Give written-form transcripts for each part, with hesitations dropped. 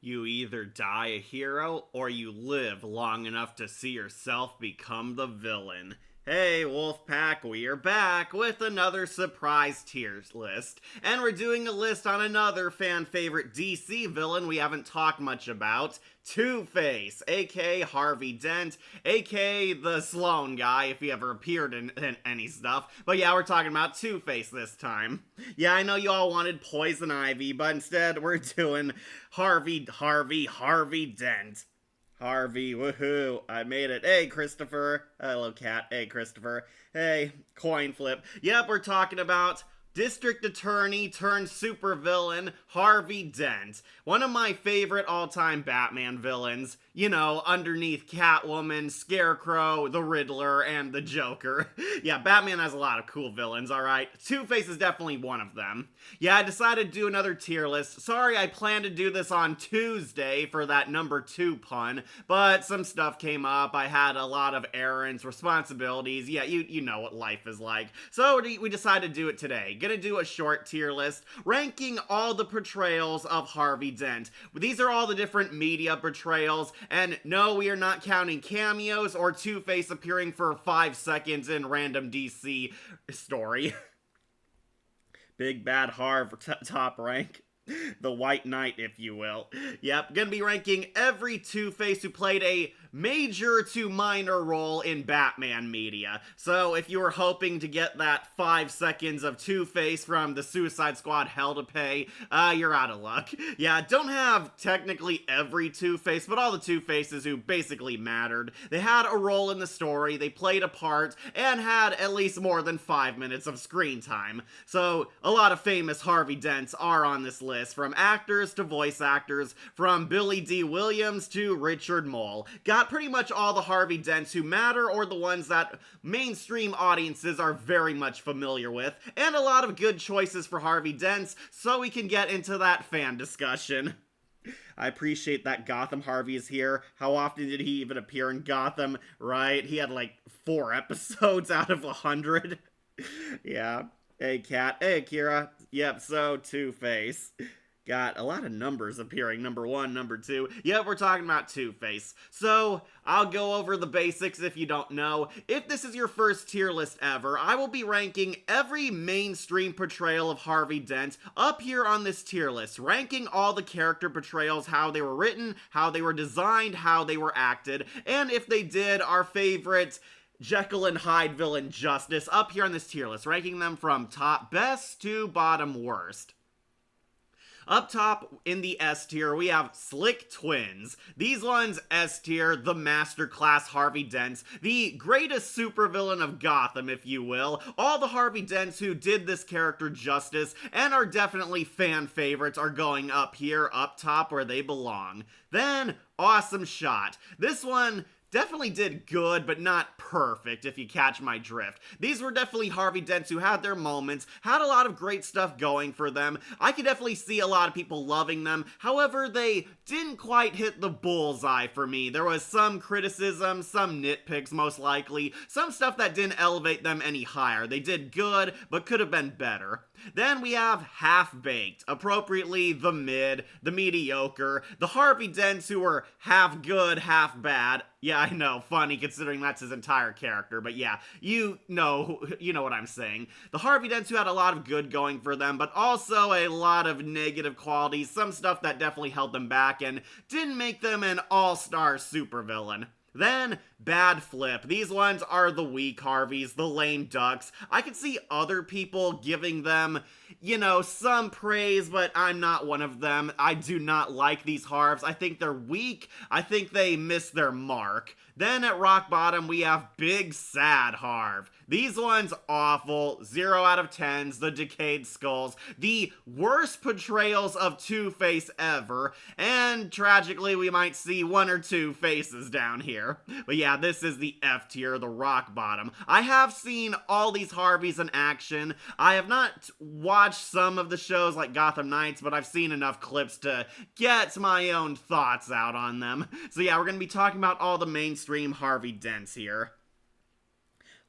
You either die a hero or you live long enough to see yourself become the villain. Hey, Wolfpack, we are back with another surprise tiers list. And we're doing a list on another fan favorite DC villain we haven't talked much about, Two-Face, aka Harvey Dent, aka the Sloan guy, if he ever appeared in any stuff. But yeah, we're talking about Two-Face this time. Yeah, I know you all wanted Poison Ivy, but instead we're doing Harvey Dent. Harvey, woohoo, I made it. Hey, Christopher. Hello, cat. Hey, Christopher. Hey, coin flip. Yep, we're talking about District Attorney turned supervillain Harvey Dent. One of my favorite all-time Batman villains. You know, underneath Catwoman, Scarecrow, the Riddler, and the Joker. Yeah, Batman has a lot of cool villains, alright? Two-Face is definitely one of them. Yeah, I decided to do another tier list. Sorry, I planned to do this on Tuesday for that number 2 pun, but some stuff came up. I had a lot of errands, responsibilities. Yeah, you know what life is like. So we decided to do it today. Gonna do a short tier list, ranking all the portrayals of Harvey Dent. These are all the different media portrayals, and no, we are not counting cameos or Two-Face appearing for 5 seconds in random DC story. Big Bad Harv top rank. The White Knight, if you will. Yep, gonna be ranking every Two-Face who played a major to minor role in Batman media. So if you were hoping to get that 5 seconds of Two-Face from the Suicide Squad Hell to Pay, you're out of luck. Yeah, don't have technically every Two-Face, but all the Two-Faces who basically mattered. They had a role in the story, they played a part, and had at least more than 5 minutes of screen time. So a lot of famous Harvey Dents are on this list, from actors to voice actors, from Billy Dee Williams to Richard Mole. Got pretty much all the Harvey Dents who matter, or the ones that mainstream audiences are very much familiar with, and a lot of good choices for Harvey Dents, so we can get into that fan discussion. I appreciate that Gotham Harvey is here. How often did he even appear in Gotham, right? He had like 4 episodes out of 100. Yeah. Hey, Cat. Hey, Kira. Yep, so Two-Face. Got a lot of numbers appearing. Number 1, number 2. Yep, we're talking about Two-Face. So, I'll go over the basics if you don't know. If this is your first tier list ever, I will be ranking every mainstream portrayal of Harvey Dent up here on this tier list. Ranking all the character portrayals, how they were written, how they were designed, how they were acted, and if they did, our favorite Jekyll and Hyde villain Justice up here on this tier list, ranking them from top best to bottom worst. Up top in the S tier, we have Slick Twins. These ones, S tier, the masterclass Harvey Dents, the greatest supervillain of Gotham, if you will. All the Harvey Dents who did this character justice and are definitely fan favorites are going up here, up top, where they belong. Then, Awesome Shot. This one definitely did good, but not perfect, if you catch my drift. These were definitely Harvey Dents who had their moments, had a lot of great stuff going for them. I could definitely see a lot of people loving them. However, they didn't quite hit the bullseye for me. There was some criticism, some nitpicks most likely, some stuff that didn't elevate them any higher. They did good, but could have been better. Then we have Half-Baked, appropriately the mid, the mediocre, the Harvey Dents who were half good, half bad. Yeah, I know, funny considering that's his entire character, but yeah, you know what I'm saying. The Harvey Dents who had a lot of good going for them, but also a lot of negative qualities, some stuff that definitely held them back and didn't make them an all-star supervillain. Then, Bad Flip. These ones are the weak Harveys, the lame ducks. I could see other people giving them, some praise, but I'm not one of them. I do not like these Harves. I think they're weak. I think they miss their mark. Then at rock bottom, we have Big Sad Harv. These ones awful, 0 out of 10s, the decayed skulls, the worst portrayals of Two-Face ever, and tragically we might see 1 or 2 faces down here. But yeah, this is the F tier, the rock bottom. I have seen all these Harveys in action. I have not watched some of the shows like Gotham Knights, but I've seen enough clips to get my own thoughts out on them. So yeah, we're gonna be talking about all the mainstream Harvey Dents here.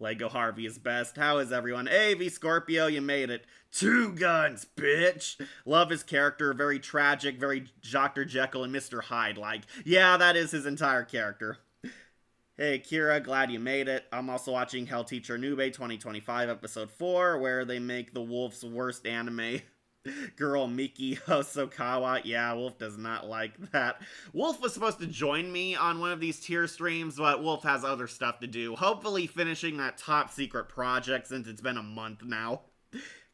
Lego Harvey is best. How is everyone? Hey, V Scorpio, you made it. Two guns, bitch. Love his character. Very tragic, very Dr. Jekyll and Mr. Hyde like. Yeah, that is his entire character. Hey, Kira, glad you made it. I'm also watching Hell Teacher Nube 2025 episode 4, where they make the Wolf's worst anime girl Miki Hosokawa. Yeah, Wolf does not like that. Wolf was supposed to join me on one of these tier streams, but Wolf has other stuff to do. Hopefully finishing that top secret project since it's been a month now.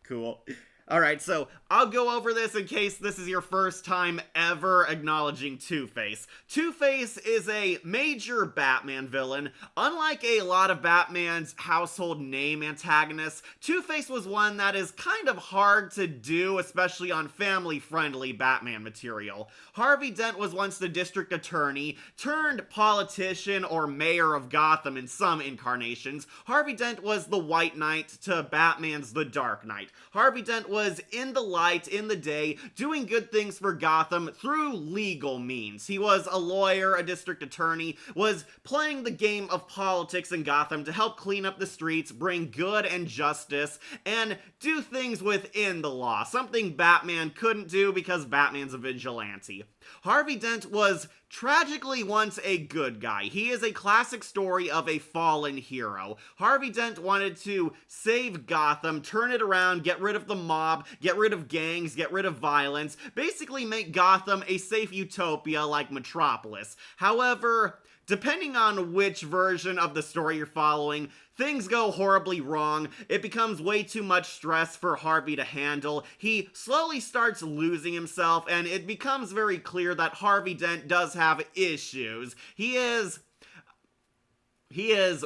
Cool. Alright, so I'll go over this in case this is your first time ever acknowledging Two-Face. Two-Face is a major Batman villain. Unlike a lot of Batman's household name antagonists, Two-Face was one that is kind of hard to do, especially on family-friendly Batman material. Harvey Dent was once the district attorney, turned politician or mayor of Gotham in some incarnations. Harvey Dent was the White Knight to Batman's The Dark Knight. Harvey Dent was in the light, in the day, doing good things for Gotham through legal means. He was a lawyer, a district attorney, was playing the game of politics in Gotham to help clean up the streets, bring good and justice, and do things within the law, something Batman couldn't do because Batman's a vigilante. Harvey Dent was tragically once a good guy. He is a classic story of a fallen hero. Harvey Dent wanted to save Gotham, turn it around, get rid of the mob, get rid of gangs, get rid of violence, basically make Gotham a safe utopia like Metropolis. However, depending on which version of the story you're following, things go horribly wrong. It becomes way too much stress for Harvey to handle. He slowly starts losing himself, and it becomes very clear that Harvey Dent does have issues. He is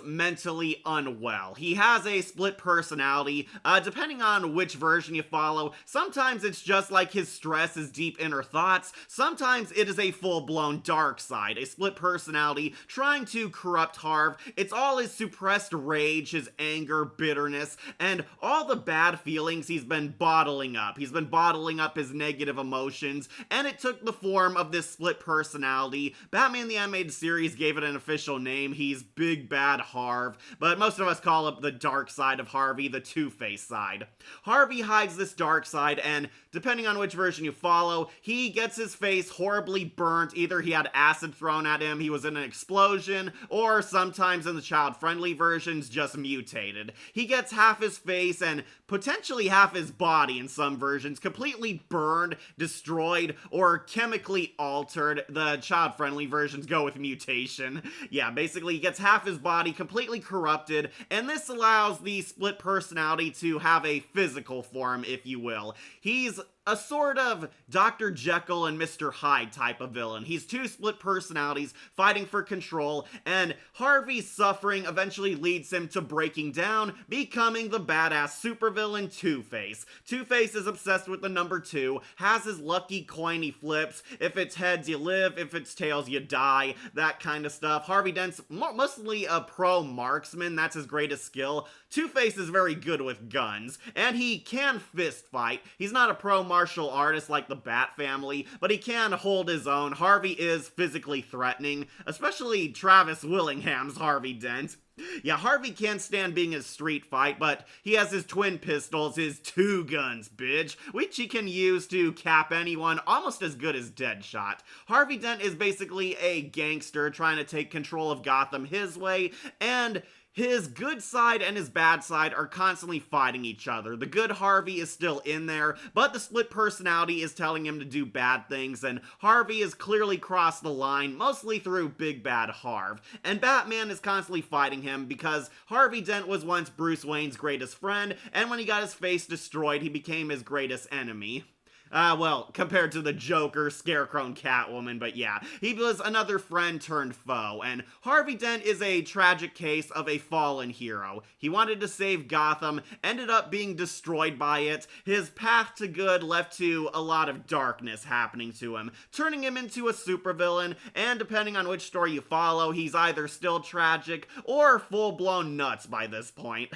mentally unwell. He has a split personality. Depending on which version you follow, sometimes it's just like his stress is deep inner thoughts. Sometimes it is a full-blown dark side, a split personality trying to corrupt Harv. It's all his suppressed rage, his anger, bitterness, and all the bad feelings he's been bottling up. He's been bottling up his negative emotions, and it took the form of this split personality. Batman the Animated Series gave it an official name. He's Big Bad Harv, but most of us call it the dark side of Harvey, the Two-Face side. Harvey hides this dark side, and depending on which version you follow, he gets his face horribly burnt. Either he had acid thrown at him, he was in an explosion, or sometimes in the child-friendly versions, just mutated. He gets half his face and potentially half his body in some versions completely burned, destroyed, or chemically altered. The child-friendly versions go with mutation. Yeah, basically he gets half his body completely corrupted, and this allows the split personality to have a physical form, if you will. He's a sort of Dr. Jekyll and Mr. Hyde type of villain. He's two split personalities fighting for control, and Harvey's suffering eventually leads him to breaking down, becoming the badass supervillain Two-Face. Two-Face is obsessed with the number 2, has his lucky coin he flips. If it's heads, you live. If it's tails, you die. That kind of stuff. Harvey Dent's mostly a pro marksman. That's his greatest skill. Two-Face is very good with guns, and he can fist fight. He's not a pro martial artist like the Bat family, but he can hold his own. Harvey is physically threatening, especially Travis Willingham's Harvey Dent. Yeah, Harvey can't stand being a street fight, but he has his twin pistols, his 2 guns, bitch, which he can use to cap anyone almost as good as Deadshot. Harvey Dent is basically a gangster trying to take control of Gotham his way, and his good side and his bad side are constantly fighting each other. The good Harvey is still in there, but the split personality is telling him to do bad things, and Harvey has clearly crossed the line, mostly through Big Bad Harv. And Batman is constantly fighting him because Harvey Dent was once Bruce Wayne's greatest friend, and when he got his face destroyed, he became his greatest enemy. Well, compared to the Joker, Scarecrow, and Catwoman, but yeah, he was another friend turned foe, and Harvey Dent is a tragic case of a fallen hero. He wanted to save Gotham, ended up being destroyed by it. His path to good left to a lot of darkness happening to him, turning him into a supervillain, and depending on which story you follow, he's either still tragic or full-blown nuts by this point.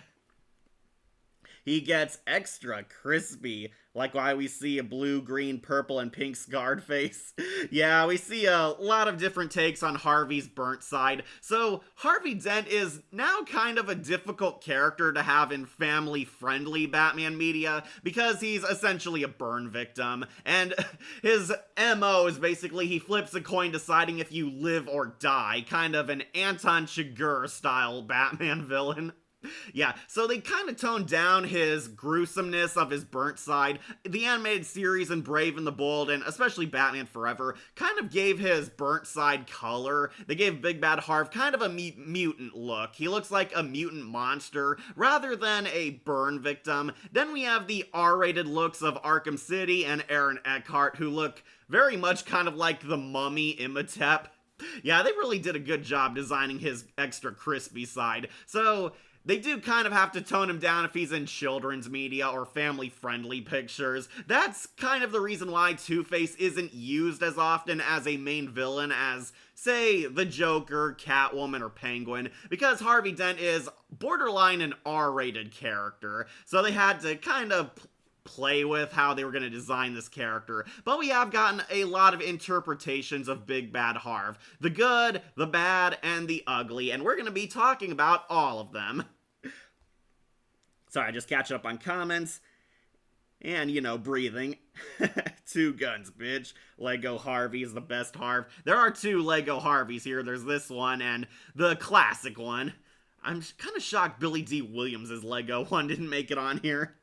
He gets extra crispy, like why we see a blue, green, purple, and pink scarred face. Yeah, we see a lot of different takes on Harvey's burnt side. So Harvey Dent is now kind of a difficult character to have in family-friendly Batman media because he's essentially a burn victim. And his MO is basically he flips a coin deciding if you live or die, kind of an Anton Chigurh style Batman villain. Yeah, so they kind of toned down his gruesomeness of his burnt side. The animated series and Brave and the Bold, and especially Batman Forever, kind of gave his burnt side color. They gave Big Bad Harv kind of a mutant look. He looks like a mutant monster rather than a burn victim. Then we have the R-rated looks of Arkham City and Aaron Eckhart, who look very much kind of like the Mummy Imhotep. Yeah, they really did a good job designing his extra crispy side. So they do kind of have to tone him down if he's in children's media or family-friendly pictures. That's kind of the reason why Two-Face isn't used as often as a main villain as, say, the Joker, Catwoman, or Penguin, because Harvey Dent is borderline an R-rated character, so they had to kind of play with how they were going to design this character. But we have gotten a lot of interpretations of Big Bad Harv. The good, the bad, and the ugly, and we're going to be talking about all of them. Sorry, just catch up on comments. And, you know, breathing. Two guns, bitch. Lego Harvey is the best Harv. There are two Lego Harveys here. There's this one and the classic one. I'm kind of shocked Billy Dee Williams' Lego one didn't make it on here.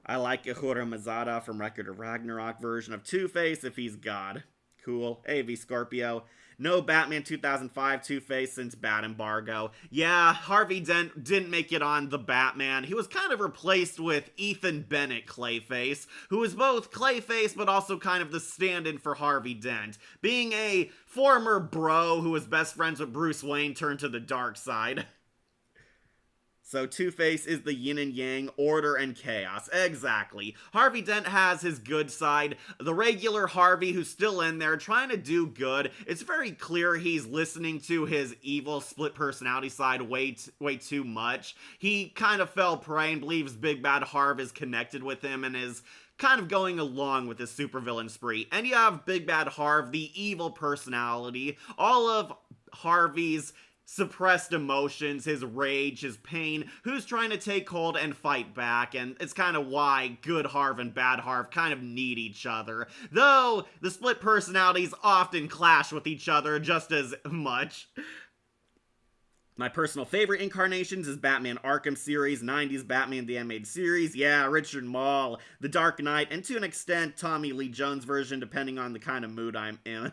I like Ahura Mazda from Record of Ragnarok version of Two-Face if he's God. Cool. AV Scorpio. No Batman 2005 Two-Face since Bat Embargo. Yeah, Harvey Dent didn't make it on the Batman. He was kind of replaced with Ethan Bennett Clayface, who is both Clayface but also kind of the stand-in for Harvey Dent, being a former bro who was best friends with Bruce Wayne turned to the dark side. So Two-Face is the yin and yang, order and chaos. Exactly. Harvey Dent has his good side. The regular Harvey who's still in there trying to do good. It's very clear he's listening to his evil split personality side way too much. He kind of fell prey and believes Big Bad Harv is connected with him and is kind of going along with his supervillain spree. And you have Big Bad Harv, the evil personality. All of Harvey's suppressed emotions, his rage, his pain, who's trying to take hold and fight back, and it's kind of why good Harv and bad Harv kind of need each other. Though, the split personalities often clash with each other just as much. My personal favorite incarnations is Batman Arkham series, 90s Batman the Animated Series, yeah, Richard Mall, The Dark Knight, and to an extent, Tommy Lee Jones version, depending on the kind of mood I'm in.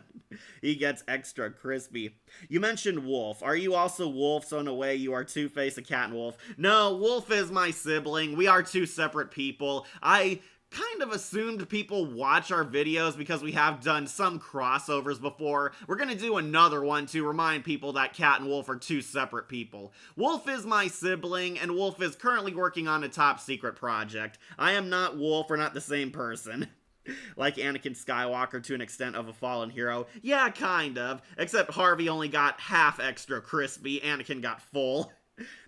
He gets extra crispy. You mentioned Wolf. Are you also Wolf, so in a way you are Two-Face, a cat and Wolf? No, Wolf is my sibling. We are two separate people. I kind of assumed people watch our videos because we have done some crossovers before. We're gonna do another one to remind people that Cat and Wolf are two separate people. Wolf is my sibling, and Wolf is currently working on a top secret project. I am not Wolf, we're not the same person. Like Anakin Skywalker to an extent of a fallen hero. Yeah, kind of. Except Harvey only got half extra crispy, Anakin got full.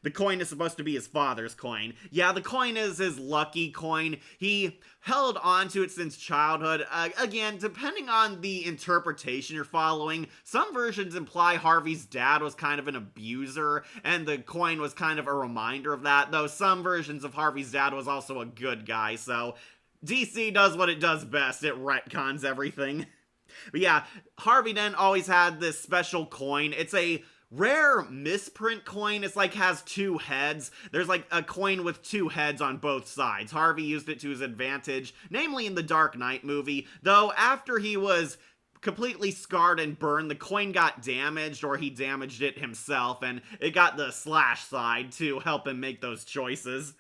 The coin is supposed to be his father's coin. Yeah, the coin is his lucky coin. He held on to it since childhood. Again, depending on the interpretation you're following, some versions imply Harvey's dad was kind of an abuser, and the coin was kind of a reminder of that, though some versions of Harvey's dad was also a good guy, so DC does what it does best. It retcons everything. But yeah, Harvey Dent always had this special coin. It's a rare misprint coin. It's like has two heads. There's like a coin with two heads on both sides. Harvey used it to his advantage, namely in the Dark Knight movie, though after he was completely scarred and burned, the coin got damaged, or he damaged it himself, and it got the slash side to help him make those choices.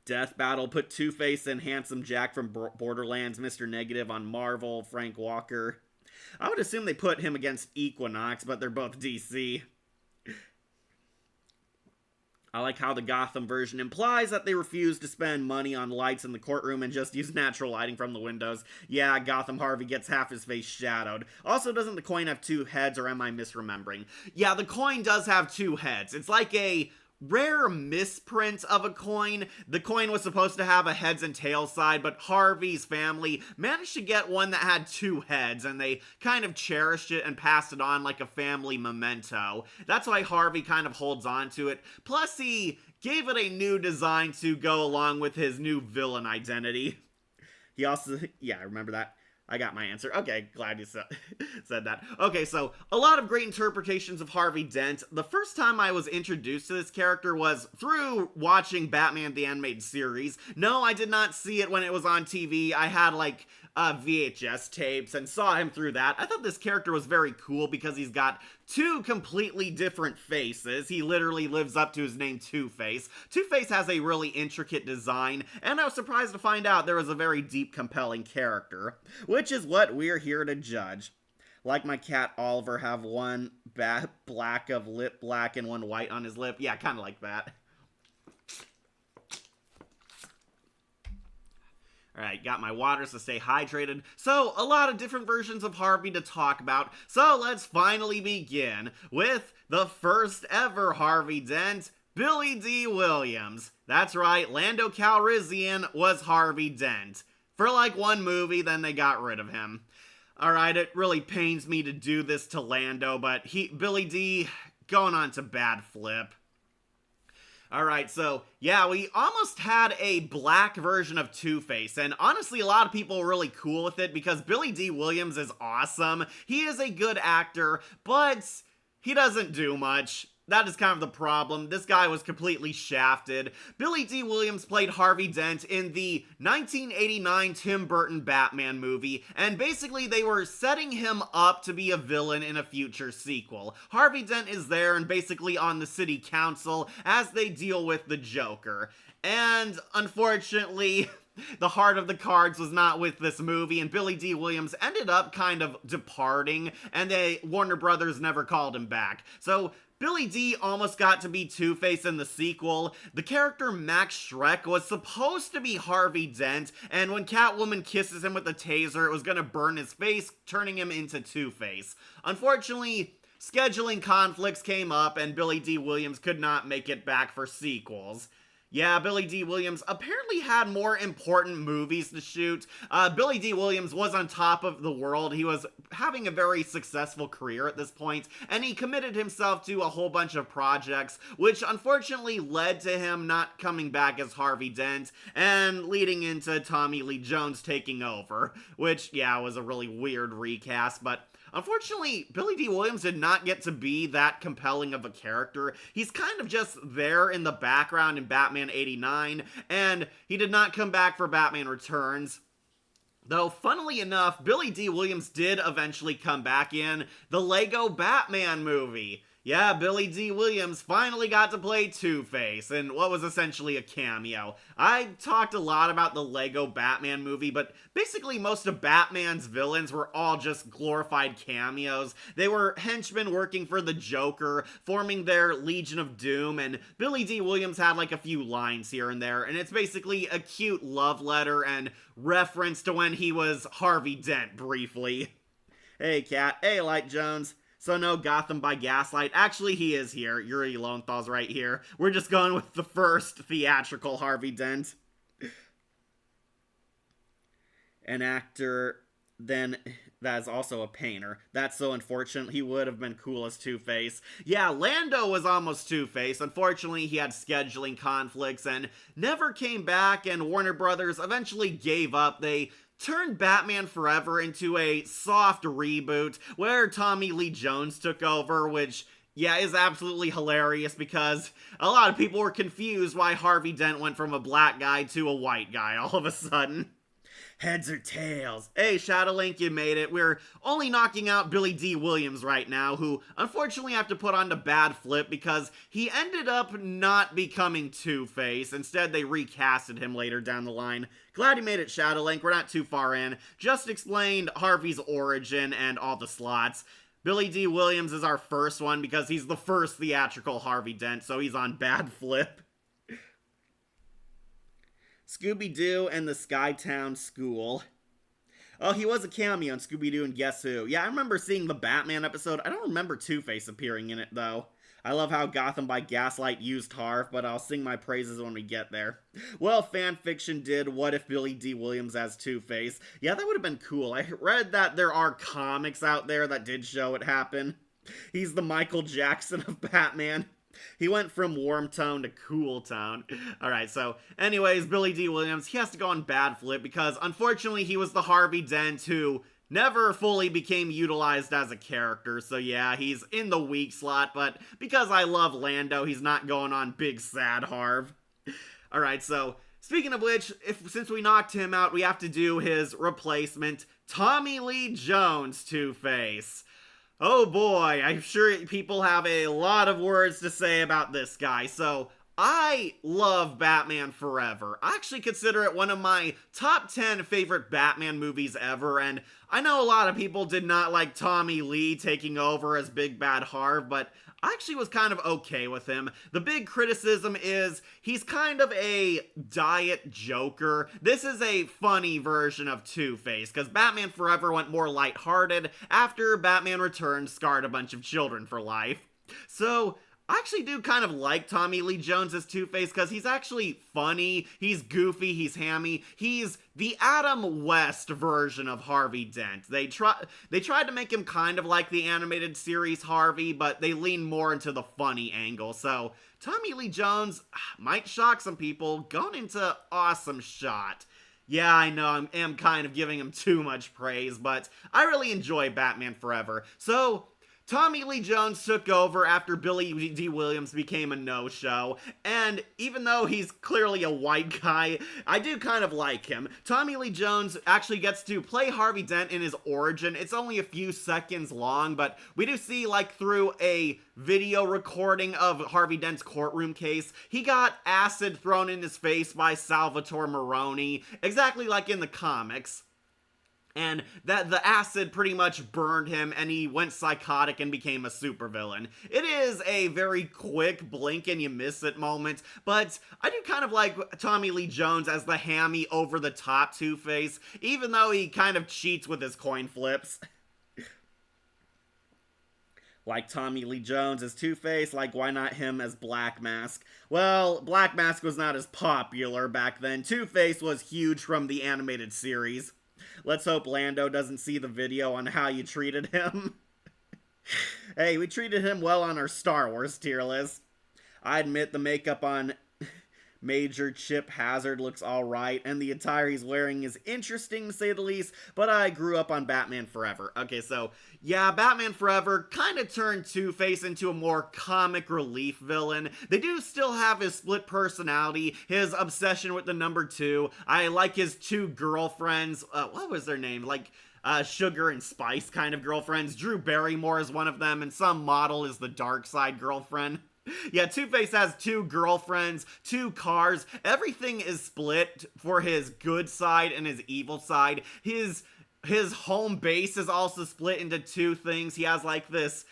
Death Battle put Two-Face and Handsome Jack from Borderlands, Mr. Negative on Marvel, Frank Walker. I would assume they put him against Equinox, but they're both DC. I like how the Gotham version implies that they refuse to spend money on lights in the courtroom and just use natural lighting from the windows. Yeah, Gotham Harvey gets half his face shadowed. Also, doesn't the coin have two heads, or am I misremembering? Yeah, the coin does have two heads. It's like a rare misprint of a coin. The coin was supposed to have a heads and tails side, but Harvey's family managed to get one that had two heads, and they kind of cherished it and passed it on like a family memento. That's why Harvey kind of holds on to it. Plus, he gave it a new design to go along with his new villain identity. He also, yeah, I remember that. I got my answer. Okay, glad you said that. Okay, so a lot of great interpretations of Harvey Dent. The first time I was introduced to this character was through watching Batman the Animated Series. No, I did not see it when it was on TV. I had like VHS tapes and saw him through that. I thought this character was very cool because he's got two completely different faces. He literally lives up to his name, Two-Face. Two-Face has a really intricate design, and I was surprised to find out there was a very deep, compelling character, which is what we're here to judge. Like my cat Oliver have one black of lip black and one white on his lip. Yeah, kind of like that. Alright, got my waters to stay hydrated. So, a lot of different versions of Harvey to talk about. So, let's finally begin with the first ever Harvey Dent, Billy Dee Williams. That's right, Lando Calrissian was Harvey Dent. For like one movie, then they got rid of him. Alright, it really pains me to do this to Lando, but Billy Dee going on to bad flip. Alright, so, yeah, we almost had a black version of Two-Face, and honestly, a lot of people were really cool with it because Billy Dee Williams is awesome. He is a good actor, but he doesn't do much. That is kind of the problem. This guy was completely shafted. Billy Dee Williams played Harvey Dent in the 1989 Tim Burton Batman movie, and basically they were setting him up to be a villain in a future sequel. Harvey Dent is there and basically on the city council as they deal with the Joker. And unfortunately, the heart of the cards was not with this movie, and Billy Dee Williams ended up kind of departing, and Warner Brothers never called him back. So Billy Dee almost got to be Two-Face in the sequel. The character Max Schreck was supposed to be Harvey Dent, and when Catwoman kisses him with a taser, it was gonna burn his face, turning him into Two-Face. Unfortunately, scheduling conflicts came up, and Billy Dee Williams could not make it back for sequels. Yeah, Billy Dee Williams apparently had more important movies to shoot. Billy Dee Williams was on top of the world. He was having a very successful career at this point, and he committed himself to a whole bunch of projects, which unfortunately led to him not coming back as Harvey Dent, and leading into Tommy Lee Jones taking over, which, yeah, was a really weird recast, but unfortunately, Billy Dee Williams did not get to be that compelling of a character. He's kind of just there in the background in Batman 89, and he did not come back for Batman Returns. Though, funnily enough, Billy Dee Williams did eventually come back in the Lego Batman movie. Yeah, Billy Dee Williams finally got to play Two-Face in what was essentially a cameo. I talked a lot about the Lego Batman movie, but basically most of Batman's villains were all just glorified cameos. They were henchmen working for the Joker, forming their Legion of Doom, and Billy Dee Williams had like a few lines here and there, and it's basically a cute love letter and reference to when he was Harvey Dent briefly. Hey, Cat. Hey, Light Jones. So no Gotham by Gaslight. Actually, he is here. Yuri Lowenthal's right here. We're just going with the first theatrical Harvey Dent. An actor, then, that is also a painter. That's so unfortunate. He would have been cool as Two-Face. Yeah, Lando was almost Two-Face. Unfortunately, he had scheduling conflicts and never came back, and Warner Brothers eventually gave up. They turned Batman Forever into a soft reboot where Tommy Lee Jones took over, which, yeah, is absolutely hilarious because a lot of people were confused why Harvey Dent went from a black guy to a white guy all of a sudden. Heads or tails? Hey, Shadowlink, you made it. We're only knocking out Billy Dee Williams right now, who unfortunately have to put on to bad flip because he ended up not becoming Two-Face. Instead, they recasted him later down the line. Glad you made it, Shadowlink. We're not too far in. Just explained Harvey's origin and all the slots. Billy Dee Williams is our first one because he's the first theatrical Harvey Dent, so he's on bad flip. Scooby-Doo and the Skytown School. Oh, he was a cameo in Scooby-Doo and Guess Who. Yeah, I remember seeing the Batman episode. I don't remember Two-Face appearing in it, though. I love how Gotham by Gaslight used Harv, but I'll sing my praises when we get there. Well, fanfiction did What If Billy Dee Williams as Two-Face. Yeah, that would have been cool. I read that there are comics out there that did show it happen. He's the Michael Jackson of Batman. He went from warm tone to cool tone. Alright, so anyways, Billy Dee Williams, he has to go on bad flip because unfortunately he was the Harvey Dent who never fully became utilized as a character. So yeah, he's in the weak slot, but because I love Lando, he's not going on big sad Harv. Alright, so speaking of which, since we knocked him out, we have to do his replacement, Tommy Lee Jones Two-Face. Oh boy, I'm sure people have a lot of words to say about this guy. So, I love Batman Forever. I actually consider it one of my top 10 favorite Batman movies ever, and I know a lot of people did not like Tommy Lee taking over as Big Bad Harv, but I actually was kind of okay with him. The big criticism is he's kind of a diet Joker. This is a funny version of Two-Face, because Batman Forever went more lighthearted after Batman Returns scarred a bunch of children for life. So, I actually do kind of like Tommy Lee Jones as Two-Face because he's actually funny, he's goofy, he's hammy, he's the Adam West version of Harvey Dent. They tried to make him kind of like the animated series Harvey, but they lean more into the funny angle. So, Tommy Lee Jones might shock some people, going into awesome shot. Yeah, I know, I am kind of giving him too much praise, but I really enjoy Batman Forever. So, Tommy Lee Jones took over after Billy Dee Williams became a no-show, and even though he's clearly a white guy, I do kind of like him. Tommy Lee Jones actually gets to play Harvey Dent in his origin. It's only a few seconds long, but we do see, like, through a video recording of Harvey Dent's courtroom case, he got acid thrown in his face by Salvatore Maroni, exactly like in the comics. And that the acid pretty much burned him and he went psychotic and became a supervillain. It is a very quick blink and you miss it moment, but I do kind of like Tommy Lee Jones as the hammy over-the-top Two-Face, even though he kind of cheats with his coin flips. Like Tommy Lee Jones as Two-Face, like why not him as Black Mask? Well, Black Mask was not as popular back then. Two-Face was huge from the animated series. Let's hope Lando doesn't see the video on how you treated him. Hey, we treated him well on our Star Wars tier list. I admit the makeup on Major Chip Hazard looks alright, and the attire he's wearing is interesting to say the least, but I grew up on Batman Forever. Okay, so, yeah, Batman Forever kind of turned Two-Face into a more comic relief villain. They do still have his split personality, his obsession with the number 2. I like his 2 girlfriends, what was their name? Like, Sugar and Spice kind of girlfriends. Drew Barrymore is one of them, and some model is the Dark Side girlfriend. Yeah, Two-Face has 2 girlfriends, 2 cars, everything is split for his good side and his evil side. His home base is also split into 2 things. He has like this,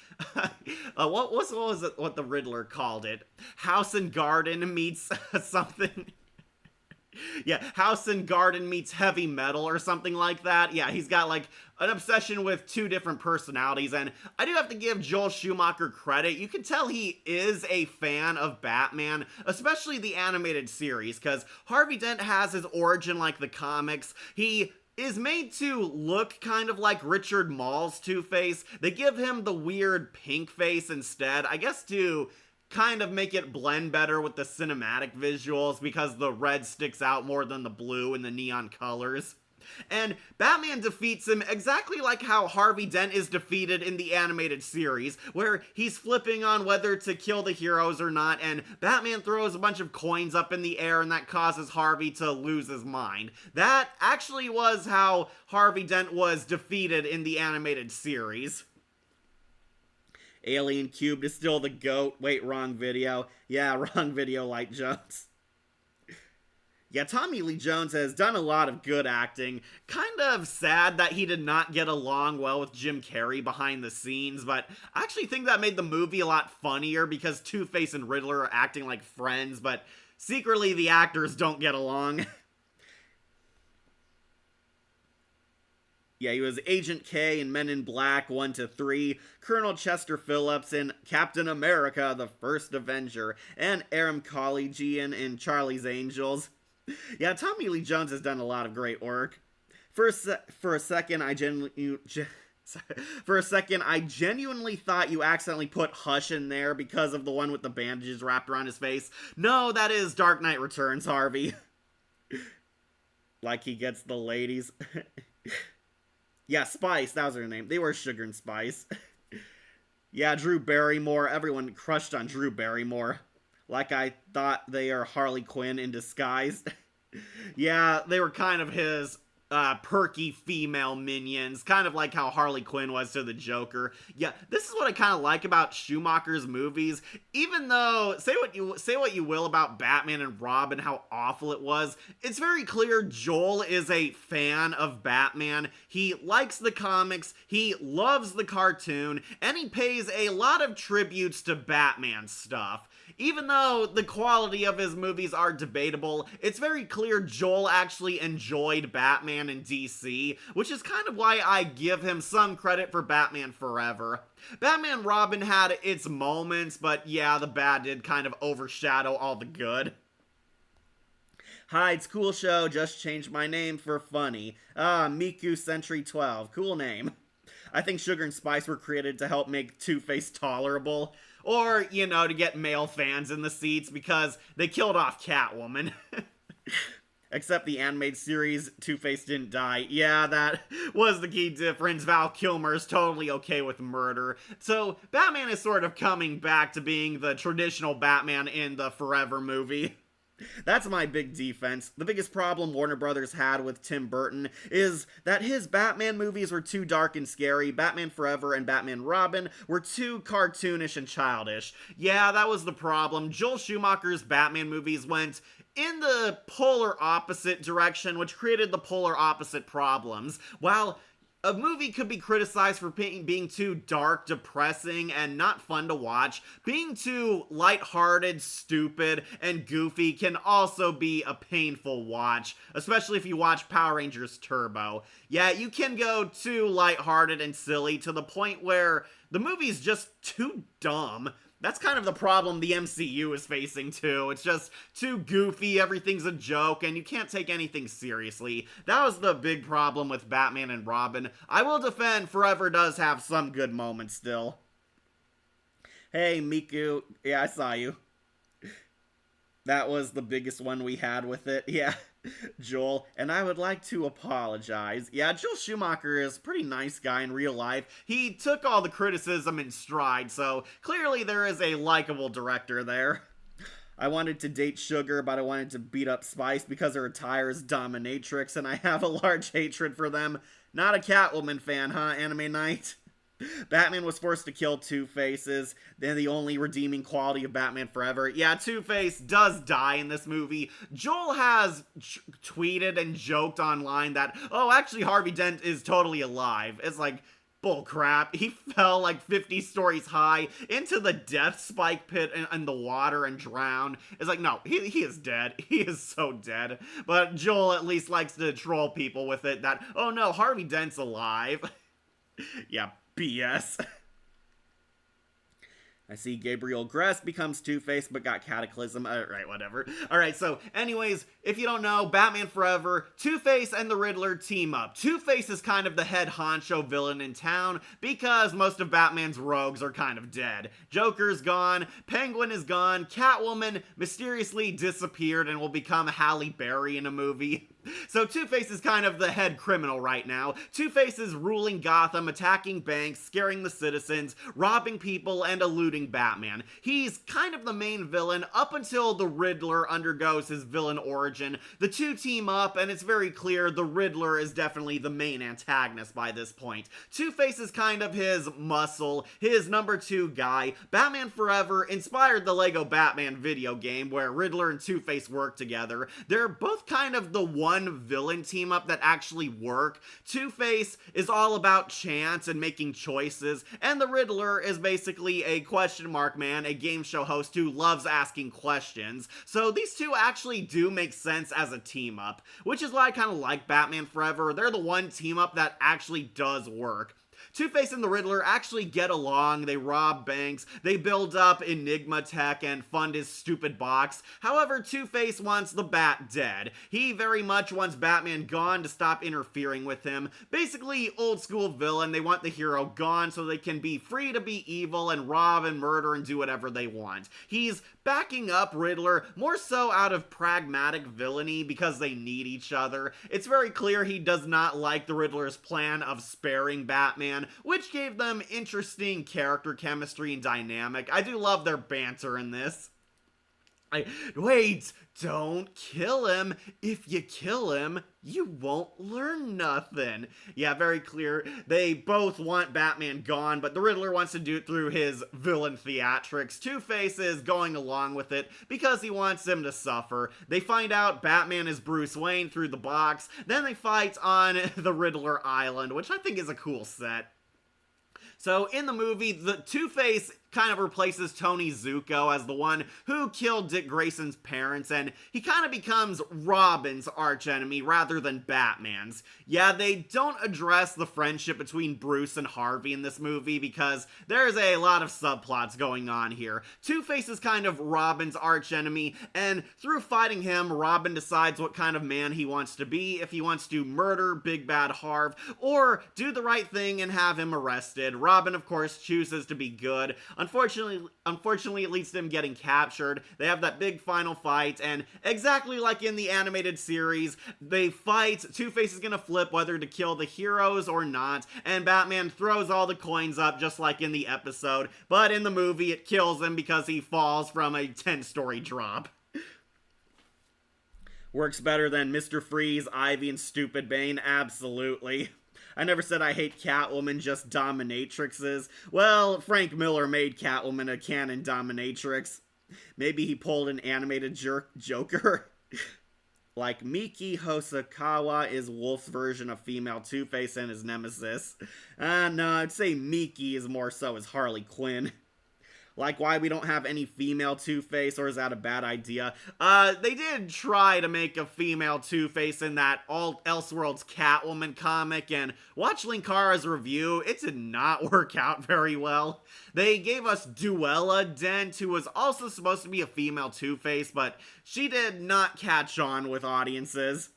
what was it, what the Riddler called it? House and garden meets something. Yeah, House and Garden meets heavy metal or something like that. Yeah, he's got like an obsession with 2 different personalities, and I do have to give Joel Schumacher credit. You can tell he is a fan of Batman, especially the animated series, because Harvey Dent has his origin like the comics. He is made to look kind of like Richard Mall's Two-Face. They give him the weird pink face instead, I guess to kind of make it blend better with the cinematic visuals because the red sticks out more than the blue and the neon colors. And Batman defeats him exactly like how Harvey Dent is defeated in the animated series, where he's flipping on whether to kill the heroes or not, and Batman throws a bunch of coins up in the air and that causes Harvey to lose his mind. That actually was how Harvey Dent was defeated in the animated series. Alien Cubed is still the GOAT. Wait, wrong video. Yeah, wrong video, Light Jones. Yeah, Tommy Lee Jones has done a lot of good acting. Kind of sad that he did not get along well with Jim Carrey behind the scenes, but I actually think that made the movie a lot funnier because Two-Face and Riddler are acting like friends, but secretly the actors don't get along. Yeah, he was Agent K in Men in Black 1 to 3, Colonel Chester Phillips in Captain America, the First Avenger, and Aram Collegian in Charlie's Angels. Yeah, Tommy Lee Jones has done a lot of great work. For a second, I genuinely thought you accidentally put Hush in there because of the one with the bandages wrapped around his face. No, that is Dark Knight Returns, Harvey. Like he gets the ladies. Yeah, Spice, that was her name. They were Sugar and Spice. Yeah, Drew Barrymore. Everyone crushed on Drew Barrymore. Like I thought they are Harley Quinn in disguise. Yeah, they were kind of his perky female minions, kind of like how Harley Quinn was to the Joker. Yeah, this is what I kind of like about Schumacher's movies. Even though, say what you will about Batman and Robin, how awful it was, it's very clear Joel is a fan of Batman. He likes the comics, he loves the cartoon, and he pays a lot of tributes to Batman stuff. Even though the quality of his movies are debatable, it's very clear Joel actually enjoyed Batman and DC, which is kind of why I give him some credit for Batman Forever. Batman Robin had its moments, but yeah, the bad did kind of overshadow all the good. Hi, it's Cool Show, just changed my name for funny. Miku Century 12, cool name. I think Sugar and Spice were created to help make Two-Face tolerable. Or, you know, to get male fans in the seats because they killed off Catwoman. Except the animated series, Two-Face didn't die. Yeah, that was the key difference. Val Kilmer is totally okay with murder. So, Batman is sort of coming back to being the traditional Batman in the Forever movie. That's my big defense. The biggest problem Warner Brothers had with Tim Burton is that his Batman movies were too dark and scary. Batman Forever and Batman Robin were too cartoonish and childish. Yeah, that was the problem. Joel Schumacher's Batman movies went in the polar opposite direction, which created the polar opposite problems. While a movie could be criticized for being too dark, depressing, and not fun to watch, being too lighthearted, stupid, and goofy can also be a painful watch, especially if you watch Power Rangers Turbo. Yeah, you can go too lighthearted and silly to the point where the movie's just too dumb. That's kind of the problem the MCU is facing too. It's just too goofy, everything's a joke, and you can't take anything seriously. That was the big problem with Batman and Robin. I will defend Forever does have some good moments still. Hey, Miku. Yeah, I saw you. That was the biggest one we had with it. Yeah, Joel. And I would like to apologize. Yeah, Joel Schumacher is a pretty nice guy in real life. He took all the criticism in stride, so clearly there is a likable director there. I wanted to date Sugar, but I wanted to beat up Spice because her attire is dominatrix, and I have a large hatred for them. Not a Catwoman fan, huh, Anime Night? Batman was forced to kill Two-Faces. They're the only redeeming quality of Batman Forever. Yeah, Two-Face does die in this movie. Joel has tweeted and joked online that, oh, actually Harvey Dent is totally alive. It's like, bullcrap. He fell like 50 stories high into the death spike pit in the water and drowned. It's like, no, he is dead. He is so dead. But Joel at least likes to troll people with it that, oh no, Harvey Dent's alive. Yeah, BS. I see Gabriel Gress becomes Two-Face but got Cataclysm. Alright, whatever. Alright, so anyways, if you don't know, Batman Forever, Two-Face and the Riddler team up. Two-Face is kind of the head honcho villain in town because most of Batman's rogues are kind of dead. Joker's gone, Penguin is gone, Catwoman mysteriously disappeared and will become Halle Berry in a movie. So Two-Face is kind of the head criminal right now. Two-Face is ruling Gotham, attacking banks, scaring the citizens, robbing people, and eluding Batman. He's kind of the main villain up until the Riddler undergoes his villain origin. The two team up, and it's very clear the Riddler is definitely the main antagonist by this point. Two-Face is kind of his muscle, his number two guy. Batman Forever inspired the Lego Batman video game where Riddler and Two-Face work together. They're both kind of the one one villain team up that actually work. Two-Face is all about chance and making choices, and the Riddler is basically a question mark man, a game show host who loves asking questions. So these two actually do make sense as a team up, which is why I kind of like Batman Forever. They're the one team up that actually does work. Two-Face and the Riddler actually get along, they rob banks, they build up Enigma tech and fund his stupid box. However, Two-Face wants the Bat dead. He very much wants Batman gone to stop interfering with him. Basically, old school villain, they want the hero gone so they can be free to be evil and rob and murder and do whatever they want. He's backing up Riddler more so out of pragmatic villainy because they need each other. It's very clear he does not like the Riddler's plan of sparing Batman, which gave them interesting character chemistry and dynamic. I do love their banter in this. Wait, don't kill him. If you kill him, you won't learn nothing. Yeah, very clear. They both want Batman gone, but the Riddler wants to do it through his villain theatrics. Two-Face is going along with it because he wants him to suffer. They find out Batman is Bruce Wayne through the box. Then they fight on the Riddler Island, which I think is a cool set. So in the movie, the Two-Face kind of replaces Tony Zuko as the one who killed Dick Grayson's parents, and he kind of becomes Robin's archenemy rather than Batman's. Yeah, they don't address the friendship between Bruce and Harvey in this movie because there's a lot of subplots going on here. Two-Face is kind of Robin's archenemy, and through fighting him, Robin decides what kind of man he wants to be, if he wants to murder Big Bad Harv, or do the right thing and have him arrested. Robin, of course, chooses to be good. Unfortunately, it leads to him getting captured. They have that big final fight, and exactly like in the animated series, they fight. Two-Face is gonna flip whether to kill the heroes or not, and Batman throws all the coins up just like in the episode, but in the movie it kills him because he falls from a 10-story drop. Works better than Mr. Freeze, Ivy, and Stupid Bane? Absolutely. I never said I hate Catwoman, just dominatrixes. Well, Frank Miller made Catwoman a canon dominatrix. Maybe he pulled an animated Joker. Like Miki Hosokawa is Wolf's version of female Two-Face and his nemesis. No, I'd say Miki is more so as Harley Quinn. Like why we don't have any female Two-Face, or is that a bad idea? They did try to make a female Two-Face in that Elseworlds Catwoman comic, and watch Linkara's review, it did not work out very well. They gave us Duella Dent, who was also supposed to be a female Two-Face, but she did not catch on with audiences.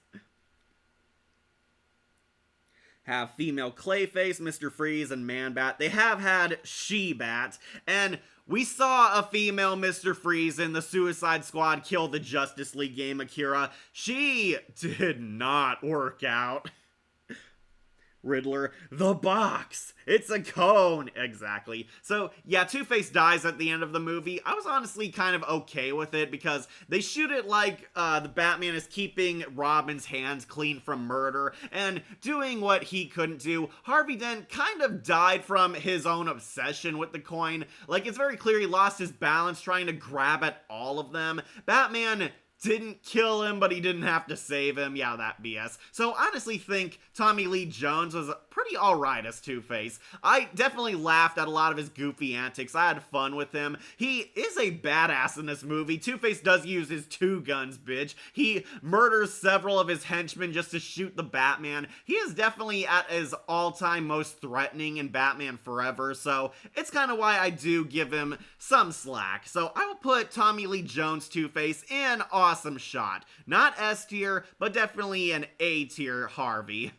Have female Clayface, Mr. Freeze, and Man-Bat. They have had She-Bat, and we saw a female Mr. Freeze in the Suicide Squad Kill the Justice League game, Akira. She did not work out. Riddler, the box. It's a cone. Exactly. So, yeah, Two-Face dies at the end of the movie. I was honestly kind of okay with it because they shoot it like the Batman is keeping Robin's hands clean from murder and doing what he couldn't do. Harvey Dent kind of died from his own obsession with the coin. Like, it's very clear he lost his balance trying to grab at all of them. Batman didn't kill him, but he didn't have to save him. Yeah, that BS. So I honestly think Tommy Lee Jones was pretty alright as Two-Face. I definitely laughed at a lot of his goofy antics. I had fun with him. He is a badass in this movie. Two-Face does use his two guns, bitch. He murders several of his henchmen just to shoot the Batman. He is definitely at his all-time most threatening in Batman Forever, so it's kind of why I do give him some slack. So I will put Tommy Lee Jones Two-Face in awesome shot. Not S tier, but definitely an A tier Harvey.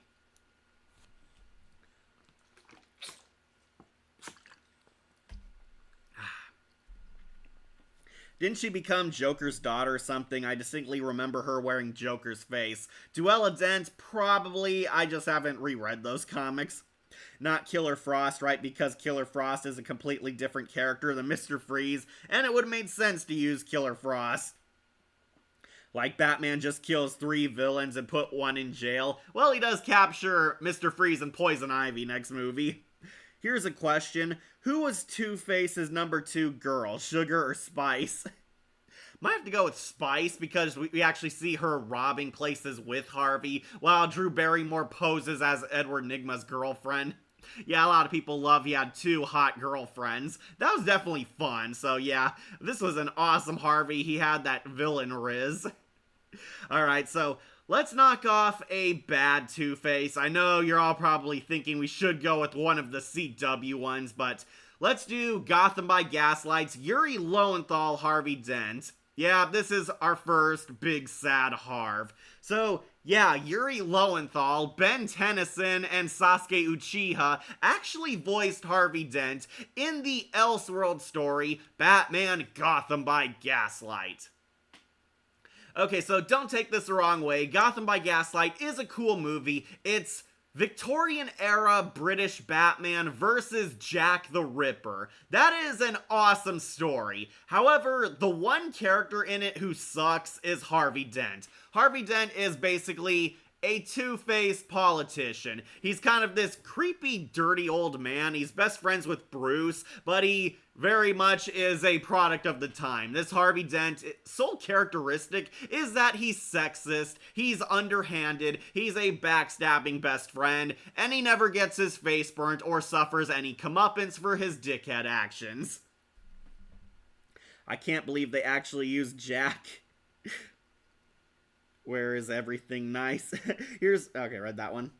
Didn't she become Joker's daughter or something? I distinctly remember her wearing Joker's face. Duella Dent? Probably. I just haven't reread those comics. Not Killer Frost, right? Because Killer Frost is a completely different character than Mr. Freeze, and it would have made sense to use Killer Frost. Like Batman just kills 3 villains and put 1 in jail. Well, he does capture Mr. Freeze and Poison Ivy next movie. Here's a question. Who was Two-Face's number 2 girl, Sugar or Spice? might have to go with Spice, because we actually see her robbing places with Harvey, while Drew Barrymore poses as Edward Nygma's girlfriend. Yeah, a lot of people love he had 2 hot girlfriends. That was definitely fun, so yeah, this was an awesome Harvey. He had that villain riz. Alright, so let's knock off a bad Two-Face. I know you're all probably thinking we should go with one of the CW ones, but let's do Gotham by Gaslight's Yuri Lowenthal Harvey Dent. Yeah, this is our first big sad Harv. So, yeah, Yuri Lowenthal, Ben Tennyson, and Sasuke Uchiha actually voiced Harvey Dent in the Elseworld story, Batman Gotham by Gaslight. Okay, so don't take this the wrong way. Gotham by Gaslight is a cool movie. It's Victorian-era British Batman versus Jack the Ripper. That is an awesome story. However, the one character in it who sucks is Harvey Dent. Harvey Dent is basically a two-faced politician. He's kind of this creepy, dirty old man. He's best friends with Bruce, but he very much is a product of the time. This Harvey Dent, sole characteristic is that he's sexist, he's underhanded, he's a backstabbing best friend, and he never gets his face burnt or suffers any comeuppance for his dickhead actions. I can't believe they actually used Jack. Where is everything nice? Okay, read that one.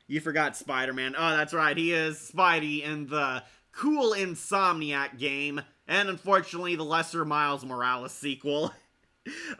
You forgot Spider-Man. Oh, that's right, he is Spidey in the cool Insomniac game, and unfortunately the lesser Miles Morales sequel.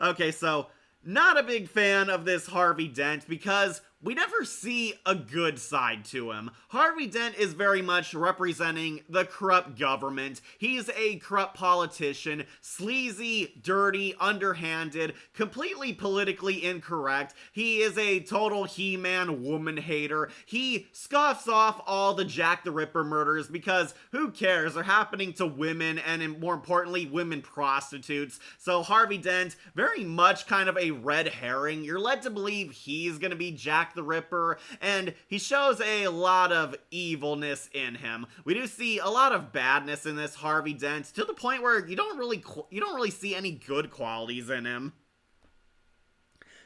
Okay, so not a big fan of this Harvey Dent because we never see a good side to him. Harvey Dent is very much representing the corrupt government. He's a corrupt politician, sleazy, dirty, underhanded, completely politically incorrect. He is a total He-Man woman hater. He scoffs off all the Jack the Ripper murders because who cares? They're happening to women and, more importantly, women prostitutes. So Harvey Dent, very much kind of a red herring. You're led to believe he's gonna be Jack the Ripper, and he shows a lot of evilness in him. We do see a lot of badness in this Harvey Dent, to the point where you don't really see any good qualities in him.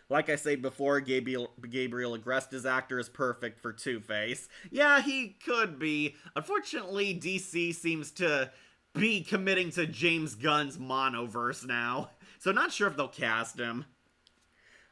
Like I said before, Gabriel Agresta's actor is perfect for Two-Face. Yeah, he could be. Unfortunately, DC seems to be committing to James Gunn's Monoverse now, so not sure if they'll cast him.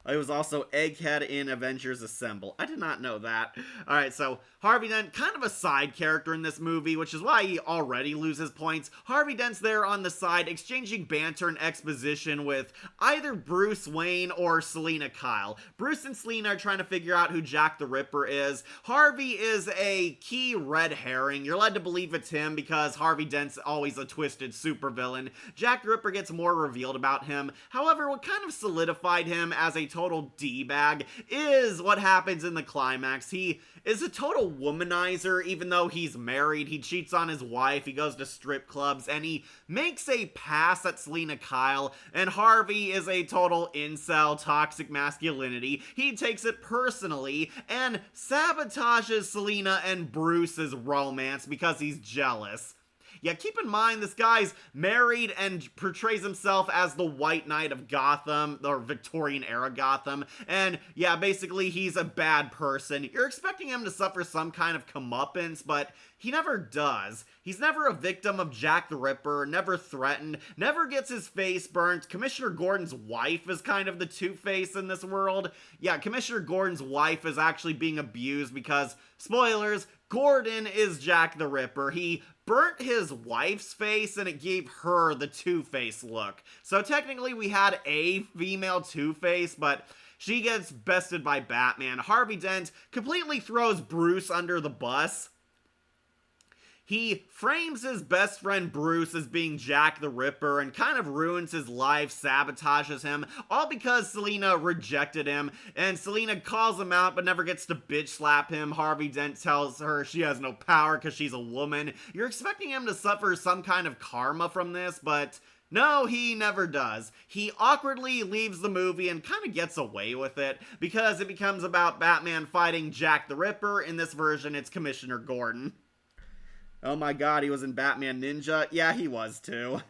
It was also Egghead in Avengers Assemble. I did not know that. Alright, so Harvey Dent, kind of a side character in this movie, which is why he already loses points. Harvey Dent's there on the side, exchanging banter and exposition with either Bruce Wayne or Selina Kyle. Bruce and Selina are trying to figure out who Jack the Ripper is. Harvey is a key red herring. You're led to believe it's him because Harvey Dent's always a twisted supervillain. Jack the Ripper gets more revealed about him. However, what kind of solidified him as a total D-bag is what happens in the climax. He is a total womanizer, even though he's married. He cheats on his wife, he goes to strip clubs, and he makes a pass at Selina Kyle, and Harvey is a total incel, toxic masculinity. He takes it personally and sabotages Selina and Bruce's romance because he's jealous. Yeah, keep in mind, this guy's married and portrays himself as the White Knight of Gotham, or Victorian-era Gotham, and yeah, basically he's a bad person. You're expecting him to suffer some kind of comeuppance, but he never does. He's never a victim of Jack the Ripper, never threatened, never gets his face burnt. Commissioner Gordon's wife is kind of the Two-Face in this world. Yeah, Commissioner Gordon's wife is actually being abused because, spoilers, Gordon is Jack the Ripper. He burnt his wife's face and it gave her the Two-Face look. So technically we had a female Two-Face, but she gets bested by Batman. Harvey Dent completely throws Bruce under the bus. He frames his best friend Bruce as being Jack the Ripper and kind of ruins his life, sabotages him, all because Selina rejected him, and Selina calls him out but never gets to bitch slap him. Harvey Dent tells her she has no power because she's a woman. You're expecting him to suffer some kind of karma from this, but no, he never does. He awkwardly leaves the movie and kind of gets away with it because it becomes about Batman fighting Jack the Ripper. In this version, it's Commissioner Gordon. Oh my god, he was in Batman Ninja? Yeah, he was too.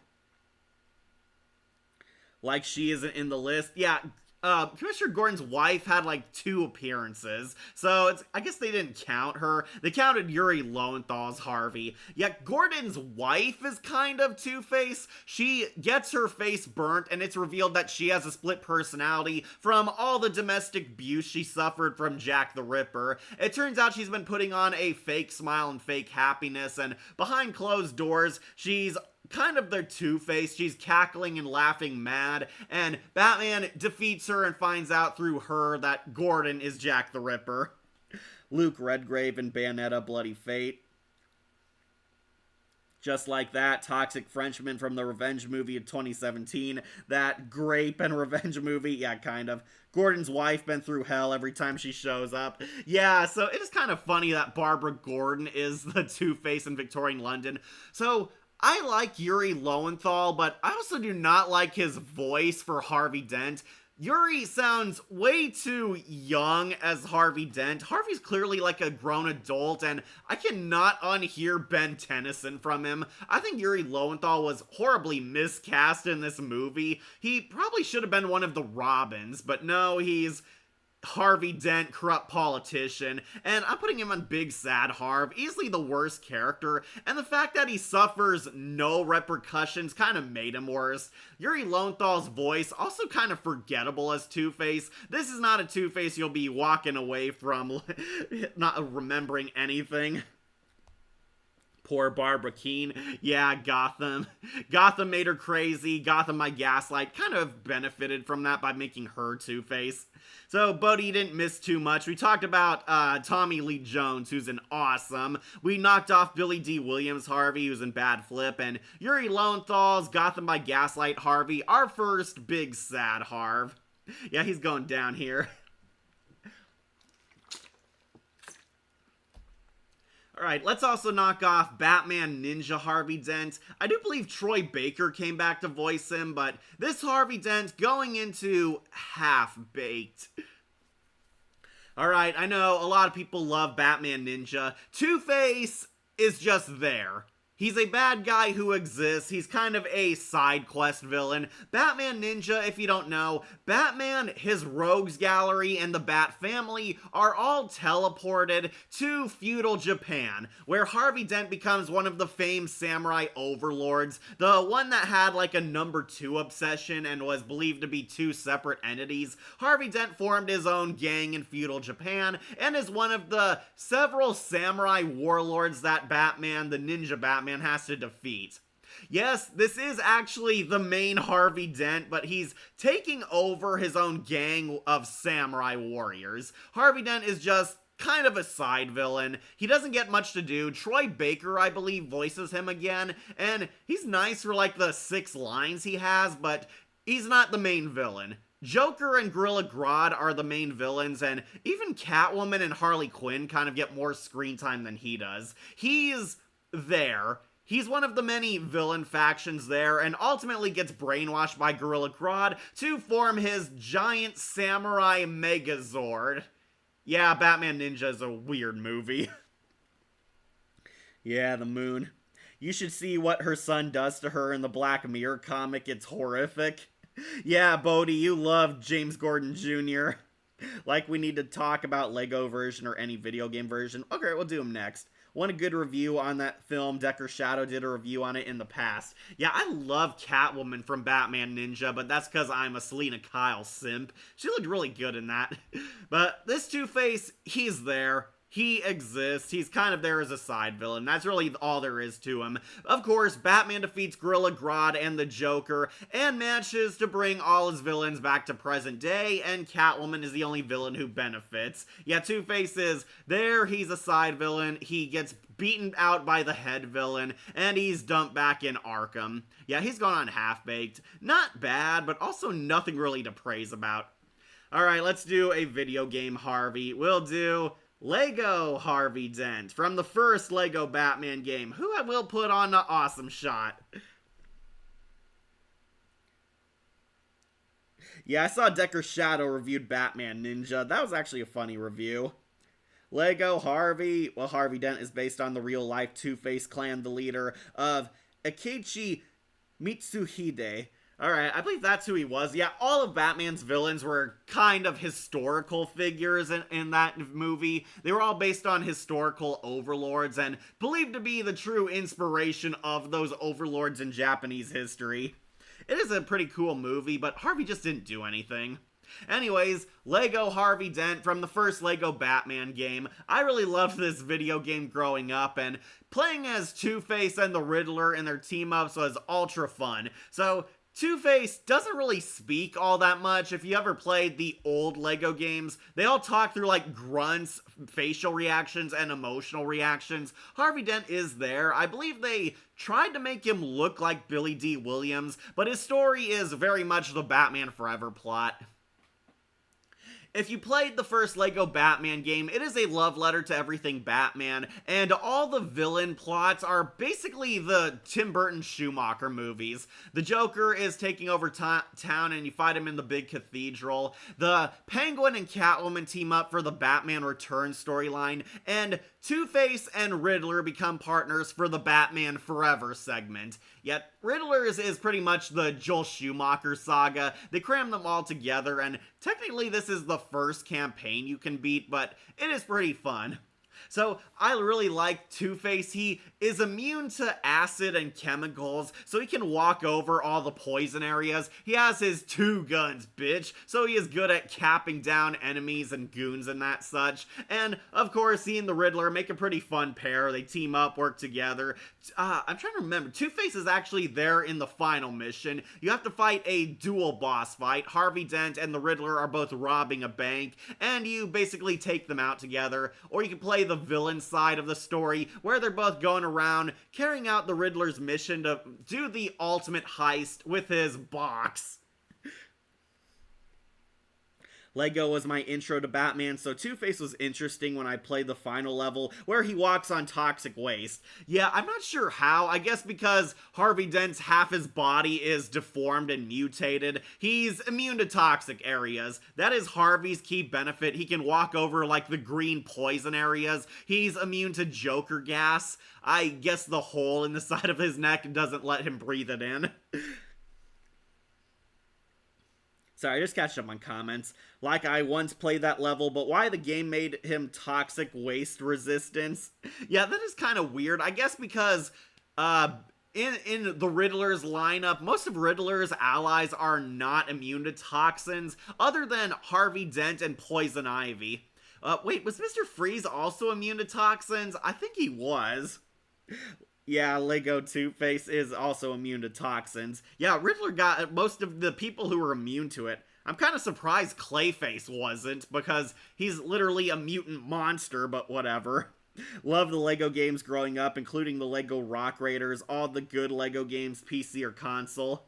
like she isn't in the list. Yeah, Commissioner Gordon's wife had like 2 appearances, so I guess they didn't count her. They counted Yuri Lowenthal's Harvey. Yet Gordon's wife is kind of Two-Face. She gets her face burnt, and it's revealed that she has a split personality from all the domestic abuse she suffered from Jack the Ripper. It turns out she's been putting on a fake smile and fake happiness, and behind closed doors, she's kind of their Two-Face. She's cackling and laughing mad, and Batman defeats her and finds out through her that Gordon is Jack the Ripper. Luke Redgrave and Bayonetta Bloody Fate. Just like that, Toxic Frenchman from the Revenge movie of 2017. That Grape and Revenge movie, yeah, kind of. Gordon's wife been through hell every time she shows up. Yeah, so it is kind of funny that Barbara Gordon is the Two-Face in Victorian London. So I like Yuri Lowenthal, but I also do not like his voice for Harvey Dent. Yuri sounds way too young as Harvey Dent. Harvey's clearly like a grown adult, and I cannot unhear Ben Tennyson from him. I think Yuri Lowenthal was horribly miscast in this movie. He probably should have been one of the Robins, but no, he's Harvey Dent, corrupt politician, and I'm putting him on Big Sad Harv, easily the worst character, and the fact that he suffers no repercussions kind of made him worse. Yuri Lowenthal's voice, also kind of forgettable as Two-Face. This is not a Two-Face you'll be walking away from, not remembering anything. Poor Barbara Keene. Yeah, Gotham. Gotham made her crazy. Gotham by Gaslight kind of benefited from that by making her Two-Face. So, Bodhi didn't miss too much. We talked about Tommy Lee Jones, who's an awesome. We knocked off Billy Dee Williams Harvey, who's in Bad Flip, and Yuri Lowenthal's Gotham by Gaslight Harvey, our first Big Sad Harv. Yeah, he's going down here. Alright, let's also knock off Batman Ninja Harvey Dent. I do believe Troy Baker came back to voice him, but this Harvey Dent going into Half-Baked. Alright, I know a lot of people love Batman Ninja. Two-Face is just there. He's a bad guy who exists. He's kind of a side quest villain. Batman Ninja, if you don't know, Batman, his rogues gallery, and the Bat family are all teleported to feudal Japan, where Harvey Dent becomes one of the famed samurai overlords, the one that had like a #2 obsession and was believed to be 2 separate entities. Harvey Dent formed his own gang in feudal Japan and is one of the several samurai warlords that Batman, the Ninja Batman, has to defeat. Yes, this is actually the main Harvey Dent, but he's taking over his own gang of samurai warriors. Harvey Dent is just kind of a side villain. He doesn't get much to do. Troy Baker, I believe, voices him again, and he's nice for like the 6 lines he has, but he's not the main villain. Joker and Gorilla Grodd are the main villains, and even Catwoman and Harley Quinn kind of get more screen time than he does. He's there. He's one of the many villain factions there, and ultimately gets brainwashed by Gorilla Grodd to form his giant samurai Megazord. Yeah, Batman Ninja is a weird movie. Yeah, the moon. You should see what her son does to her in the Black Mirror comic. It's horrific. Yeah, Bodhi, you love James Gordon Jr. Like we need to talk about Lego version or any video game version. Okay, we'll do them next. Want a good review on that film. Decker Shadow did a review on it in the past. Yeah, I love Catwoman from Batman Ninja, but that's because I'm a Selena Kyle simp. She looked really good in that. But this Two-Face, he's there. He exists. He's kind of there as a side villain. That's really all there is to him. Of course, Batman defeats Gorilla Grodd and the Joker and manages to bring all his villains back to present day, and Catwoman is the only villain who benefits. Yeah, Two-Face is there. He's a side villain. He gets beaten out by the head villain, and he's dumped back in Arkham. Yeah, he's gone on Half-Baked. Not bad, but also nothing really to praise about. Alright, let's do a video game Harvey. We'll do Lego Harvey Dent from the first Lego Batman game, who I will put on an awesome shot. Yeah, I saw Decker Shadow reviewed Batman Ninja. That was actually a funny review. Lego Harvey. Well, Harvey Dent is based on the real-life Two-Face clan, the leader of Akechi Mitsuhide. Alright, I believe that's who he was. Yeah, all of Batman's villains were kind of historical figures in that movie. They were all based on historical overlords and believed to be the true inspiration of those overlords in Japanese history. It is a pretty cool movie, but Harvey just didn't do anything. Anyways, Lego Harvey Dent from the first Lego Batman game. I really loved this video game growing up, and playing as Two-Face and the Riddler in their team-ups was ultra fun. So, Two-Face doesn't really speak all that much. If you ever played the old Lego games, they all talk through like grunts, facial reactions, and emotional reactions. Harvey Dent is there. I believe they tried to make him look like Billy Dee Williams, but his story is very much the Batman Forever plot. If you played the first Lego Batman game, it is a love letter to everything Batman, and all the villain plots are basically the Tim Burton Schumacher movies. The Joker is taking over town and you fight him in the big cathedral. The Penguin and Catwoman team up for the Batman Returns storyline, and Two-Face and Riddler become partners for the Batman Forever segment. Yet, Riddler's is pretty much the Joel Schumacher saga. They cram them all together, and technically this is the first campaign you can beat, but it is pretty fun. So, I really like Two-Face. He is immune to acid and chemicals, so he can walk over all the poison areas. He has his 2 guns, bitch, so he is good at capping down enemies and goons and that such. And, of course, he and the Riddler make a pretty fun pair. They team up, work together. I'm trying to remember. Two-Face is actually there in the final mission. You have to fight a dual boss fight. Harvey Dent and the Riddler are both robbing a bank, and you basically take them out together. Or you can play the villain side of the story, where they're both going around carrying out the Riddler's mission to do the ultimate heist with his box. Lego was my intro to Batman, so Two-Face was interesting when I played the final level, where he walks on toxic waste. Yeah, I'm not sure how. I guess because Harvey Dent's half his body is deformed and mutated, he's immune to toxic areas. That is Harvey's key benefit. He can walk over, like, the green poison areas. He's immune to Joker gas. I guess the hole in the side of his neck doesn't let him breathe it in. Sorry, just catch up on comments. Like, I once played that level, but why the game made him toxic waste resistance? Yeah, that is kind of weird. I guess because, in the Riddler's lineup, most of Riddler's allies are not immune to toxins, other than Harvey Dent and Poison Ivy. Wait, was Mr. Freeze also immune to toxins? I think he was. Yeah, Lego Two-Face is also immune to toxins. Yeah, Riddler got most of the people who were immune to it. I'm kind of surprised Clayface wasn't, because he's literally a mutant monster, but whatever. Love the Lego games growing up, including the Lego Rock Raiders, all the good Lego games, PC or console.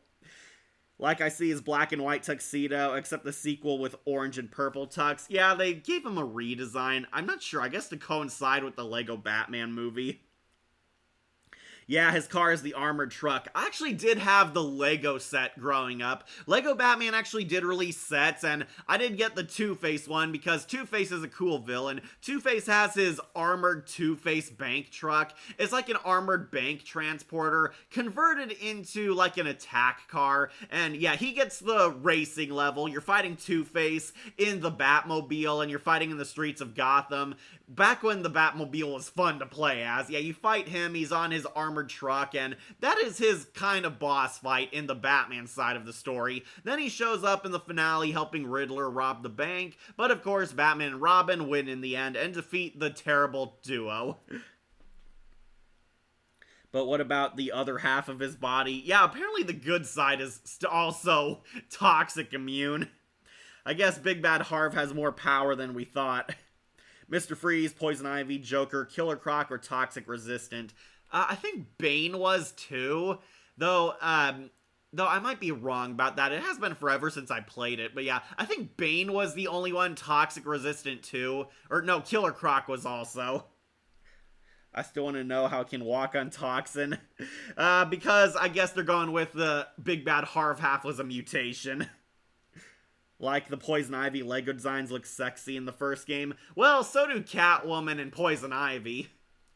Like I see his black and white tuxedo, except the sequel with orange and purple tux. Yeah, they gave him a redesign. I'm not sure, I guess to coincide with the Lego Batman movie. Yeah, his car is the armored truck. I actually did have the Lego set growing up. Lego Batman actually did release sets, and I did get the Two-Face one because Two-Face is a cool villain. Two-Face has his armored Two-Face bank truck. It's like an armored bank transporter converted into like an attack car. And yeah, he gets the racing level. You're fighting Two-Face in the Batmobile, and you're fighting in the streets of Gotham. Back when the Batmobile was fun to play as. Yeah, you fight him, he's on his armored truck, and that is his kind of boss fight in the Batman side of the story. Then he shows up in the finale helping Riddler rob the bank, but of course Batman and Robin win in the end and defeat the terrible duo. But what about the other half of his body? Yeah, apparently the good side is also toxic immune. I guess Big Bad Harv has more power than we thought. Mr. Freeze, Poison Ivy, Joker, Killer Croc, or Toxic Resistant. I think Bane was too, though I might be wrong about that. It has been forever since I played it, but yeah, I think Bane was the only one Toxic Resistant too. Or no, Killer Croc was also. I still want to know how it can walk on Toxin. Because I guess they're going with the Big Bad Harv half was a mutation. Like the Poison Ivy Lego designs look sexy in the first game. Well, so do Catwoman and Poison Ivy.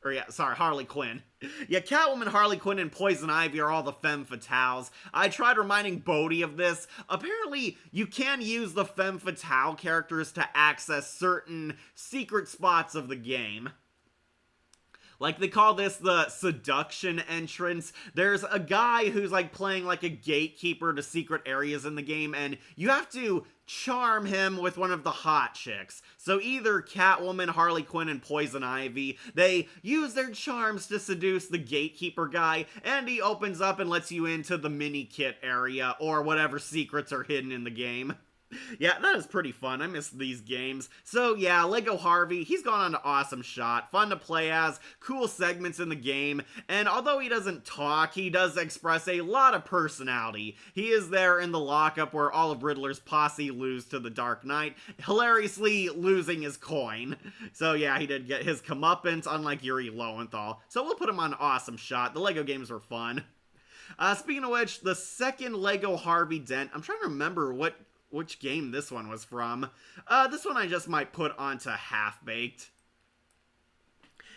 Or yeah, sorry, Harley Quinn. Yeah, Catwoman, Harley Quinn, and Poison Ivy are all the femme fatales. I tried reminding Bodhi of this. Apparently, you can use the femme fatale characters to access certain secret spots of the game. Like, they call this the seduction entrance. There's a guy who's, like, playing, like, a gatekeeper to secret areas in the game, and you have to charm him with one of the hot chicks. So either Catwoman, Harley Quinn, and Poison Ivy, they use their charms to seduce the gatekeeper guy, and he opens up and lets you into the mini-kit area, or whatever secrets are hidden in the game. Yeah, that is pretty fun. I miss these games. So yeah, Lego Harvey, he's gone on to Awesome Shot. Fun to play as, cool segments in the game, and although he doesn't talk, he does express a lot of personality. He is there in the lockup where all of Riddler's posse lose to the Dark Knight, hilariously losing his coin. So yeah, he did get his comeuppance, unlike Yuri Lowenthal. So we'll put him on Awesome Shot. The Lego games were fun. Speaking of which, the second Lego Harvey Dent, I'm trying to remember which game this one was from. This one I just might put onto Half-Baked.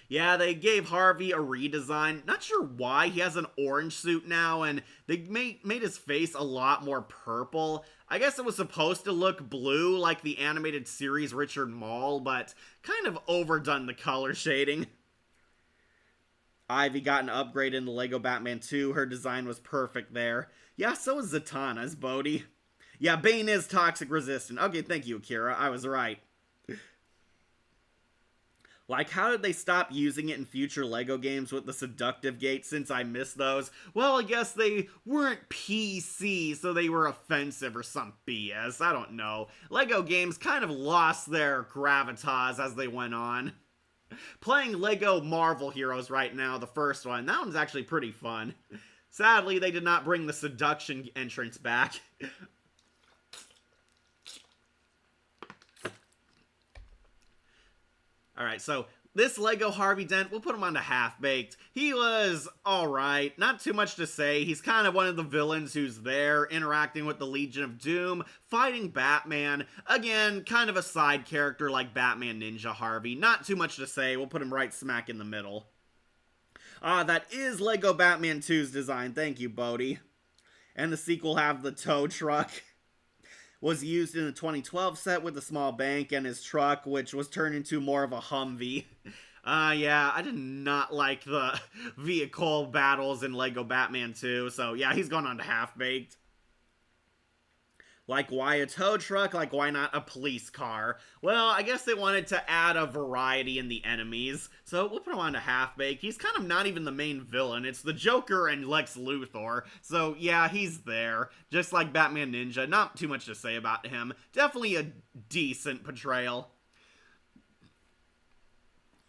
Yeah, they gave Harvey a redesign. Not sure why. He has an orange suit now, and they made his face a lot more purple. I guess it was supposed to look blue like the animated series Richard Mall, but kind of overdone the color shading. Ivy got an upgrade in the Lego Batman 2. Her design was perfect there. Yeah, so is Zatanna's, Bodhi. Yeah, Bane is toxic resistant. Okay, thank you, Akira. I was right. Like, how did they stop using it in future LEGO games with the seductive gate since I missed those? Well, I guess they weren't PC, so they were offensive or some BS. I don't know. LEGO games kind of lost their gravitas as they went on. Playing LEGO Marvel Heroes right now, the first one, that one's actually pretty fun. Sadly, they did not bring the seduction entrance back. Alright, so this Lego Harvey Dent, we'll put him on to Half-Baked. He was alright, not too much to say. He's kind of one of the villains who's there, interacting with the Legion of Doom, fighting Batman. Again, kind of a side character like Batman Ninja Harvey. Not too much to say, we'll put him right smack in the middle. That is Lego Batman 2's design, thank you, Bodhi. And the sequel have the tow truck. Was used in the 2012 set with a small bank and his truck, which was turned into more of a Humvee. Yeah, I did not like the vehicle battles in Lego Batman 2, so yeah, he's gone on to Half-Baked. Like, why a tow truck? Like, why not a police car? Well, I guess they wanted to add a variety in the enemies, so we'll put him on to Half-Baked. He's kind of not even the main villain. It's the Joker and Lex Luthor, so yeah, he's there. Just like Batman Ninja, not too much to say about him. Definitely a decent portrayal.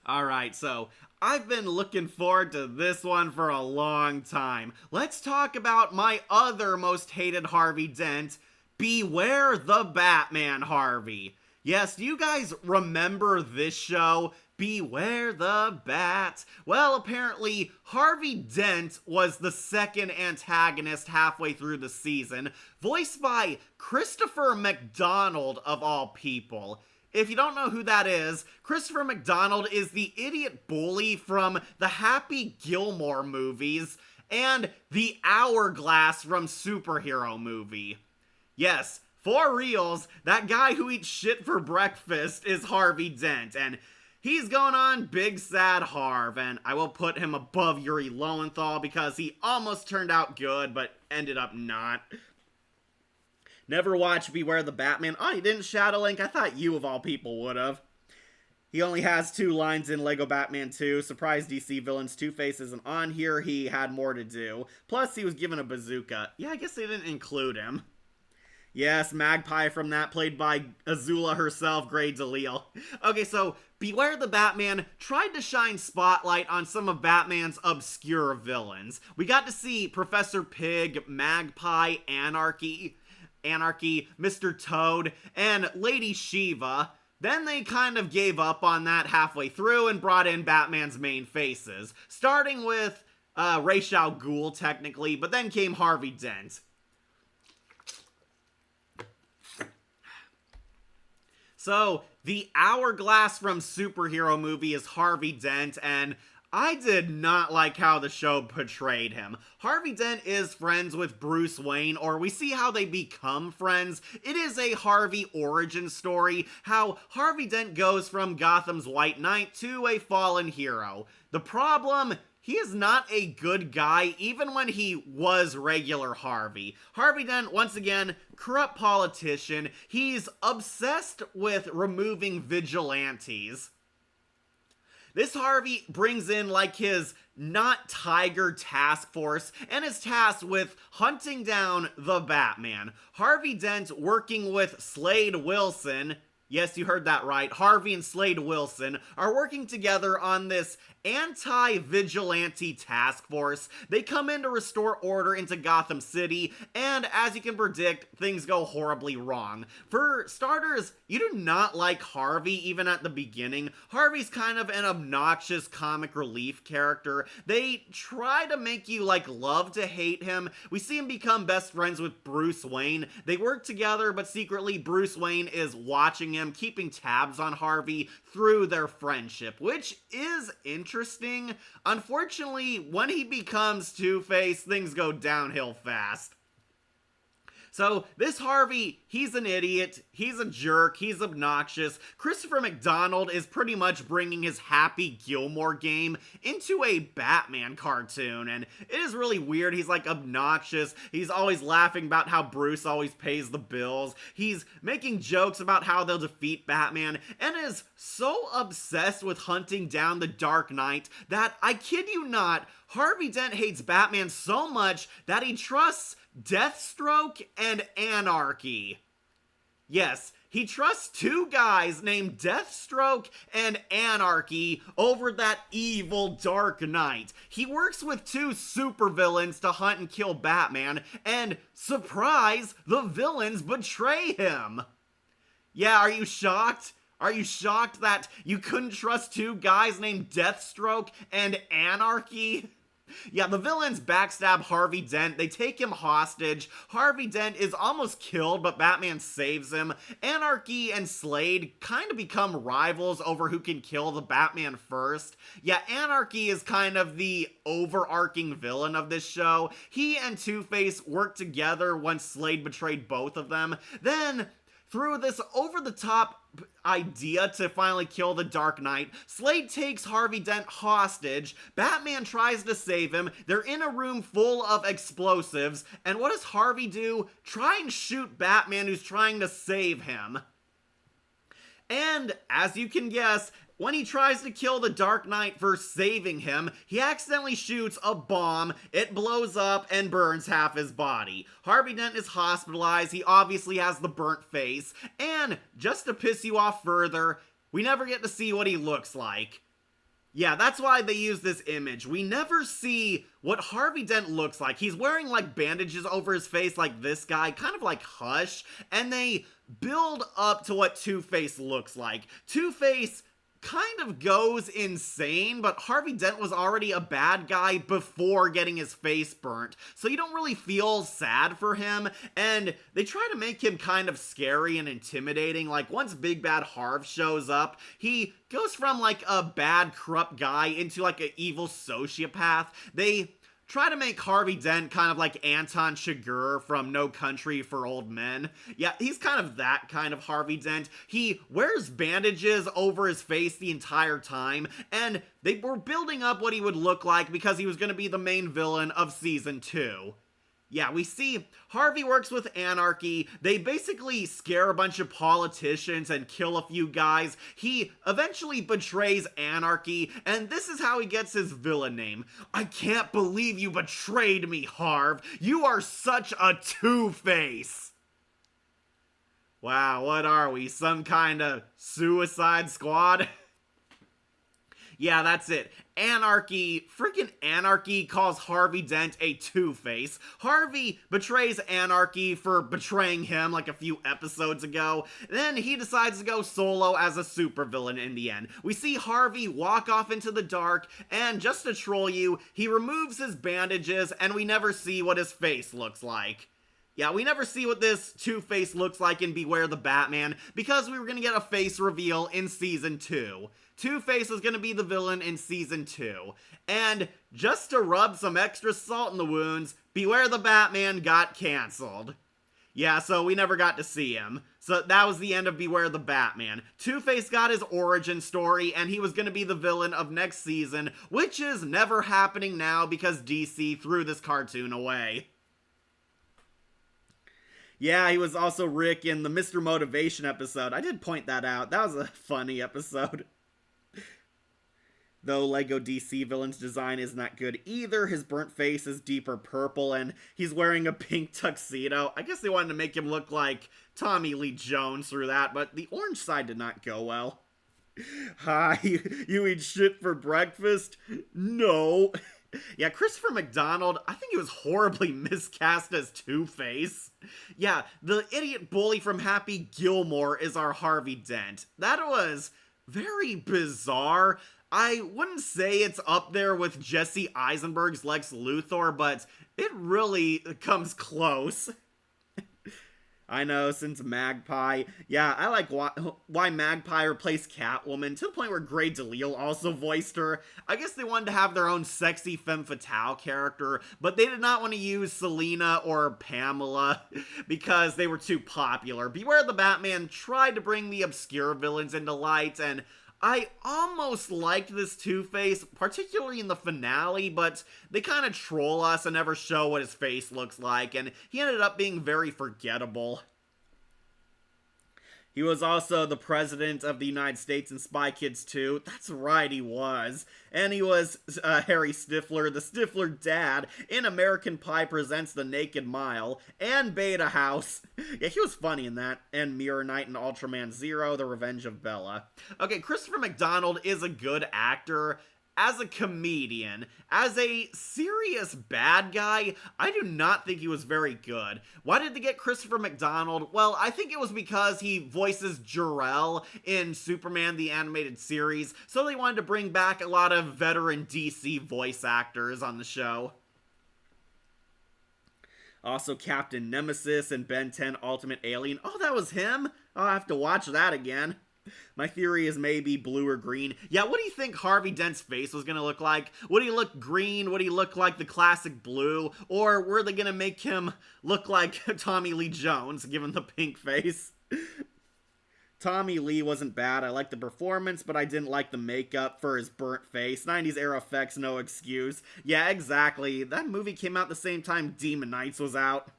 Alright, so I've been looking forward to this one for a long time. Let's talk about my other most hated Harvey Dent. Beware the Batman Harvey. Yes, do you guys remember this show? Beware the Bat. Well, apparently, Harvey Dent was the second antagonist halfway through the season, voiced by Christopher McDonald, of all people. If you don't know who that is, Christopher McDonald is the idiot bully from the Happy Gilmore movies and the Hourglass from Superhero movie. Yes, for reals, that guy who eats shit for breakfast is Harvey Dent, and he's going on Big Sad Harv, and I will put him above Yuri Lowenthal because he almost turned out good, but ended up not. Never watched Beware the Batman. Oh, you didn't, Shadowlink? I thought you, of all people, would have. He only has 2 lines in Lego Batman 2. Surprise DC villains, Two-Face isn't on here. He had more to do. Plus, he was given a bazooka. Yeah, I guess they didn't include him. Yes, Magpie from that, played by Azula herself, Grey DeLisle. Okay, so Beware the Batman tried to shine spotlight on some of Batman's obscure villains. We got to see Professor Pig, Magpie, Anarchy, Mr. Toad, and Lady Shiva. Then they kind of gave up on that halfway through and brought in Batman's main faces, starting with Ra's al Ghul, technically, but then came Harvey Dent. So, the Hourglass from Superhero movie is Harvey Dent, and I did not like how the show portrayed him. Harvey Dent is friends with Bruce Wayne, or we see how they become friends. It is a Harvey origin story, how Harvey Dent goes from Gotham's White Knight to a fallen hero. The problem? He is not a good guy, even when he was regular Harvey. Harvey Dent, once again, corrupt politician. He's obsessed with removing vigilantes. This Harvey brings in like his not Tiger task force and is tasked with hunting down the Batman. Harvey Dent working with Slade Wilson. Yes, you heard that right. Harvey and Slade Wilson are working together on this anti-vigilante task force. They come in to restore order into Gotham City, and as you can predict, things go horribly wrong. For starters, you do not like Harvey even at the beginning. Harvey's kind of an obnoxious comic relief character. They try to make you love to hate him. We see him become best friends with Bruce Wayne. They work together, but secretly Bruce Wayne is watching him, keeping tabs on Harvey through their friendship, which is interesting. Unfortunately, when he becomes Two-Face, things go downhill fast. So, this Harvey, he's an idiot, he's a jerk, he's obnoxious. Christopher McDonald is pretty much bringing his Happy Gilmore game into a Batman cartoon, and it is really weird. He's obnoxious, he's always laughing about how Bruce always pays the bills, he's making jokes about how they'll defeat Batman, and is so obsessed with hunting down the Dark Knight that, I kid you not, Harvey Dent hates Batman so much that he trusts Deathstroke and Anarchy. Yes, he trusts two guys named Deathstroke and Anarchy over that evil Dark Knight. He works with two supervillains to hunt and kill Batman, and surprise, the villains betray him. Yeah, are you shocked? Are you shocked that you couldn't trust two guys named Deathstroke and Anarchy? Yeah, the villains backstab Harvey Dent. They take him hostage. Harvey Dent is almost killed, but Batman saves him. Anarchy and Slade kind of become rivals over who can kill the Batman first. Yeah, Anarchy is kind of the overarching villain of this show. He and Two-Face work together once Slade betrayed both of them. Then, through this over-the-top idea to finally kill the Dark Knight, Slade takes Harvey Dent hostage. Batman tries to save him. They're in a room full of explosives, and what does Harvey do? Try and shoot Batman who's trying to save him. And, as you can guess, when he tries to kill the Dark Knight for saving him, he accidentally shoots a bomb, it blows up, and burns half his body. Harvey Dent is hospitalized, he obviously has the burnt face, and, just to piss you off further, we never get to see what he looks like. Yeah, that's why they use this image. We never see what Harvey Dent looks like. He's wearing bandages over his face like this guy, kind of like Hush, and they build up to what Two-Face looks like. Two-Face kind of goes insane, but Harvey Dent was already a bad guy before getting his face burnt, so you don't really feel sad for him, and they try to make him kind of scary and intimidating. Once Big Bad Harv shows up, he goes from a bad corrupt guy into an evil sociopath. They try to make Harvey Dent kind of like Anton Chigurh from No Country for Old Men. Yeah, he's kind of that kind of Harvey Dent. He wears bandages over his face the entire time, and they were building up what he would look like because he was going to be the main villain of Season 2. Yeah, we see Harvey works with Anarchy. They basically scare a bunch of politicians and kill a few guys. He eventually betrays Anarchy, and this is how he gets his villain name. I can't believe you betrayed me, Harv. You are such a Two-Face. Wow, what are we? Some kind of Suicide Squad? Yeah, that's it. Freaking Anarchy calls Harvey Dent a Two-Face. Harvey betrays Anarchy for betraying him a few episodes ago. Then he decides to go solo as a supervillain in the end. We see Harvey walk off into the dark, and just to troll you, he removes his bandages, and we never see what his face looks like. Yeah, we never see what this Two-Face looks like in Beware the Batman because we were going to get a face reveal in Season 2. Two-Face was going to be the villain in Season 2. And just to rub some extra salt in the wounds, Beware the Batman got canceled. Yeah, so we never got to see him. So that was the end of Beware the Batman. Two-Face got his origin story, and he was going to be the villain of next season, which is never happening now because DC threw this cartoon away. Yeah, he was also Rick in the Mr. Motivation episode. I did point that out. That was a funny episode. Though Lego DC villain's design isn't that good either. His burnt face is deeper purple and he's wearing a pink tuxedo. I guess they wanted to make him look like Tommy Lee Jones through that, but the orange side did not go well. Hi, you eat shit for breakfast? No. Yeah, Christopher McDonald, I think he was horribly miscast as Two-Face. Yeah, the idiot bully from Happy Gilmore is our Harvey Dent. That was very bizarre. I wouldn't say it's up there with Jesse Eisenberg's Lex Luthor, but it really comes close. I know, since Magpie. Yeah, I like why Magpie replaced Catwoman, to the point where Grey DeLisle also voiced her. I guess they wanted to have their own sexy femme fatale character, but they did not want to use Selena or Pamela because they were too popular. Beware the Batman tried to bring the obscure villains into light, and I almost liked this Two-Face, particularly in the finale, but they kind of troll us and never show what his face looks like, and he ended up being very forgettable. He was also the president of the United States in Spy Kids 2. That's right, he was. And he was Harry Stifler, the Stifler dad, in American Pie Presents The Naked Mile, and Beta House. Yeah, he was funny in that. And Mirror Knight and Ultraman Zero, The Revenge of Bella. Okay, Christopher McDonald is a good actor. As a comedian, as a serious bad guy, I do not think he was very good. Why did they get Christopher McDonald? Well, I think it was because he voices Jor-El in Superman the Animated Series, so they wanted to bring back a lot of veteran DC voice actors on the show. Also, Captain Nemesis and Ben 10 Ultimate Alien. Oh, that was him? I'll have to watch that again. My theory is maybe blue or green. Yeah, what do you think Harvey Dent's face was going to look like? Would he look green? Would he look like the classic blue? Or were they going to make him look like Tommy Lee Jones, given the pink face? Tommy Lee wasn't bad. I liked the performance, but I didn't like the makeup for his burnt face. 90s era effects, no excuse. Yeah, exactly. That movie came out the same time Demon Knights was out.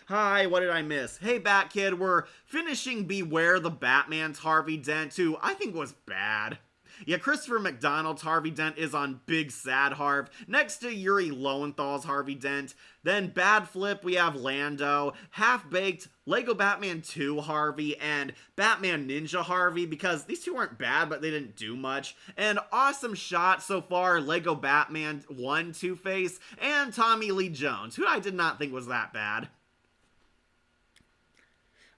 Hi, what did I miss? Hey, Bat Kid, we're finishing Beware the Batman's Harvey Dent, who I think was bad. Yeah, Christopher McDonald's Harvey Dent is on Big Sad Harv, next to Yuri Lowenthal's Harvey Dent. Then Bad Flip, we have Lando, Half-Baked, Lego Batman 2 Harvey, and Batman Ninja Harvey, because these two weren't bad, but they didn't do much. And awesome shot so far, Lego Batman 1 Two-Face, and Tommy Lee Jones, who I did not think was that bad.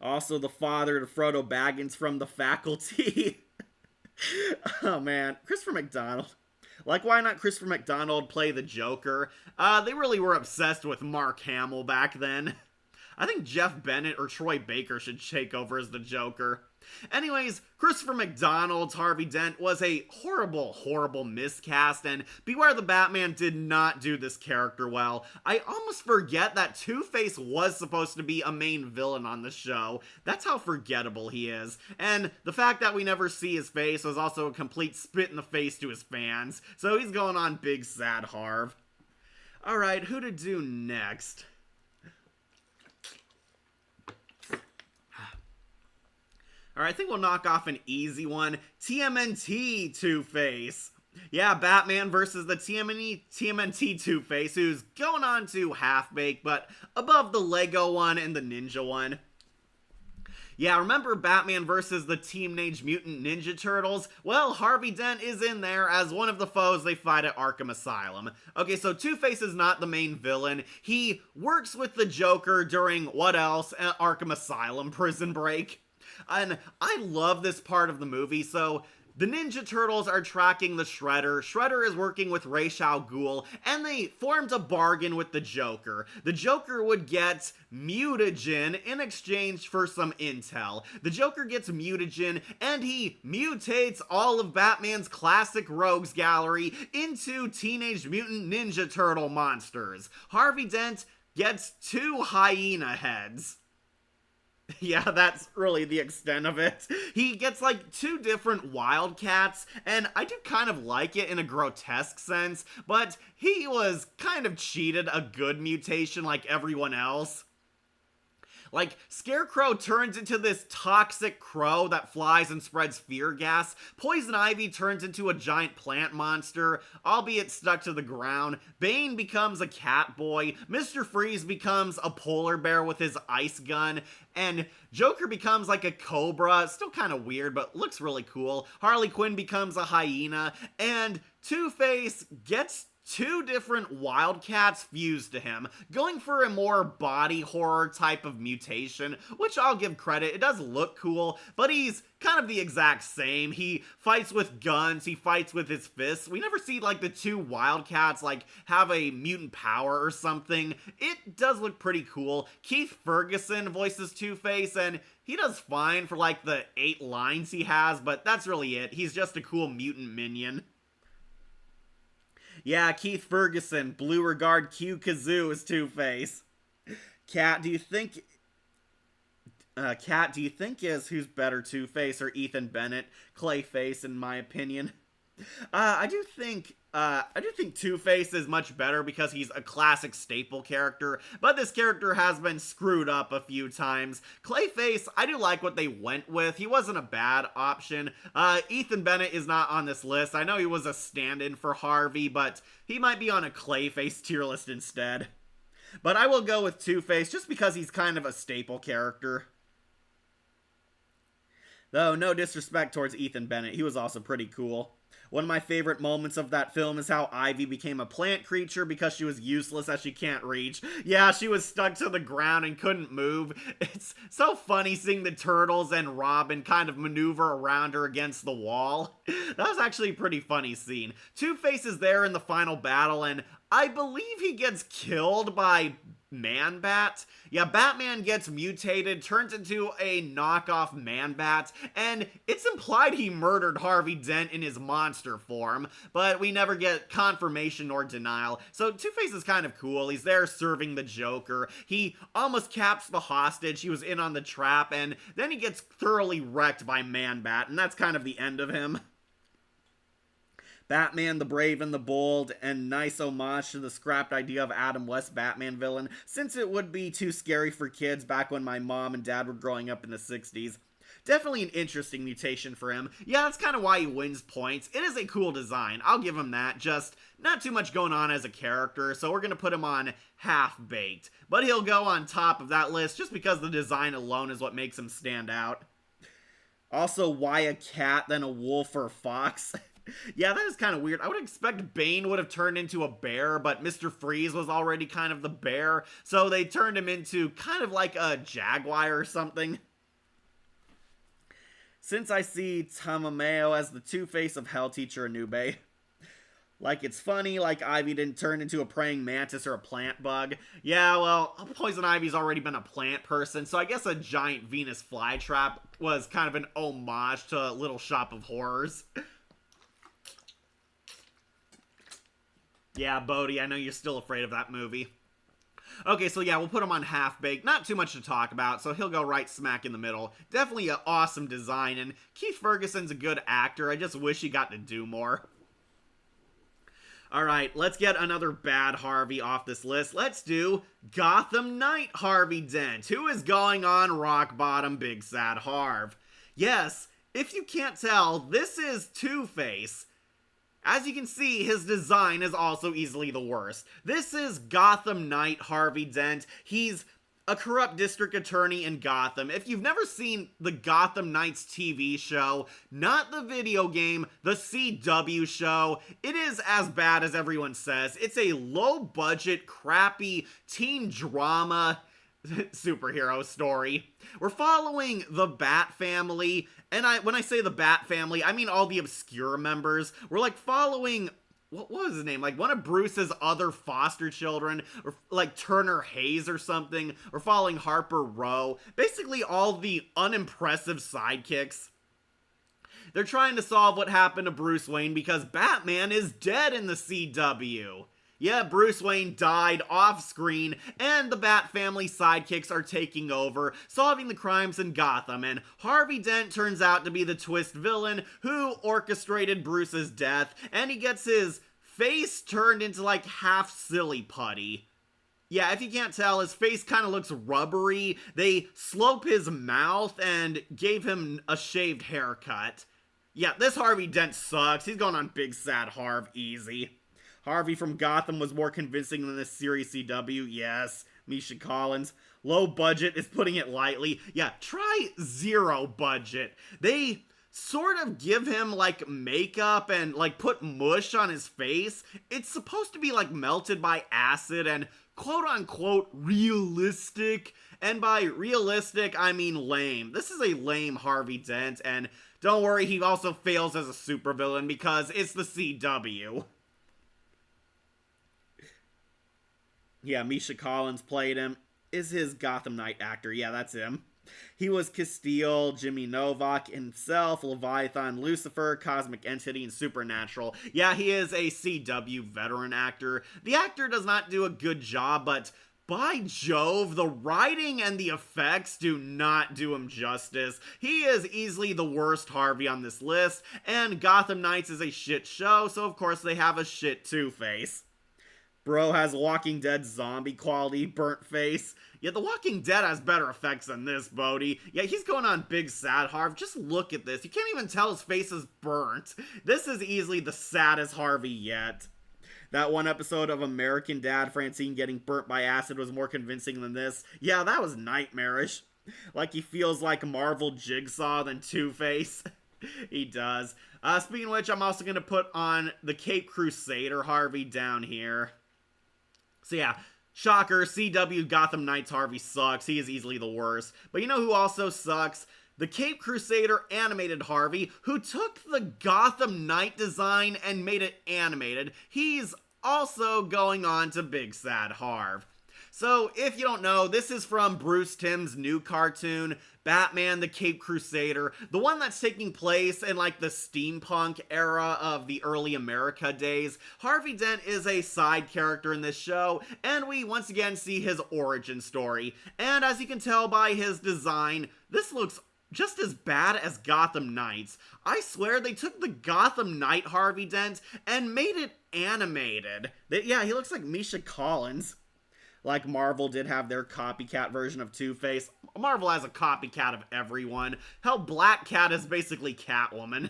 Also, the father to Frodo Baggins from The Faculty. Oh, man. Christopher McDonald. Like, why not Christopher McDonald play the Joker? They really were obsessed with Mark Hamill back then. I think Jeff Bennett or Troy Baker should take over as the Joker. Anyways, Christopher McDonald's Harvey Dent was a horrible, horrible miscast, and Beware the Batman did not do this character well. I almost forget that Two-Face was supposed to be a main villain on the show. That's how forgettable he is. And the fact that we never see his face was also a complete spit in the face to his fans. So he's going on Big Sad Harv. Alright, who to do next? Alright, I think we'll knock off an easy one. TMNT Two-Face. Yeah, Batman versus the TMNT Two-Face, who's going on to Half-Baked, but above the Lego one and the Ninja one. Yeah, remember Batman versus the Teenage Mutant Ninja Turtles? Well, Harvey Dent is in there as one of the foes they fight at Arkham Asylum. Okay, so Two-Face is not the main villain. He works with the Joker during, what else? Arkham Asylum Prison Break. And I love this part of the movie, so The Ninja Turtles are tracking the Shredder. Shredder is working with Ra's al Ghul, and they formed a bargain with the Joker. The Joker would get mutagen in exchange for some intel. The Joker gets mutagen, and he mutates all of Batman's classic rogues gallery into Teenage Mutant Ninja Turtle monsters. Harvey Dent gets 2 hyena heads. Yeah, that's really the extent of it. He gets like 2 different Wildcats, and I do kind of like it in a grotesque sense, but he was kind of cheated a good mutation like everyone else. Like, Scarecrow turns into this toxic crow that flies and spreads fear gas. Poison Ivy turns into a giant plant monster, albeit stuck to the ground. Bane becomes a cat boy. Mr. Freeze becomes a polar bear with his ice gun. And Joker becomes like a cobra. Still kind of weird, but looks really cool. Harley Quinn becomes a hyena. And Two-Face gets 2 different Wildcats fused to him, going for a more body horror type of mutation, which I'll give credit. It does look cool, but he's kind of the exact same. He fights with guns, he fights with his fists. We never see like the 2 Wildcats like have a mutant power or something. It does look pretty cool. Keith Ferguson voices Two-Face, and he does fine for like the 8 lines he has, but that's really it. He's just a cool mutant minion. Yeah, Keith Ferguson, Blue Regard Q Kazoo is Two-Face. Kat, do you think is who's better, Two-Face or Ethan Bennett? Clayface, in my opinion. I do think Two-Face is much better because he's a classic staple character, but this character has been screwed up a few times. Clayface, I do like what they went with. He wasn't a bad option. Ethan Bennett is not on this list. I know he was a stand-in for Harvey, but he might be on a Clayface tier list instead. But I will go with Two-Face just because he's kind of a staple character. Though, no disrespect towards Ethan Bennett, he was also pretty cool. One of my favorite moments of that film is how Ivy became a plant creature because she was useless as she can't reach. Yeah, she was stuck to the ground and couldn't move. It's so funny seeing the Turtles and Robin kind of maneuver around her against the wall. That was actually a pretty funny scene. Two-Face is there in the final battle, and I believe he gets killed by Man-Bat. Yeah, Batman gets mutated, turns into a knockoff Man-Bat, and it's implied he murdered Harvey Dent in his monster form, but we never get confirmation or denial. So Two-Face is kind of cool. He's there serving the Joker. He almost caps the hostage. He was in on the trap, and then he gets thoroughly wrecked by Man-Bat, and that's kind of the end of him. Batman the Brave and the Bold, and nice homage to the scrapped idea of Adam West Batman villain, since it would be too scary for kids back when my mom and dad were growing up in the 60s. Definitely an interesting mutation for him. Yeah, that's kind of why he wins points. It is a cool design, I'll give him that, just not too much going on as a character, so we're gonna put him on half-baked. But he'll go on top of that list just because the design alone is what makes him stand out. Also, why a cat, then a wolf or a fox? Yeah, that is kind of weird. I would expect Bane would have turned into a bear, but Mr. Freeze was already kind of the bear, so they turned him into kind of like a jaguar or something. Since I see Tamameo as the Two-Face of Hell Teacher Anube, like it's funny, like Ivy didn't turn into a praying mantis or a plant bug. Yeah, well, Poison Ivy's already been a plant person, so I guess a giant Venus flytrap was kind of an homage to Little Shop of Horrors. Yeah, Bodhi, I know you're still afraid of that movie. Okay, so yeah, we'll put him on half-baked. Not too much to talk about, so he'll go right smack in the middle. Definitely an awesome design, and Keith Ferguson's a good actor. I just wish he got to do more. Alright, let's get another bad Harvey off this list. Let's do Gotham Knight Harvey Dent. Who is going on rock bottom, big sad Harv? Yes, if you can't tell, this is Two-Face. As you can see, his design is also easily the worst. This is Gotham Knight Harvey Dent. He's a corrupt district attorney in Gotham. If you've never seen the Gotham Knights TV show, not the video game, the CW show, it is as bad as everyone says. It's a low-budget, crappy teen drama superhero story. We're following the Bat family, and when I say the Bat family, I mean all the obscure members. We're like following, what was his name? Like one of Bruce's other foster children, or like Turner Hayes or something, or following Harper Row. Basically all the unimpressive sidekicks. They're trying to solve what happened to Bruce Wayne because Batman is dead in the CW. Yeah, Bruce Wayne died off screen, and the Bat family sidekicks are taking over, solving the crimes in Gotham, and Harvey Dent turns out to be the twist villain who orchestrated Bruce's death, and he gets his face turned into like half silly putty. Yeah, if you can't tell, his face kind of looks rubbery. They slope his mouth and gave him a shaved haircut. Yeah, this Harvey Dent sucks. He's going on Big Sad Harv easy. Harvey from Gotham was more convincing than this series CW. Yes, Misha Collins. Low budget is putting it lightly. Yeah, try zero budget. They sort of give him like makeup and like put mush on his face. It's supposed to be like melted by acid and quote unquote realistic. And by realistic, I mean lame. This is a lame Harvey Dent, and don't worry, he also fails as a supervillain because it's the CW. Yeah, Misha Collins played him. Is his Gotham Knight actor. Yeah, that's him. He was Castile, Jimmy Novak himself, Leviathan, Lucifer, Cosmic Entity, and Supernatural. Yeah, he is a CW veteran actor. The actor does not do a good job, but by Jove, the writing and the effects do not do him justice. He is easily the worst Harvey on this list, and Gotham Knights is a shit show, so of course they have a shit Two-Face. Bro has Walking Dead zombie quality burnt face. Yeah, The Walking Dead has better effects than this, Bodhi. Yeah, he's going on Big Sad Harv. Just look at this. You can't even tell his face is burnt. This is easily the saddest Harvey yet. That one episode of American Dad, Francine getting burnt by acid, was more convincing than this. Yeah, that was nightmarish. Like he feels like Marvel Jigsaw than Two-Face. He does. Speaking of which, I'm also going to put on the Cape Crusader Harvey down here. So yeah, shocker, CW Gotham Knights Harvey sucks. He is easily the worst. But you know who also sucks? The Cape Crusader animated Harvey, who took the Gotham Knight design and made it animated. He's also going on to Big Sad Harv. So, if you don't know, this is from Bruce Timm's new cartoon, Batman the Cape Crusader, the one that's taking place in like the steampunk era of the early America days. Harvey Dent is a side character in this show, and we once again see his origin story. And as you can tell by his design, this looks just as bad as Gotham Knights. I swear they took the Gotham Knight Harvey Dent and made it animated. Yeah, he looks like Misha Collins. Like Marvel did have their copycat version of Two-Face. Marvel has a copycat of everyone. Hell, Black Cat is basically Catwoman.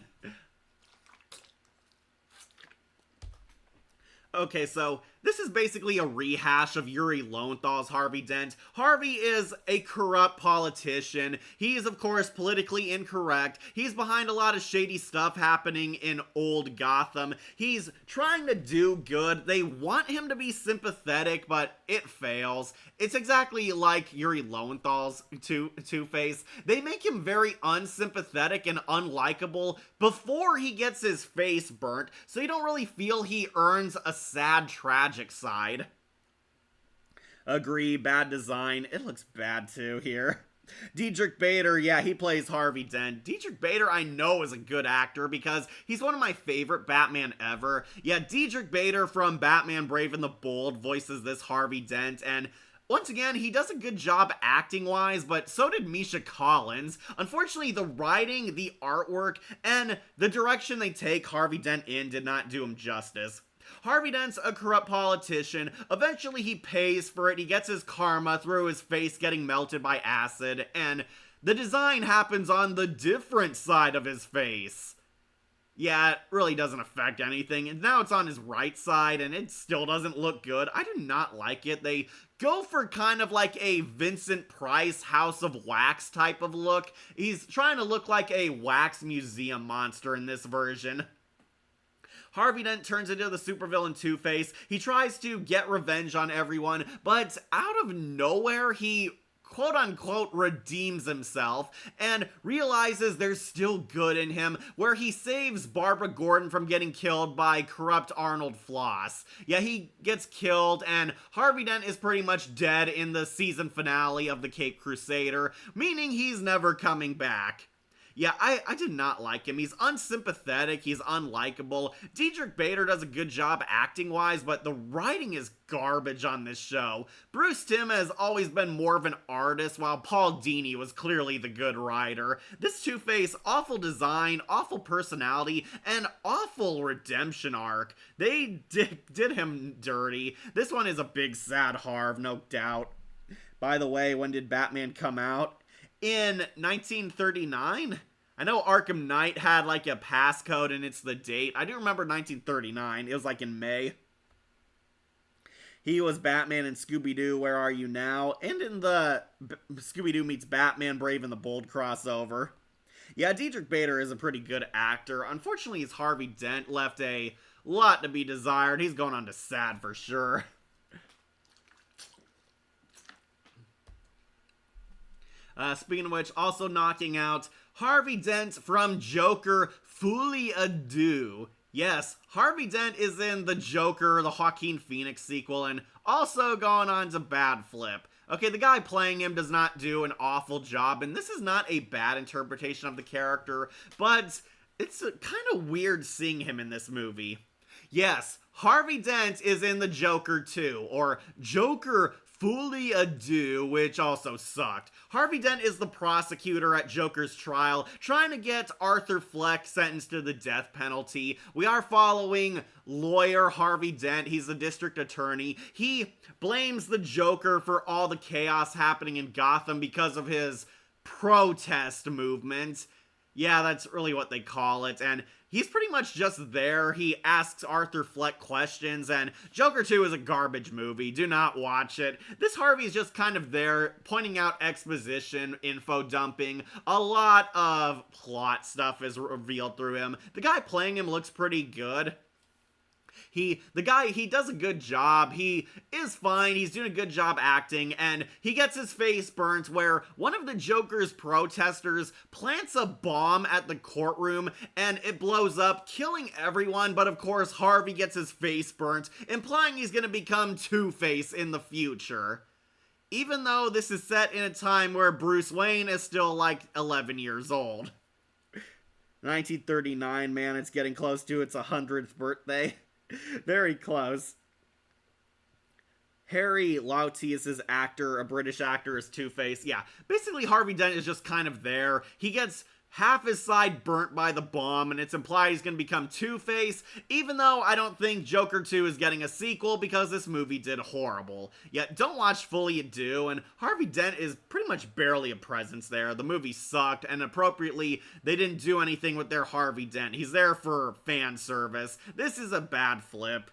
Okay, so this is basically a rehash of Yuri Lowenthal's Harvey Dent. Harvey is a corrupt politician. He's, of course, politically incorrect. He's behind a lot of shady stuff happening in old Gotham. He's trying to do good. They want him to be sympathetic, but it fails. It's exactly like Yuri Lowenthal's Two-Face. They make him very unsympathetic and unlikable before he gets his face burnt, so you don't really feel he earns a sad, tragic side. Agree, bad design. It looks bad too here. Diedrich Bader, yeah, he plays Harvey Dent. Diedrich Bader I know is a good actor because he's one of my favorite Batman ever. Yeah, Diedrich Bader from Batman Brave and the Bold voices this Harvey Dent, and once again, he does a good job acting-wise, but so did Misha Collins. Unfortunately, the writing, the artwork, and the direction they take Harvey Dent in did not do him justice. Harvey Dent's a corrupt politician. Eventually, he pays for it. He gets his karma through his face getting melted by acid, and the design happens on the different side of his face. Yeah, it really doesn't affect anything, and now it's on his right side, and it still doesn't look good. I do not like it. They go for kind of like a Vincent Price House of Wax type of look. He's trying to look like a wax museum monster in this version. Harvey Dent turns into the supervillain Two-Face. He tries to get revenge on everyone, but out of nowhere, he quote-unquote redeems himself and realizes there's still good in him, where he saves Barbara Gordon from getting killed by corrupt Arnold Floss. Yeah, he gets killed, and Harvey Dent is pretty much dead in the season finale of the Caped Crusader, meaning he's never coming back. Yeah, I did not like him. He's unsympathetic, he's unlikable. Diedrich Bader does a good job acting-wise, but the writing is garbage on this show. Bruce Timm has always been more of an artist, while Paul Dini was clearly the good writer. This Two-Face, awful design, awful personality, and awful redemption arc. They did him dirty. This one is a big sad Harv, no doubt. By the way, when did Batman come out? In 1939? I know Arkham Knight had like a passcode and it's the date. I do remember 1939. It was like in May. He was Batman in Scooby-Doo, Where Are You Now? And in the Scooby-Doo meets Batman, Brave and the Bold crossover. Yeah, Diedrich Bader is a pretty good actor. Unfortunately, his Harvey Dent left a lot to be desired. He's going on to sad for sure. Speaking of which, also knocking out Harvey Dent from Joker, Fully Adieu. Yes, Harvey Dent is in the Joker, the Joaquin Phoenix sequel, and also going on to Bad Flip. Okay, the guy playing him does not do an awful job, and this is not a bad interpretation of the character, but it's kind of weird seeing him in this movie. Yes, Harvey Dent is in the Joker 2, or Joker Fully Adieu, which also sucked. Harvey Dent is the prosecutor at Joker's trial, trying to get Arthur Fleck sentenced to the death penalty. We are following lawyer Harvey Dent. He's the district attorney. He blames the Joker for all the chaos happening in Gotham because of his protest movement. Yeah, that's really what they call it, and he's pretty much just there. He asks Arthur Fleck questions, and Joker 2 is a garbage movie. Do not watch it. This Harvey's just kind of there, pointing out exposition, info dumping. A lot of plot stuff is revealed through him. The guy playing him looks pretty good. He does a good job. He is fine. He's doing a good job acting, and he gets his face burnt where one of the Joker's protesters plants a bomb at the courtroom, and it blows up, killing everyone, but of course Harvey gets his face burnt, implying he's gonna become Two-Face in the future. Even though this is set in a time where Bruce Wayne is still like 11 years old. 1939, man, it's getting close to its 100th birthday. Very close. Harry Lauti is his actor, a British actor as Two-Face. Yeah, basically Harvey Dent is just kind of there. He gets half his side burnt by the bomb, and it's implied he's going to become Two-Face, even though I don't think Joker 2 is getting a sequel because this movie did horrible. Yet, don't watch Fully Adieu, and Harvey Dent is pretty much barely a presence there. The movie sucked, and appropriately, they didn't do anything with their Harvey Dent. He's there for fan service. This is a bad flip.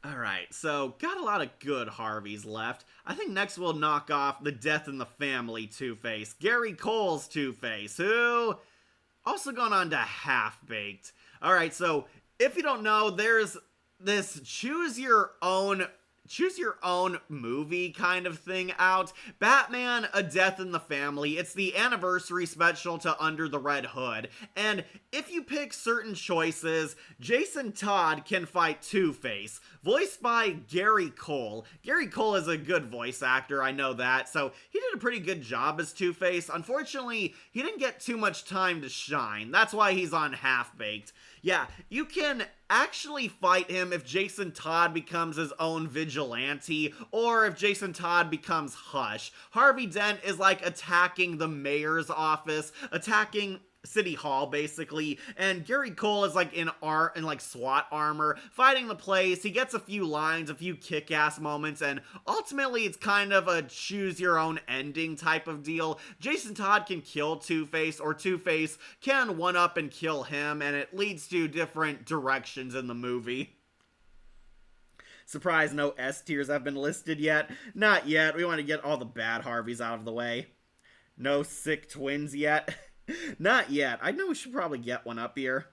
Alright, so got a lot of good Harveys left. I think next we'll knock off the Death in the Family Two-Face, Gary Cole's Two-Face, who also gone on to Half-Baked. Alright, so if you don't know, there's this choose your own movie kind of thing out. Batman, A Death in the Family. It's the anniversary special to Under the Red Hood. And if you pick certain choices, Jason Todd can fight Two-Face, voiced by Gary Cole. Gary Cole is a good voice actor, I know that, so he did a pretty good job as Two-Face. Unfortunately, he didn't get too much time to shine. That's why he's on Half-Baked. Yeah, you can actually fight him if Jason Todd becomes his own vigilante, or if Jason Todd becomes Hush. Harvey Dent is like attacking the mayor's office, attacking City Hall basically, and Gary Cole is like in SWAT armor, fighting the place. He gets a few lines, a few kick-ass moments, and ultimately it's kind of a choose your own ending type of deal. Jason Todd can kill Two-Face, or Two-Face can one-up and kill him, and it leads to different directions in the movie. Surprise, no S tiers have been listed yet. Not yet. We want to get all the bad Harveys out of the way. No sick twins yet. Not yet. I know we should probably get one up here.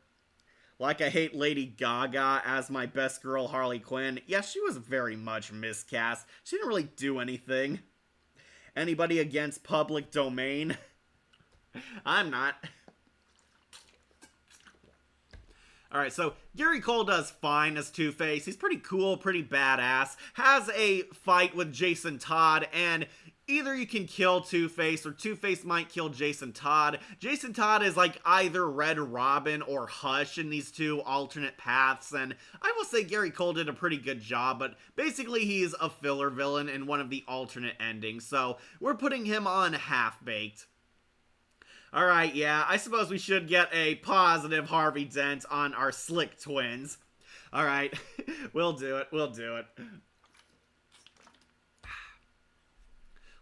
Like I hate Lady Gaga as my best girl Harley Quinn. Yeah, she was very much miscast. She didn't really do anything. Anybody against public domain? I'm not. Alright, so Gary Cole does fine as Two-Face. He's pretty cool, pretty badass. Has a fight with Jason Todd, and either you can kill Two-Face, or Two-Face might kill Jason Todd. Jason Todd is like either Red Robin or Hush in these two alternate paths, and I will say Gary Cole did a pretty good job, but basically he's a filler villain in one of the alternate endings, so we're putting him on Half-Baked. Alright, yeah, I suppose we should get a positive Harvey Dent on our Slick Twins. Alright, we'll do it.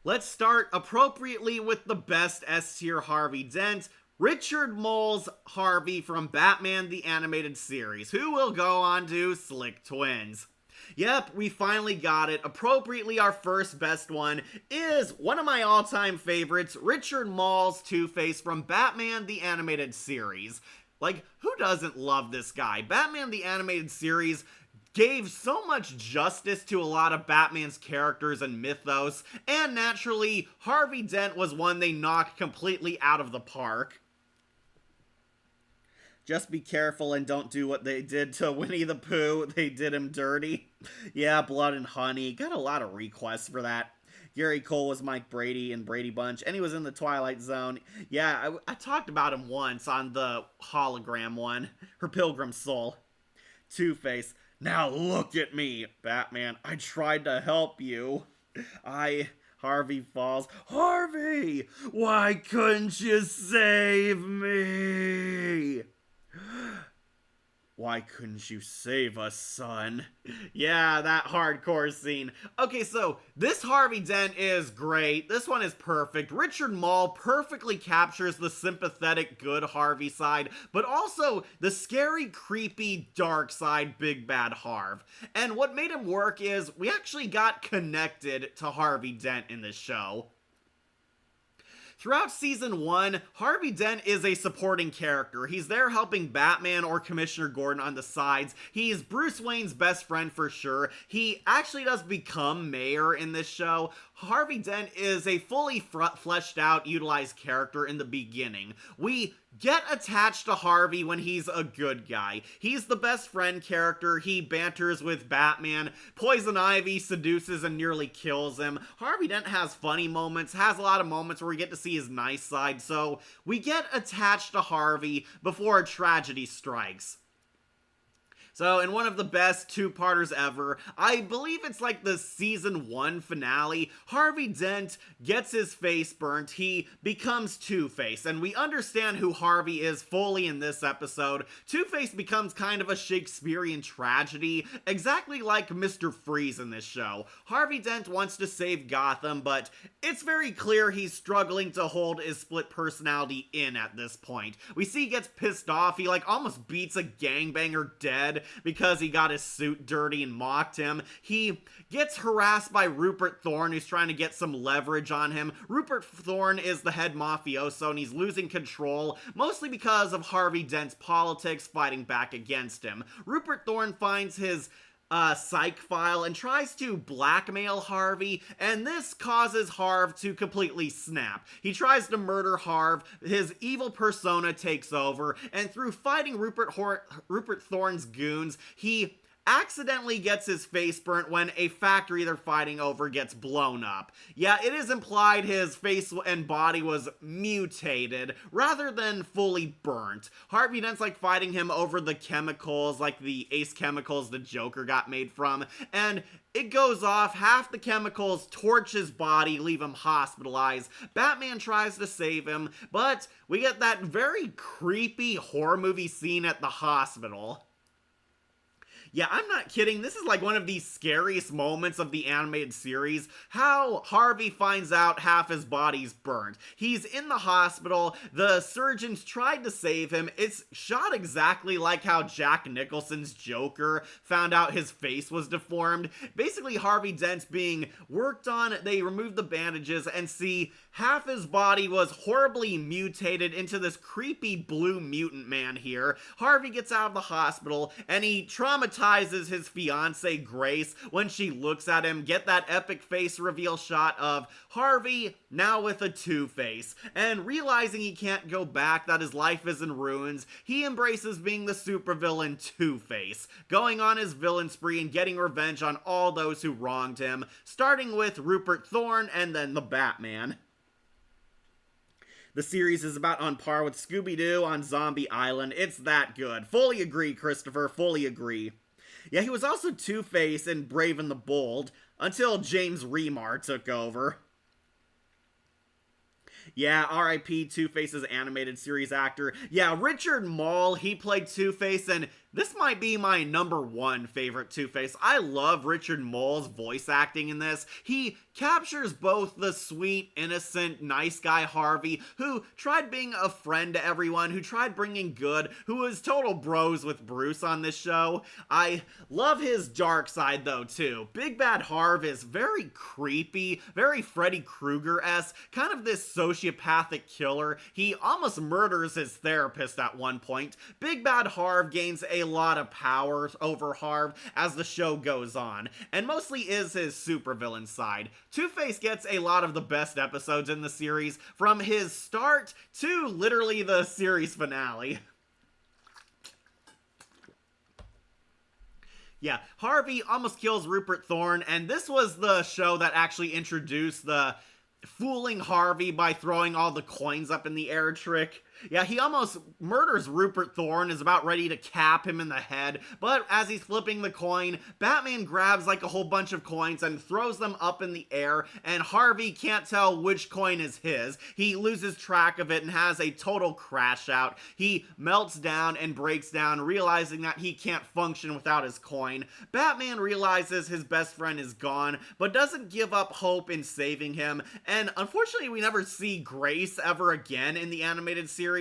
Let's start appropriately with the best S-tier Harvey Dent, Richard Mole's Harvey from Batman the Animated Series, who will go on to Slick Twins. Yep, we finally got it. Appropriately, our first best one is one of my all-time favorites, Richard Mole's Two-Face from Batman the Animated Series. Like, who doesn't love this guy? Batman the Animated Series gave so much justice to a lot of Batman's characters and mythos, and naturally, Harvey Dent was one they knocked completely out of the park. Just be careful and don't do what they did to Winnie the Pooh. They did him dirty. Yeah, Blood and Honey. Got a lot of requests for that. Gary Cole was Mike Brady in Brady Bunch, and he was in the Twilight Zone. Yeah, I talked about him once on the hologram one. Her Pilgrim Soul. Two-Face. Now look at me, Batman. I tried to help you. Harvey falls. Harvey! Why couldn't you save me? Why couldn't you save us, son? Yeah, that hardcore scene. Okay, so this Harvey Dent is great. This one is perfect. Richard Mole perfectly captures the sympathetic, good Harvey side, but also the scary, creepy, dark side, big bad Harv. And what made him work is we actually got connected to Harvey Dent in this show. Throughout Season 1, Harvey Dent is a supporting character. He's there helping Batman or Commissioner Gordon on the sides. He's Bruce Wayne's best friend for sure. He actually does become mayor in this show. Harvey Dent is a fully fleshed out, utilized character in the beginning. We get attached to Harvey when he's a good guy. He's the best friend character. He banters with Batman. Poison Ivy seduces and nearly kills him. Harvey Dent has funny moments, has a lot of moments where we get to see his nice side, so we get attached to Harvey before a tragedy strikes. So, in one of the best two-parters ever, I believe it's like the Season 1 finale, Harvey Dent gets his face burnt, he becomes Two-Face, and we understand who Harvey is fully in this episode. Two-Face becomes kind of a Shakespearean tragedy, exactly like Mr. Freeze in this show. Harvey Dent wants to save Gotham, but it's very clear he's struggling to hold his split personality in at this point. We see he gets pissed off, he like almost beats a gangbanger dead, because he got his suit dirty and mocked him. He gets harassed by Rupert Thorne, who's trying to get some leverage on him. Rupert Thorne is the head mafioso, and he's losing control, mostly because of Harvey Dent's politics fighting back against him. Rupert Thorne finds his psych file and tries to blackmail Harvey, and this causes Harv to completely snap. He tries to murder Harv, his evil persona takes over, and through fighting Rupert Thorne's goons, he accidentally gets his face burnt when a factory they're fighting over gets blown up. Yeah, it is implied his face and body was mutated rather than fully burnt. Harvey Dent's like fighting him over the chemicals, like the Ace chemicals the Joker got made from, and it goes off, half the chemicals torch his body, leave him hospitalized. Batman tries to save him, but we get that very creepy horror movie scene at the hospital. Yeah, I'm not kidding. This is like one of the scariest moments of the animated series. How Harvey finds out half his body's burnt. He's in the hospital. The surgeons tried to save him. It's shot exactly like how Jack Nicholson's Joker found out his face was deformed. Basically, Harvey Dent's being worked on. They remove the bandages and see half his body was horribly mutated into this creepy blue mutant man here. Harvey gets out of the hospital and he traumatizes his fiancee Grace when she looks at him. Get that epic face reveal shot of Harvey now with a Two-Face, and realizing he can't go back, that his life is in ruins, he embraces being the supervillain Two-Face, going on his villain spree and getting revenge on all those who wronged him, starting with Rupert Thorne and then the Batman. The series is about on par with Scooby-Doo on Zombie Island. It's that good. Fully agree, Christopher. Fully agree. Yeah, he was also Two-Face in Brave and the Bold, until James Remar took over. Yeah, R.I.P. Two-Face's animated series actor. Yeah, Richard Mall, he played Two-Face, and this might be my #1 favorite Two-Face. I love Richard Moll's voice acting in this. He captures both the sweet, innocent, nice guy Harvey, who tried being a friend to everyone, who tried bringing good, who was total bros with Bruce on this show. I love his dark side, though, too. Big Bad Harv is very creepy, very Freddy Krueger-esque, kind of this sociopathic killer. He almost murders his therapist at one point. Big Bad Harv gains a lot of power over Harv as the show goes on, and mostly is his supervillain side. Two-Face gets a lot of the best episodes in the series, from his start to literally the series finale. Yeah, Harvey almost kills Rupert Thorne, and this was the show that actually introduced the fooling Harvey by throwing all the coins up in the air trick. Yeah, he almost murders Rupert Thorne, is about ready to cap him in the head, but as he's flipping the coin, Batman grabs like a whole bunch of coins and throws them up in the air, and Harvey can't tell which coin is his. He loses track of it and has a total crash out. He melts down and breaks down, realizing that he can't function without his coin. Batman realizes his best friend is gone, but doesn't give up hope in saving him, and unfortunately we never see Grace ever again in the animated series.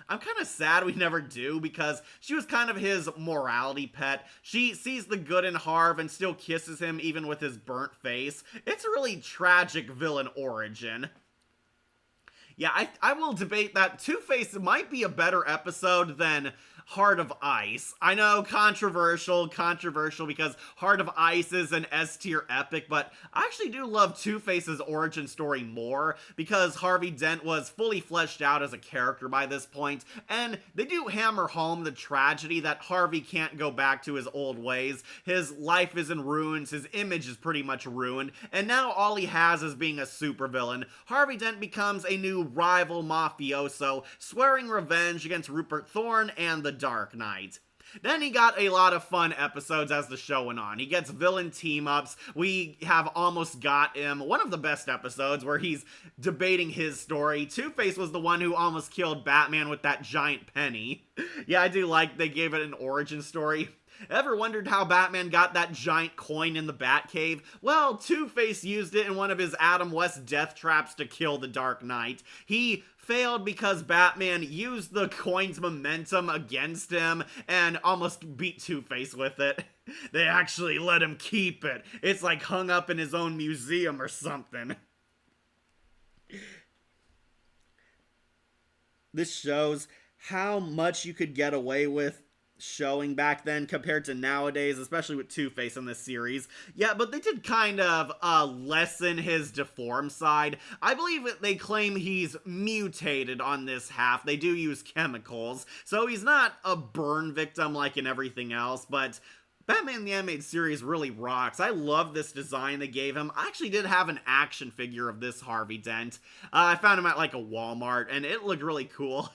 I'm kind of sad we never do, because she was kind of his morality pet. She sees the good in Harv and still kisses him even with his burnt face. It's a really tragic villain origin. Yeah, I will debate that Two-Face might be a better episode than Heart of Ice. I know, controversial, because Heart of Ice is an S-tier epic, but I actually do love Two-Face's origin story more, because Harvey Dent was fully fleshed out as a character by this point, and they do hammer home the tragedy that Harvey can't go back to his old ways. His life is in ruins, his image is pretty much ruined, and now all he has is being a supervillain. Harvey Dent becomes a new rival mafioso, swearing revenge against Rupert Thorne and the Dark Knight. Then he got a lot of fun episodes as the show went on. He gets villain team-ups. We have Almost Got Him, one of the best episodes where he's debating his story. Two-Face was the one who almost killed Batman with that giant penny. Yeah, I do like they gave it an origin story. Ever wondered how Batman got that giant coin in the Batcave? Well, Two-Face used it in one of his Adam West death traps to kill the Dark Knight. He failed because Batman used the coin's momentum against him and almost beat Two-Face with it. They actually let him keep it. It's like hung up in his own museum or something. This shows how much you could get away with showing back then compared to nowadays, especially with Two-Face in this series. Yeah, but they did kind of lessen his deformed side. I believe that they claim he's mutated on this half. They do use chemicals, so he's not a burn victim like in everything else, but Batman the Animated Series really rocks. I love this design they gave him. I actually did have an action figure of this Harvey Dent. I found him at like a Walmart, and it looked really cool.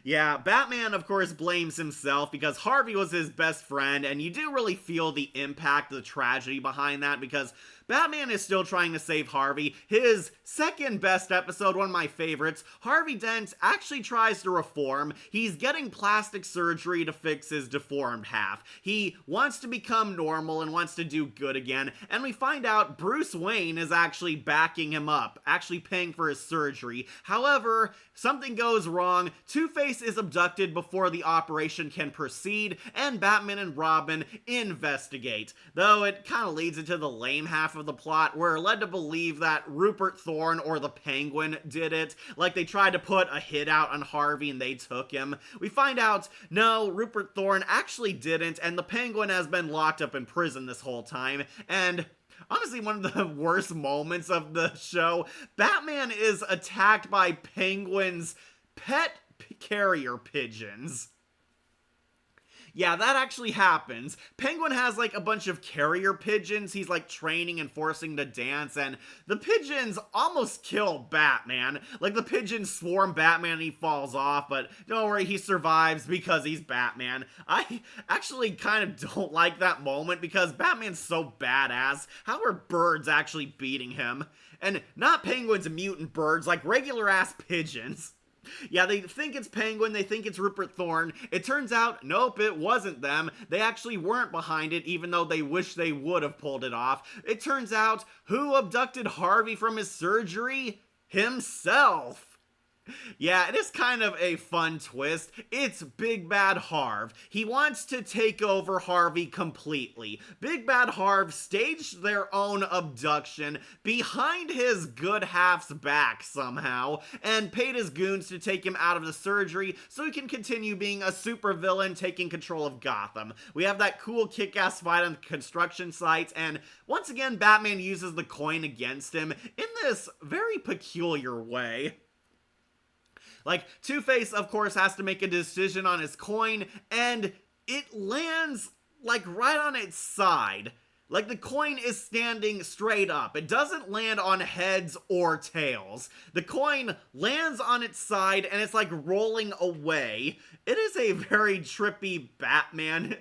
Yeah, Batman, of course, blames himself because Harvey was his best friend, and you do really feel the impact, the tragedy behind that, because Batman is still trying to save Harvey. His second best episode, one of my favorites, Harvey Dent actually tries to reform. He's getting plastic surgery to fix his deformed half. He wants to become normal and wants to do good again, and we find out Bruce Wayne is actually backing him up, actually paying for his surgery. However, something goes wrong. Two-Face is abducted before the operation can proceed, and Batman and Robin investigate. Though it kind of leads into the lame half of of the plot, we're led to believe that Rupert Thorne or the Penguin did it. Like, they tried to put a hit out on Harvey and they took him. We find out, no, Rupert Thorne actually didn't, and the Penguin has been locked up in prison this whole time. And honestly, one of the worst moments of the show, Batman is attacked by Penguin's pet carrier pigeons. Yeah, that actually happens. Penguin has like a bunch of carrier pigeons he's like training and forcing to dance, and the pigeons almost kill Batman. Like, the pigeons swarm Batman and he falls off, but don't worry, he survives because he's Batman. I actually kind of don't like that moment because Batman's so badass. How are birds actually beating him? And not Penguins and mutant birds, like regular ass pigeons. Yeah, they think it's Penguin, they think it's Rupert Thorne. It turns out, nope, it wasn't them. They actually weren't behind it, even though they wish they would have pulled it off. It turns out, who abducted Harvey from his surgery? Himself. Yeah, it is kind of a fun twist. It's Big Bad Harv. He wants to take over Harvey completely. Big Bad Harv staged their own abduction behind his good half's back somehow, and paid his goons to take him out of the surgery so he can continue being a supervillain taking control of Gotham. We have that cool kick-ass fight on the construction sites, and once again, Batman uses the coin against him in this very peculiar way. Like, Two-Face, of course, has to make a decision on his coin, and it lands, like, right on its side. Like, the coin is standing straight up. It doesn't land on heads or tails. The coin lands on its side, and it's, like, rolling away. It is a very trippy Batman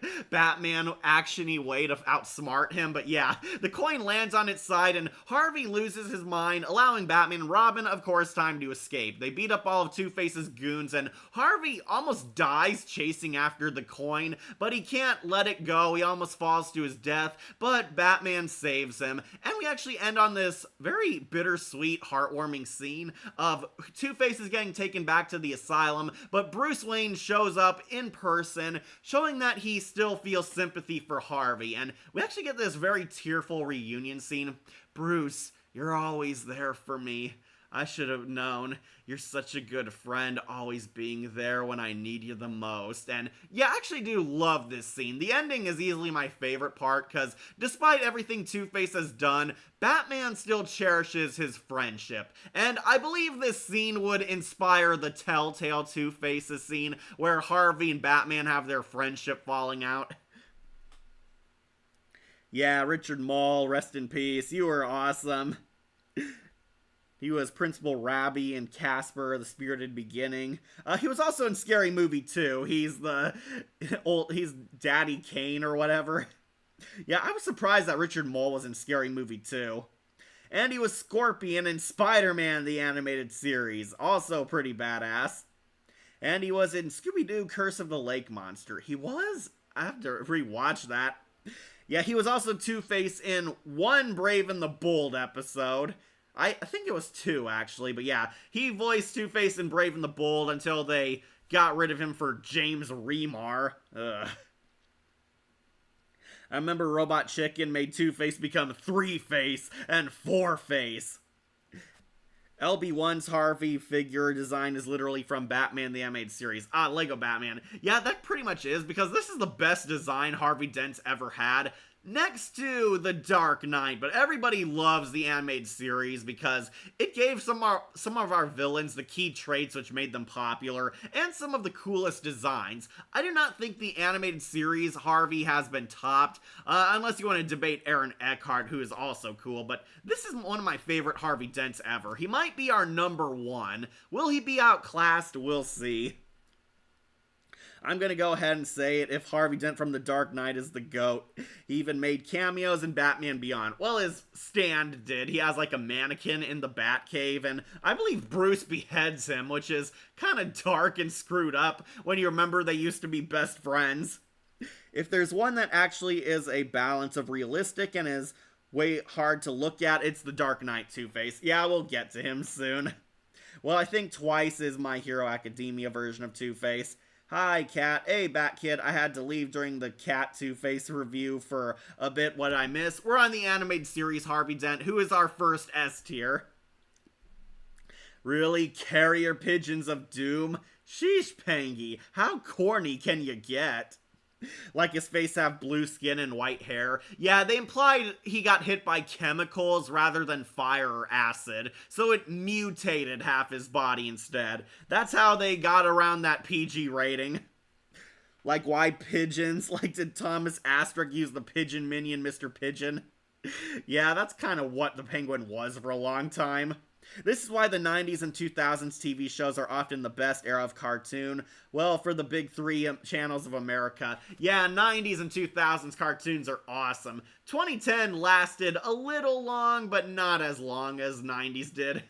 action-y way to outsmart him, but yeah, the coin lands on its side, and Harvey loses his mind, allowing Batman and Robin, of course, time to escape. They beat up all of Two-Face's goons, and Harvey almost dies chasing after the coin, but he can't let it go. He almost falls to his death, but Batman saves him, and we actually end on this very bittersweet, heartwarming scene of Two-Face is getting taken back to the asylum, but Bruce Wayne shows up in person, showing that he still feels sympathy for Harvey, and we actually get this very tearful reunion scene. Bruce, you're always there for me. I should have known. You're such a good friend, always being there when I need you the most. And yeah, I actually do love this scene. The ending is easily my favorite part, because despite everything Two-Face has done, Batman still cherishes his friendship. And I believe this scene would inspire the Telltale Two-Faces scene, where Harvey and Batman have their friendship falling out. Yeah, Richard Mall, rest in peace. You were awesome. He was Principal Rabi in Casper, The Spirited Beginning. He was also in Scary Movie 2. He's Daddy Kane or whatever. Yeah, I was surprised that Richard Mole was in Scary Movie 2. And he was Scorpion in Spider-Man, the animated series. Also pretty badass. And he was in Scooby-Doo, Curse of the Lake Monster. He was? I have to rewatch that. Yeah, he was also Two-Face in one Brave and the Bold episode. I think it was 2, actually, but yeah, he voiced Two-Face in Brave and the Bold until they got rid of him for James Remar. Ugh. I remember Robot Chicken made Two-Face become 3-Face and 4-Face. LB1's Harvey figure design is literally from Batman the Animated Series. Lego Batman. Yeah, that pretty much is, because this is the best design Harvey Dent's ever had, next to The Dark Knight. But everybody loves the animated series because it gave some of our villains the key traits which made them popular, and some of the coolest designs. I do not think the animated series Harvey has been topped, unless you want to debate Aaron Eckhart, who is also cool, but this is one of my favorite Harvey Dents ever. He might be our number 1. Will he be outclassed? We'll see. I'm gonna go ahead and say it. If Harvey Dent from The Dark Knight is the GOAT. He even made cameos in Batman Beyond. Well, his stand did. He has like a mannequin in the Batcave, and I believe Bruce beheads him, which is kind of dark and screwed up when you remember they used to be best friends. If there's one that actually is a balance of realistic and is way hard to look at, it's The Dark Knight Two-Face. Yeah, we'll get to him soon. Well, I think Twice is My Hero Academia version of Two-Face. Hi, Cat. Hey, Bat Kid. I had to leave during the Cat Two-Face review for a bit. What did I miss? We're on the animated series Harvey Dent, who is our first S tier. Really? Carrier pigeons of doom? Sheesh, Pangy. How corny can you get? Like his face have blue skin and white hair. Yeah, they implied he got hit by chemicals rather than fire or acid, so it mutated half his body instead. That's how they got around that PG rating. Like, why pigeons? Like, did Thomas Asterisk use the pigeon minion Mr. Pigeon? Yeah, that's kind of what the Penguin was for a long time. This is why the 90s and 2000s TV shows are often the best era of cartoon. Well, for the big three channels of America. Yeah, 90s and 2000s cartoons are awesome. 2010 lasted a little long, but not as long as 90s did.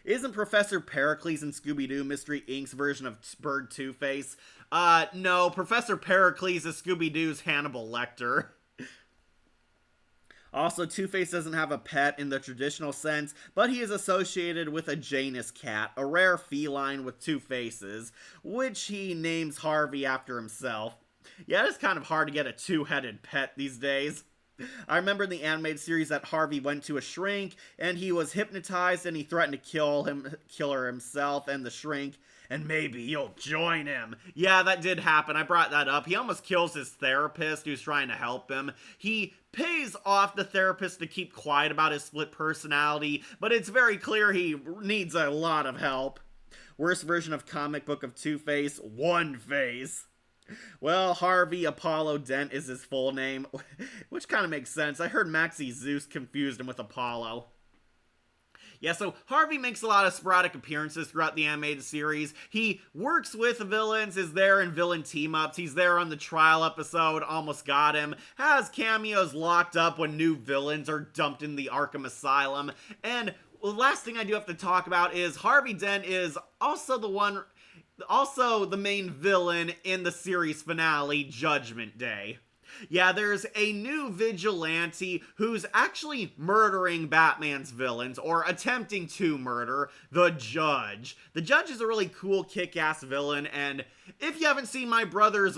Isn't Professor Pericles in Scooby-Doo Mystery Inc.'s version of Bird Two-Face? No, Professor Pericles is Scooby-Doo's Hannibal Lecter. Also, Two-Face doesn't have a pet in the traditional sense, but he is associated with a Janus cat, a rare feline with two faces, which he names Harvey after himself. Yeah, it's kind of hard to get a two-headed pet these days. I remember in the animated series that Harvey went to a shrink, and he was hypnotized, and he threatened to kill her himself and the shrink, and maybe you'll join him. Yeah, that did happen. I brought that up. He almost kills his therapist who's trying to help him. He pays off the therapist to keep quiet about his split personality, but it's very clear he needs a lot of help. Worst version of comic book of Two-Face, One Face. Well, Harvey Apollo Dent is his full name, which kind of makes sense. I heard Maxie Zeus confused him with Apollo. Yeah, so Harvey makes a lot of sporadic appearances throughout the animated series. He works with villains, is there in villain team-ups. He's there on the trial episode, Almost Got Him. Has cameos locked up when new villains are dumped in the Arkham Asylum. And the last thing I do have to talk about is Harvey Dent is also the main villain in the series finale, Judgment Day. Yeah, there's a new vigilante who's actually murdering Batman's villains, or attempting to murder, the Judge. The Judge is a really cool, kick-ass villain, and if you haven't seen my brother's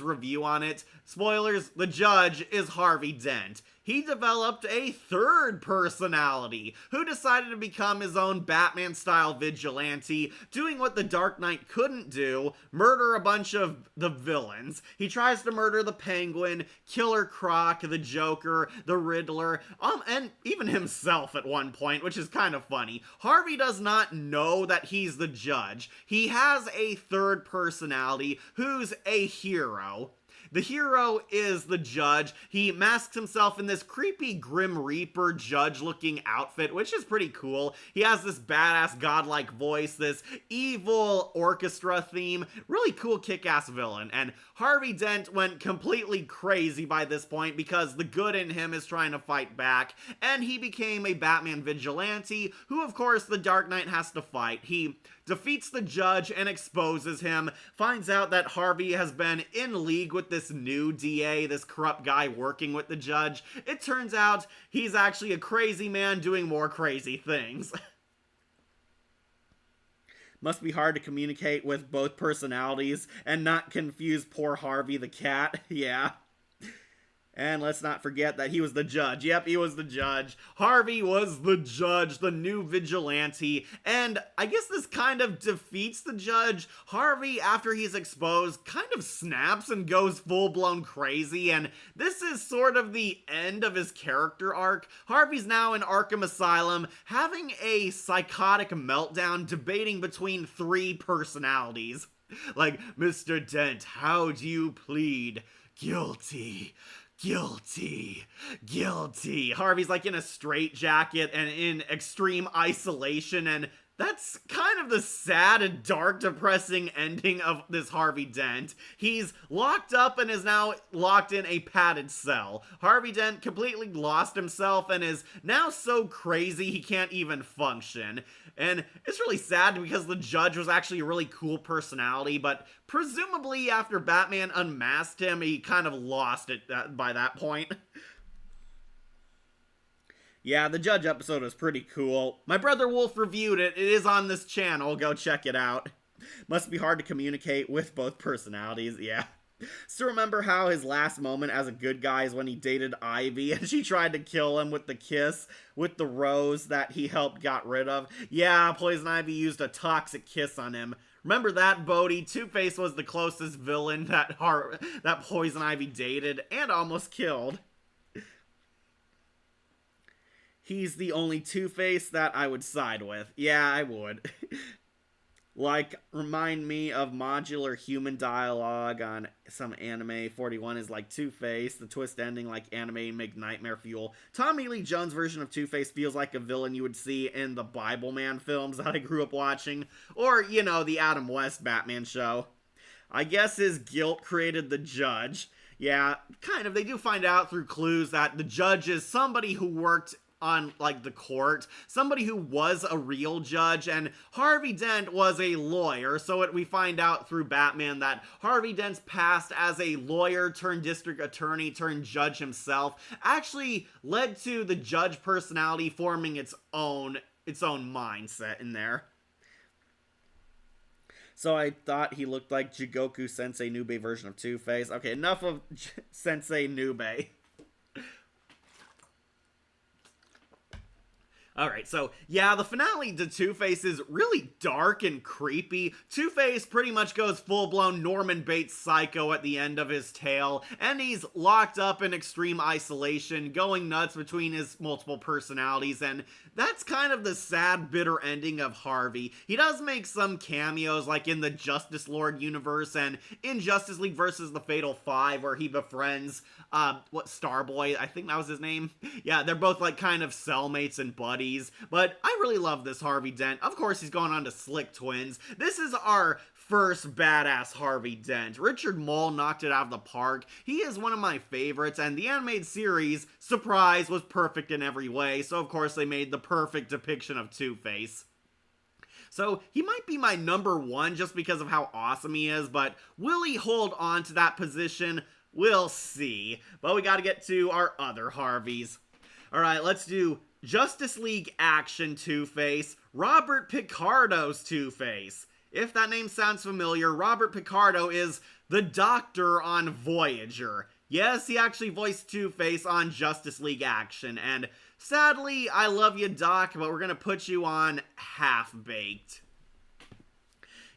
review on it, spoilers, the Judge is Harvey Dent. He developed a third personality, who decided to become his own Batman-style vigilante, doing what the Dark Knight couldn't do, murder a bunch of the villains. He tries to murder the Penguin, Killer Croc, the Joker, the Riddler, and even himself at one point, which is kind of funny. Harvey does not know that he's the Judge. He has a third personality who's a hero. The hero is the Judge. He masks himself in this creepy Grim Reaper Judge-looking outfit, which is pretty cool. He has this badass godlike voice, this evil orchestra theme. Really cool kick-ass villain. And Harvey Dent went completely crazy by this point because the good in him is trying to fight back. And he became a Batman vigilante, who of course the Dark Knight has to fight. He defeats the Judge and exposes him, finds out that Harvey has been in league with this new DA, this corrupt guy working with the Judge. It turns out he's actually a crazy man doing more crazy things. Must be hard to communicate with both personalities and not confuse poor Harvey the cat. Yeah. And let's not forget that he was the Judge. Yep, he was the Judge. Harvey was the Judge, the new vigilante. And I guess this kind of defeats the Judge. Harvey, after he's exposed, kind of snaps and goes full-blown crazy. And this is sort of the end of his character arc. Harvey's now in Arkham Asylum, having a psychotic meltdown, debating between three personalities. Like, Mr. Dent, how do you plead? Guilty. Guilty. Guilty. Harvey's like in a straitjacket and in extreme isolation, and that's kind of the sad and dark, depressing ending of this Harvey Dent. He's locked up and is now locked in a padded cell. Harvey Dent completely lost himself and is now so crazy he can't even function. And it's really sad because the Judge was actually a really cool personality, but presumably after Batman unmasked him, he kind of lost it by that point. Yeah, the Judge episode was pretty cool. My brother Wolf reviewed it. It is on this channel. Go check it out. Must be hard to communicate with both personalities. Yeah. Still remember how his last moment as a good guy is when he dated Ivy and she tried to kill him with the kiss with the rose that he helped got rid of? Yeah, Poison Ivy used a toxic kiss on him. Remember that, Bodhi? Two-Face was the closest villain that Poison Ivy dated and almost killed. He's the only Two-Face that I would side with. Yeah, I would. Like, remind me of modular human dialogue on some anime. 41 is like Two-Face. The twist ending like anime make nightmare fuel. Tommy Lee Jones' version of Two-Face feels like a villain you would see in the Bible Man films that I grew up watching. Or, you know, the Adam West Batman show. I guess his guilt created the Judge. Yeah, kind of. They do find out through clues that the Judge is somebody who worked on, like, the court, somebody who was a real judge, and Harvey Dent was a lawyer, so we find out through Batman that Harvey Dent's past as a lawyer turned district attorney turned judge himself actually led to the Judge personality forming its own mindset in there. So I thought he looked like Jigoku Sensei Nube version of Two-Face. Okay, enough of Sensei Nube. Alright, so yeah, the finale to Two-Face is really dark and creepy. Two-Face pretty much goes full-blown Norman Bates psycho at the end of his tale, and he's locked up in extreme isolation, going nuts between his multiple personalities, and that's kind of the sad, bitter ending of Harvey. He does make some cameos, like in the Justice Lord universe and in Justice League versus the Fatal Five, where he befriends, Starboy, I think that was his name? Yeah, they're both like kind of cellmates and buddies, but I really love this Harvey Dent. Of course, he's going on to Slick Twins. This is our first badass Harvey Dent. Richard Mole knocked it out of the park. He is one of my favorites, and the animated series, surprise, was perfect in every way, so of course they made the perfect depiction of Two-Face. So he might be my number one just because of how awesome he is, but will he hold on to that position? We'll see. But we gotta get to our other Harveys. Alright, let's do Justice League Action Two-Face, Robert Picardo's Two-Face. If that name sounds familiar, Robert Picardo is the Doctor on Voyager. Yes, he actually voiced Two-Face on Justice League Action, and sadly, I love you, Doc, but we're gonna put you on Half-Baked.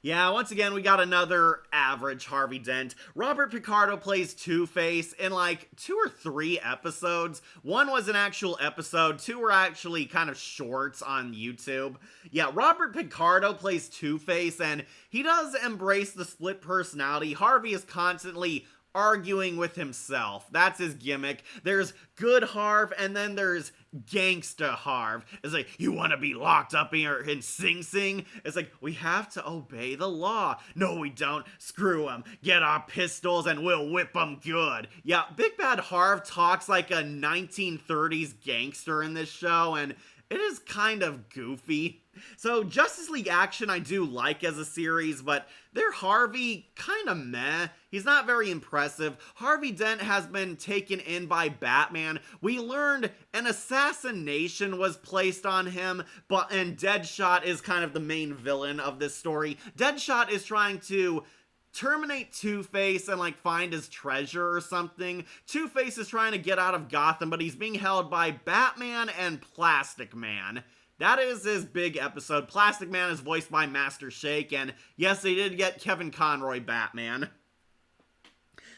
Yeah, once again, we got another average Harvey Dent. Robert Picardo plays Two-Face in like 2 or 3 episodes. One was an actual episode, 2 were actually kind of shorts on YouTube. Yeah, Robert Picardo plays Two-Face, and he does embrace the split personality. Harvey is constantly arguing with himself. That's his gimmick. There's good Harv, and then there's gangsta Harv. It's like, you want to be locked up here in Sing Sing? It's like, we have to obey the law. No, we don't. Screw them. Get our pistols and we'll whip them good. Yeah, Big Bad Harv talks like a 1930s gangster in this show, and it is kind of goofy. So, Justice League Action I do like as a series, but their Harvey, kind of meh. He's not very impressive. Harvey Dent has been taken in by Batman. We learned an assassination was placed on him, and Deadshot is kind of the main villain of this story. Deadshot is trying to terminate Two-Face and like find his treasure or something. Two-Face is trying to get out of Gotham, but he's being held by Batman and Plastic Man. That is his big episode. Plastic Man is voiced by Master Shake, and yes, they did get Kevin Conroy Batman.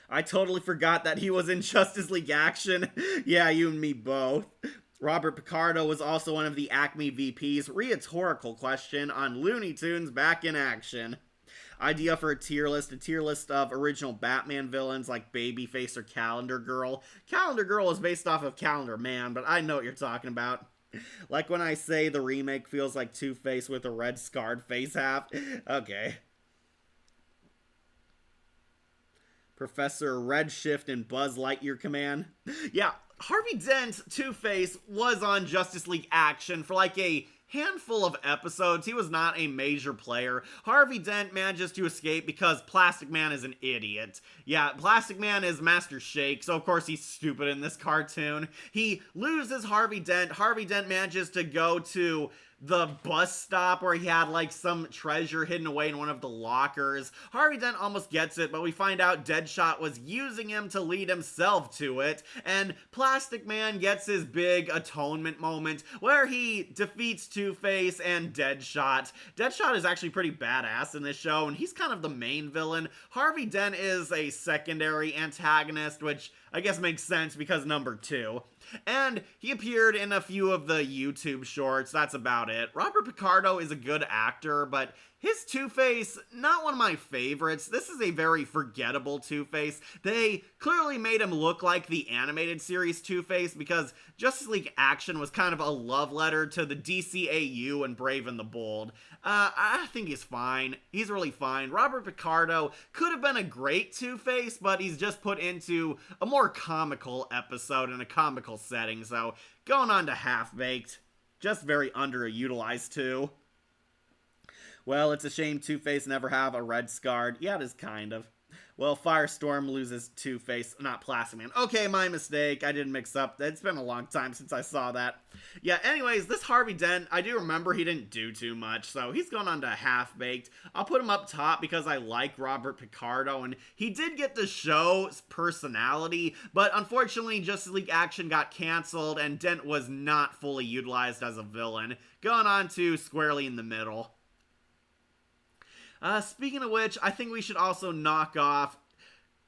I totally forgot that he was in Justice League Action. Yeah, you and me both. Robert Picardo was also one of the Acme VPs. Rhetorical question on Looney Tunes back in action. Idea for a tier list of original Batman villains like Babyface or Calendar Girl. Calendar Girl is based off of Calendar Man, but I know what you're talking about. Like when I say the remake feels like Two-Face with a red scarred face half. Okay. Professor Redshift and Buzz Lightyear Command. Yeah, Harvey Dent, Two-Face, was on Justice League Action for like a handful of episodes, he was not a major player. Harvey Dent manages to escape because Plastic Man is an idiot. Yeah, Plastic Man is Master Shake, so of course he's stupid in this cartoon. He loses Harvey Dent. Harvey Dent manages to go to the bus stop where he had like some treasure hidden away in one of the lockers. Harvey Dent almost gets it, but we find out Deadshot was using him to lead himself to it, and Plastic Man gets his big atonement moment where he defeats Two-Face and Deadshot. Deadshot is actually pretty badass in this show, and he's kind of the main villain. Harvey Dent is a secondary antagonist, which I guess makes sense because number 2. And he appeared in a few of the YouTube shorts, that's about it. Robert Picardo is a good actor, but his Two-Face, not one of my favorites. This is a very forgettable Two-Face. They clearly made him look like the animated series Two-Face because Justice League Action was kind of a love letter to the DCAU and Brave and the Bold. I think he's fine. He's really fine. Robert Picardo could have been a great Two-Face, but he's just put into a more comical episode in a comical setting, so going on to Half-Baked. Just very underutilized too. Well, it's a shame Two-Face never have a red scarred. Yeah, it is kind of. Well, Firestorm loses Two-Face, not Plastic Man. Okay, my mistake. I didn't mix up. It's been a long time since I saw that. Yeah, anyways, this Harvey Dent, I do remember he didn't do too much, so he's going on to Half-Baked. I'll put him up top because I like Robert Picardo, and he did get the show's personality, but unfortunately, Justice League Action got canceled, and Dent was not fully utilized as a villain. Going on to Squarely in the Middle. Speaking of which, I think we should also knock off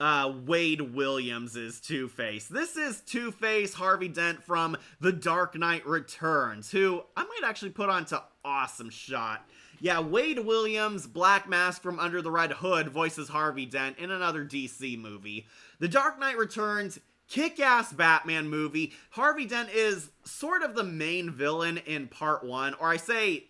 Wade Williams' Two-Face. This is Two-Face Harvey Dent from The Dark Knight Returns, who I might actually put on to Awesome Shot. Yeah, Wade Williams, Black Mask from Under the Red Hood, voices Harvey Dent in another DC movie. The Dark Knight Returns, kick-ass Batman movie. Harvey Dent is sort of the main villain in part 1, or I say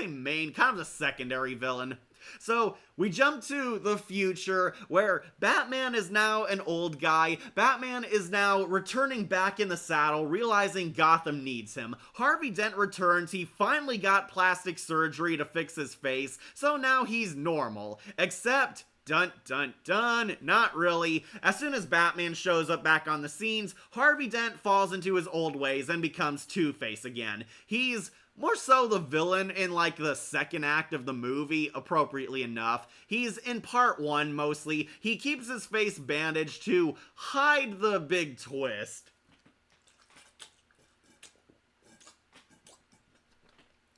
main, kind of the secondary villain. So, we jump to the future, where Batman is now an old guy. Batman is now returning back in the saddle, realizing Gotham needs him. Harvey Dent returns, he finally got plastic surgery to fix his face, so now he's normal. Except, dun dun dun, not really. As soon as Batman shows up back on the scenes, Harvey Dent falls into his old ways and becomes Two-Face again. He's more so the villain in like the second act of the movie, appropriately enough. He's in part 1 mostly. He keeps his face bandaged to hide the big twist.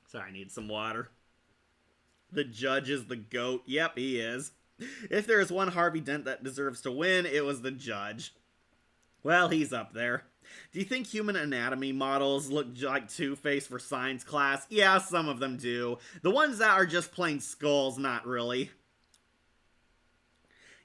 Sorry, I need some water. The judge is the GOAT. Yep, he is. If there is one Harvey Dent that deserves to win, it was the judge. Well, he's up there. Do you think human anatomy models look like Two-Face for science class? Yeah, some of them do. The ones that are just plain skulls, not really.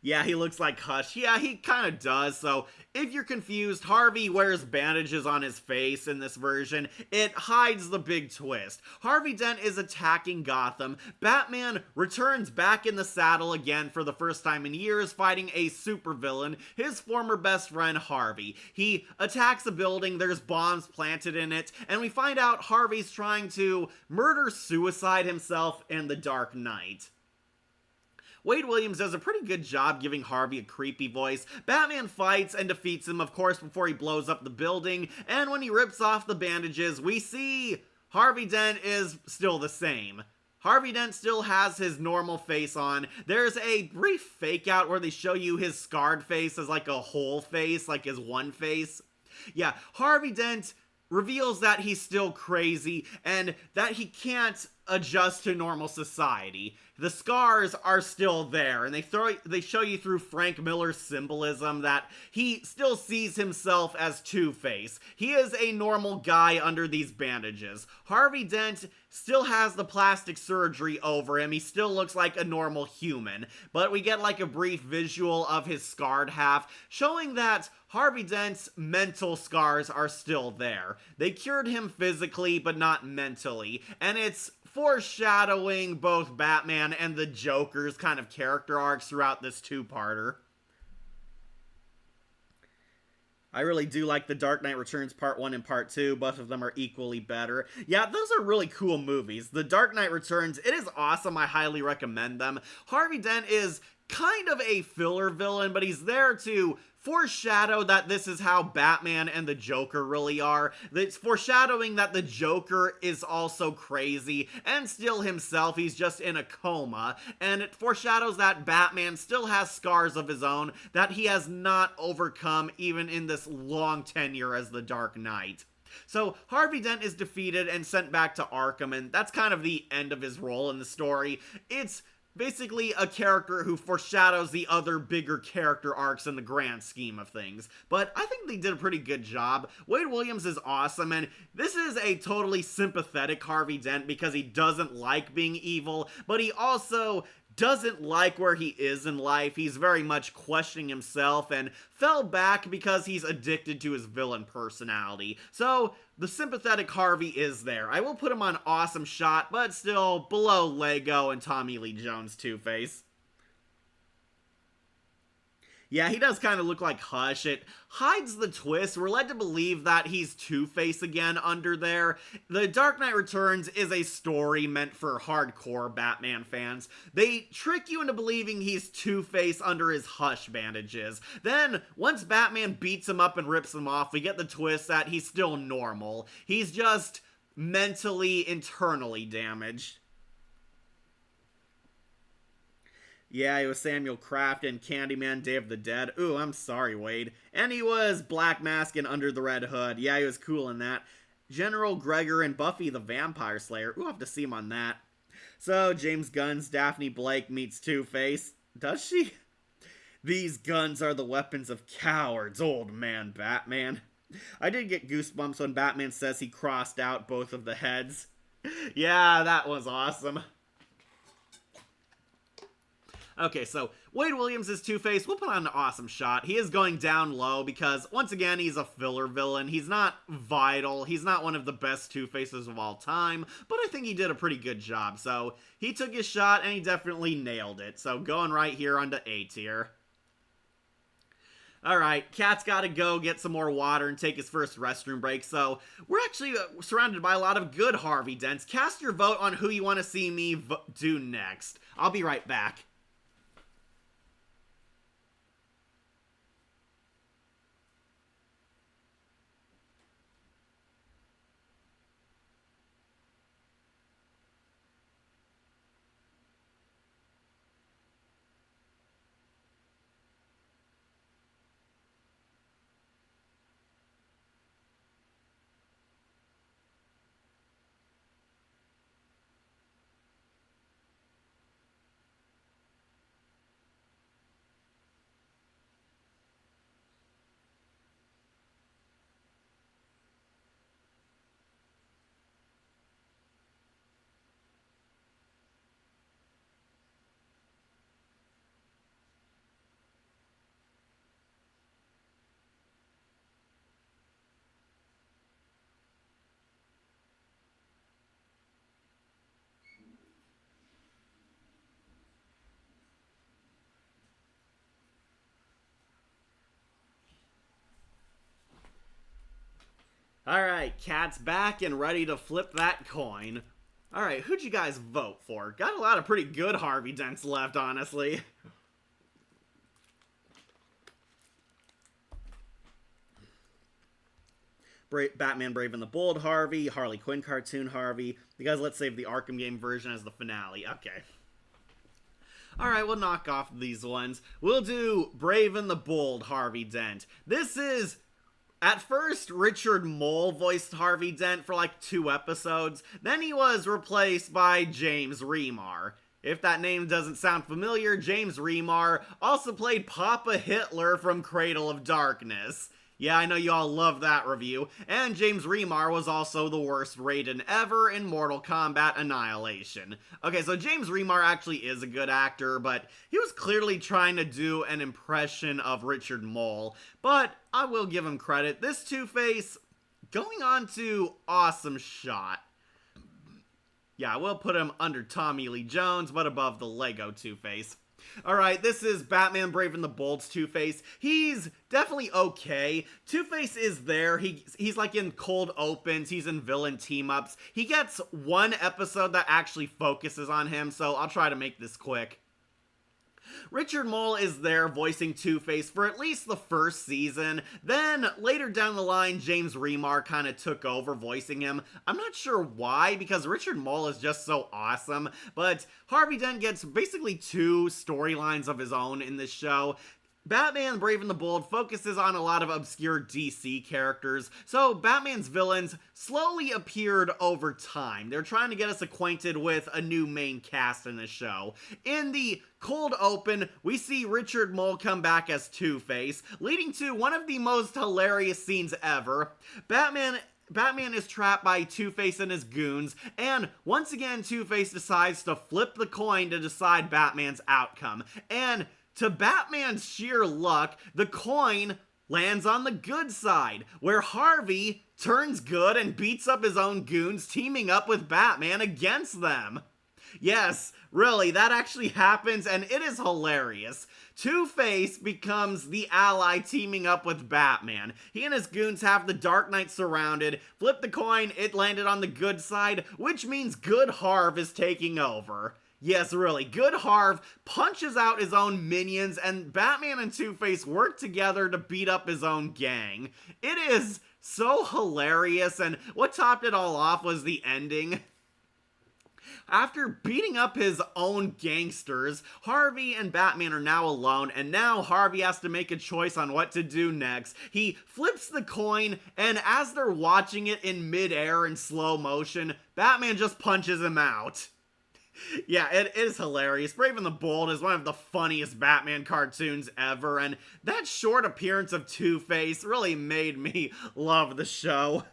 Yeah, he looks like Hush. Yeah, he kind of does. So, if you're confused, Harvey wears bandages on his face in this version. It hides the big twist. Harvey Dent is attacking Gotham. Batman returns back in the saddle again for the first time in years, fighting a supervillain, his former best friend Harvey. He attacks a building, there's bombs planted in it, and we find out Harvey's trying to murder-suicide himself in the Dark Knight. Wade Williams does a pretty good job giving Harvey a creepy voice. Batman fights and defeats him, of course, before he blows up the building, and when he rips off the bandages, we see Harvey Dent is still the same. Harvey Dent still has his normal face on. There's a brief fake out where they show you his scarred face as like a whole face, like his one face. Yeah, Harvey Dent reveals that he's still crazy and that he can't adjust to normal society. The scars are still there, and they show you through Frank Miller's symbolism that he still sees himself as Two-Face. He is a normal guy under these bandages. Harvey Dent still has the plastic surgery over him. He still looks like a normal human, but we get like a brief visual of his scarred half, showing that Harvey Dent's mental scars are still there. They cured him physically, but not mentally, and it's foreshadowing both Batman and the Joker's kind of character arcs throughout this two-parter. I really do like The Dark Knight Returns Part 1 and Part 2. Both of them are equally better. Yeah, those are really cool movies. The Dark Knight Returns, it is awesome. I highly recommend them. Harvey Dent is kind of a filler villain, but he's there to foreshadow that this is how Batman and the Joker really are. It's foreshadowing that the Joker is also crazy and still himself. He's just in a coma. And it foreshadows that Batman still has scars of his own that he has not overcome even in this long tenure as the Dark Knight. So Harvey Dent is defeated and sent back to Arkham, and that's kind of the end of his role in the story. It's basically a character who foreshadows the other bigger character arcs in the grand scheme of things. But I think they did a pretty good job. Wade Williams is awesome, and this is a totally sympathetic Harvey Dent because he doesn't like being evil, but he also doesn't like where he is in life. He's very much questioning himself and fell back because he's addicted to his villain personality. So the sympathetic Harvey is there. I will put him on awesome shot, but still below Lego and Tommy Lee Jones Two-Face. Yeah, he does kind of look like Hush. It hides the twist. We're led to believe that he's Two-Face again under there. The Dark Knight Returns is a story meant for hardcore Batman fans. They trick you into believing he's Two-Face under his Hush bandages. Then, once Batman beats him up and rips him off, we get the twist that he's still normal. He's just mentally, internally damaged. Yeah, he was Samuel Kraft in Candyman, Day of the Dead. Ooh, I'm sorry, Wade. And he was Black Mask in Under the Red Hood. Yeah, he was cool in that. General Gregor in Buffy the Vampire Slayer. Ooh, I'll have to see him on that. So, James Gunn's Daphne Blake meets Two-Face. Does she? These guns are the weapons of cowards, old man Batman. I did get goosebumps when Batman says he crossed out both of the heads. Yeah, that was awesome. Okay, so Wade Williams is Two-Face. We'll put on an awesome shot. He is going down low because, once again, he's a filler villain. He's not vital. He's not one of the best Two-Faces of all time, but I think he did a pretty good job. So he took his shot, and he definitely nailed it. So going right here onto A tier. Alright, Cat's gotta go get some more water and take his first restroom break, so we're actually surrounded by a lot of good Harvey Dents. Cast your vote on who you want to see me do next. I'll be right back. Alright, Cat's back and ready to flip that coin. Alright, who'd you guys vote for? Got a lot of pretty good Harvey Dents left, honestly. Batman Brave and the Bold Harvey, Harley Quinn cartoon Harvey. You guys, let's save the Arkham game version as the finale. Okay. Alright, we'll knock off these ones. We'll do Brave and the Bold Harvey Dent. This is, at first, Richard Mole voiced Harvey Dent for like 2 episodes. Then he was replaced by James Remar. If that name doesn't sound familiar, James Remar also played Papa Hitler from Cradle of Darkness. Yeah, I know you all love that review. And James Remar was also the worst Raiden ever in Mortal Kombat Annihilation. Okay, so James Remar actually is a good actor, but he was clearly trying to do an impression of Richard Mole. But I will give him credit. This Two-Face, going on to awesome shot. Yeah, I will put him under Tommy Lee Jones, but above the Lego Two-Face. Alright, this is Batman Brave and the Bold's Two-Face. He's definitely okay. Two-Face is there. He's like in cold opens. He's in villain team-ups. He gets one episode that actually focuses on him, so I'll try to make this quick. Richard Mole is there voicing Two-Face for at least the first season. Then, later down the line, James Remar kind of took over voicing him. I'm not sure why, because Richard Mole is just so awesome, but Harvey Dent gets basically two storylines of his own in this show. Batman Brave and the Bold focuses on a lot of obscure DC characters, so Batman's villains slowly appeared over time. They're trying to get us acquainted with a new main cast in the show. In the cold open, we see Richard Mole come back as Two-Face, leading to one of the most hilarious scenes ever. Batman is trapped by Two-Face and his goons, and once again Two-Face decides to flip the coin to decide Batman's outcome. And to Batman's sheer luck, the coin lands on the good side, where Harvey turns good and beats up his own goons, teaming up with Batman against them. Yes, really, that actually happens, and it is hilarious. Two-Face becomes the ally teaming up with Batman. He and his goons have the Dark Knight surrounded, flip the coin, it landed on the good side, which means Good Harv is taking over. Yes, really, Good Harv punches out his own minions, and Batman and Two-Face work together to beat up his own gang. It is so hilarious, and what topped it all off was the ending. After beating up his own gangsters, Harvey and Batman are now alone, and now Harvey has to make a choice on what to do next. He flips the coin, and as they're watching it in midair in slow motion, Batman just punches him out. Yeah, it is hilarious. Brave and the Bold is one of the funniest Batman cartoons ever, and that short appearance of Two-Face really made me love the show.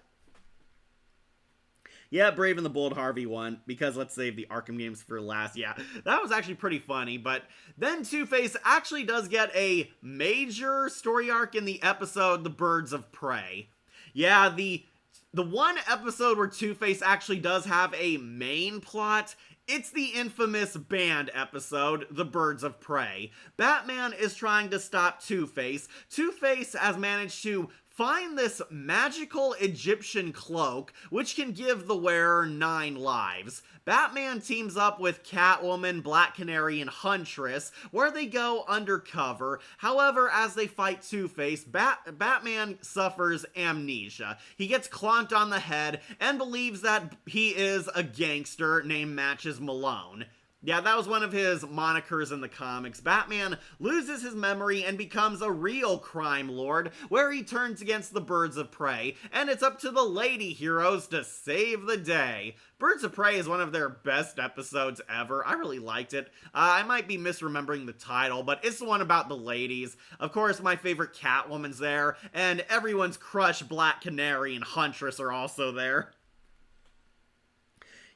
Yeah, Brave and the Bold Harvey won, because let's save the Arkham games for last. Yeah, that was actually pretty funny, but then Two-Face actually does get a major story arc in the episode The Birds of Prey. Yeah, the one episode where Two-Face actually does have a main plot, it's the infamous banned episode, The Birds of Prey. Batman is trying to stop Two-Face. Two-Face has managed to find this magical Egyptian cloak, which can give the wearer 9 lives. Batman teams up with Catwoman, Black Canary, and Huntress, where they go undercover. However, as they fight Two-Face, Batman suffers amnesia. He gets clonked on the head and believes that he is a gangster named Matches Malone. Yeah, that was one of his monikers in the comics. Batman loses his memory and becomes a real crime lord, where he turns against the Birds of Prey, and it's up to the lady heroes to save the day. Birds of Prey is one of their best episodes ever. I really liked it. I might be misremembering the title, but it's the one about the ladies. Of course, my favorite Catwoman's there, and everyone's crush Black Canary and Huntress are also there.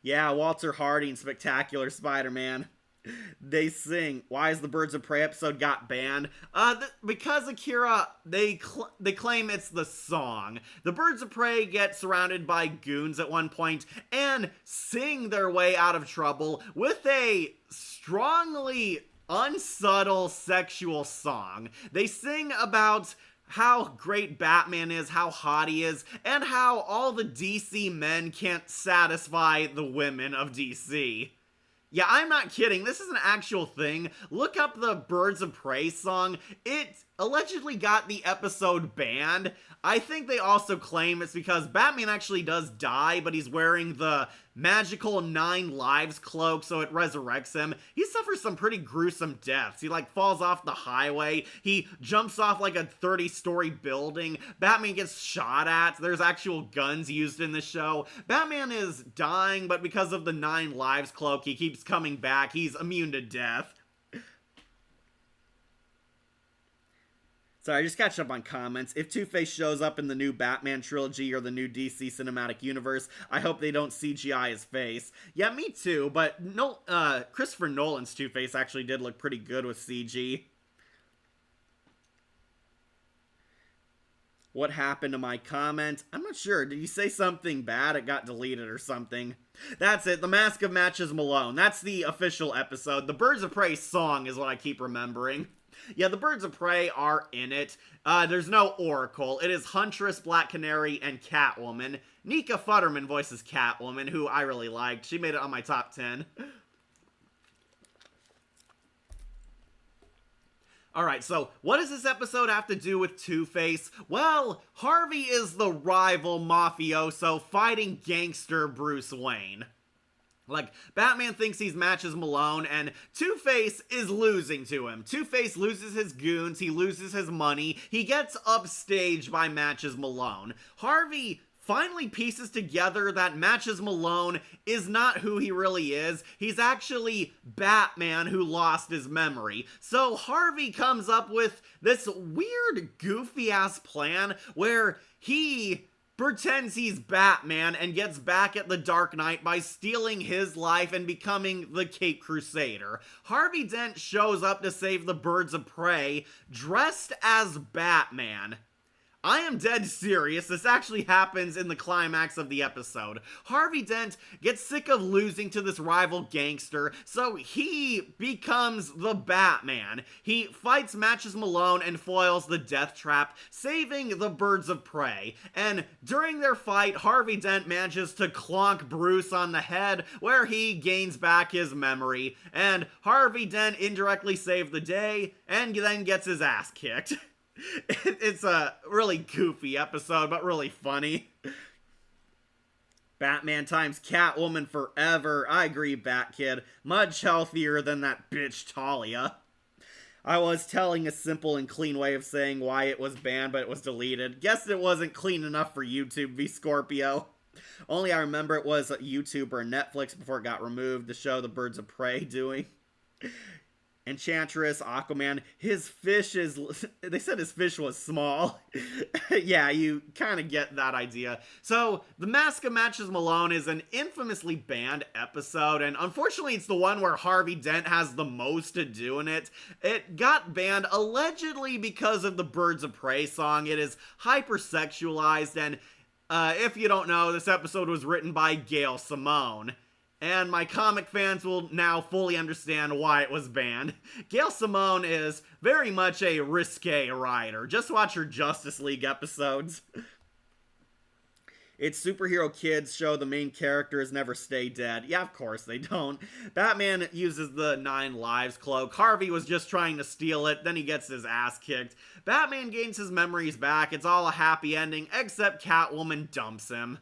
Yeah, Walter Hardy and Spectacular Spider-Man. They sing. Why is the Birds of Prey episode got banned? Because Akira, they claim it's the song. The Birds of Prey get surrounded by goons at one point and sing their way out of trouble with a strongly unsubtle sexual song. They sing about how great Batman is, how hot he is, and how all the DC men can't satisfy the women of DC. Yeah, I'm not kidding. This is an actual thing. Look up the Birds of Prey song. It allegedly got the episode banned. I think they also claim it's because Batman actually does die, but he's wearing the magical 9 lives cloak, so it resurrects him. He suffers some pretty gruesome deaths. He, falls off the highway. He jumps off, a 30-story building. Batman gets shot at. There's actual guns used in the show. Batman is dying, but because of the 9 lives cloak, he keeps coming back. He's immune to death. Sorry, I just catch up on comments. If Two-Face shows up in the new Batman trilogy or the new DC Cinematic Universe, I hope they don't CGI his face. Yeah, me too, but Christopher Nolan's Two-Face actually did look pretty good with CG. What happened to my comment? I'm not sure. Did you say something bad? It got deleted or something. That's it. The Mask of Matches Malone. That's the official episode. The Birds of Prey song is what I keep remembering. Yeah, the Birds of Prey are in it. There's no Oracle. It is Huntress, Black Canary, and Catwoman. Nika Futterman voices Catwoman, who I really liked. She made it on my top 10. Alright, so what does this episode have to do with Two-Face? Well, Harvey is the rival mafioso fighting gangster Bruce Wayne. Like, Batman thinks he's matches Malone, and Two-Face is losing to him. Two-Face loses his goons, he loses his money, he gets upstaged by matches Malone. Harvey finally pieces together that matches Malone is not who he really is. He's actually Batman who lost his memory. So Harvey comes up with this weird, goofy-ass plan where he pretends he's Batman and gets back at the Dark Knight by stealing his life and becoming the Caped Crusader. Harvey Dent shows up to save the Birds of Prey dressed as Batman. I am dead serious. This actually happens in the climax of the episode. Harvey Dent gets sick of losing to this rival gangster, so he becomes the Batman. He fights Matches Malone and foils the death trap, saving the Birds of Prey. And during their fight, Harvey Dent manages to clonk Bruce on the head, where he gains back his memory. And Harvey Dent indirectly saved the day, and then gets his ass kicked. It's a really goofy episode, but really funny. Batman times Catwoman forever. I agree, Batkid. Much healthier than that bitch Talia. I was telling a simple and clean way of saying why it was banned, but it was deleted. Guessed it wasn't clean enough for YouTube v Scorpio. Only I remember it was YouTube or Netflix before it got removed to show the Birds of Prey doing. Enchantress, Aquaman, his fish is, they said his fish was small. Yeah, you kind of get that idea. So, The Mask of Matches Malone is an infamously banned episode, and unfortunately it's the one where Harvey Dent has the most to do in it. It got banned allegedly because of the Birds of Prey song. It is hypersexualized, and if you don't know, this episode was written by Gail Simone. And my comic fans will now fully understand why it was banned. Gail Simone is very much a risque writer. Just watch her Justice League episodes. It's superhero kids show the main characters never stay dead. Yeah, of course they don't. Batman uses the 9 lives cloak. Harvey was just trying to steal it, then he gets his ass kicked. Batman gains his memories back. It's all a happy ending, except Catwoman dumps him.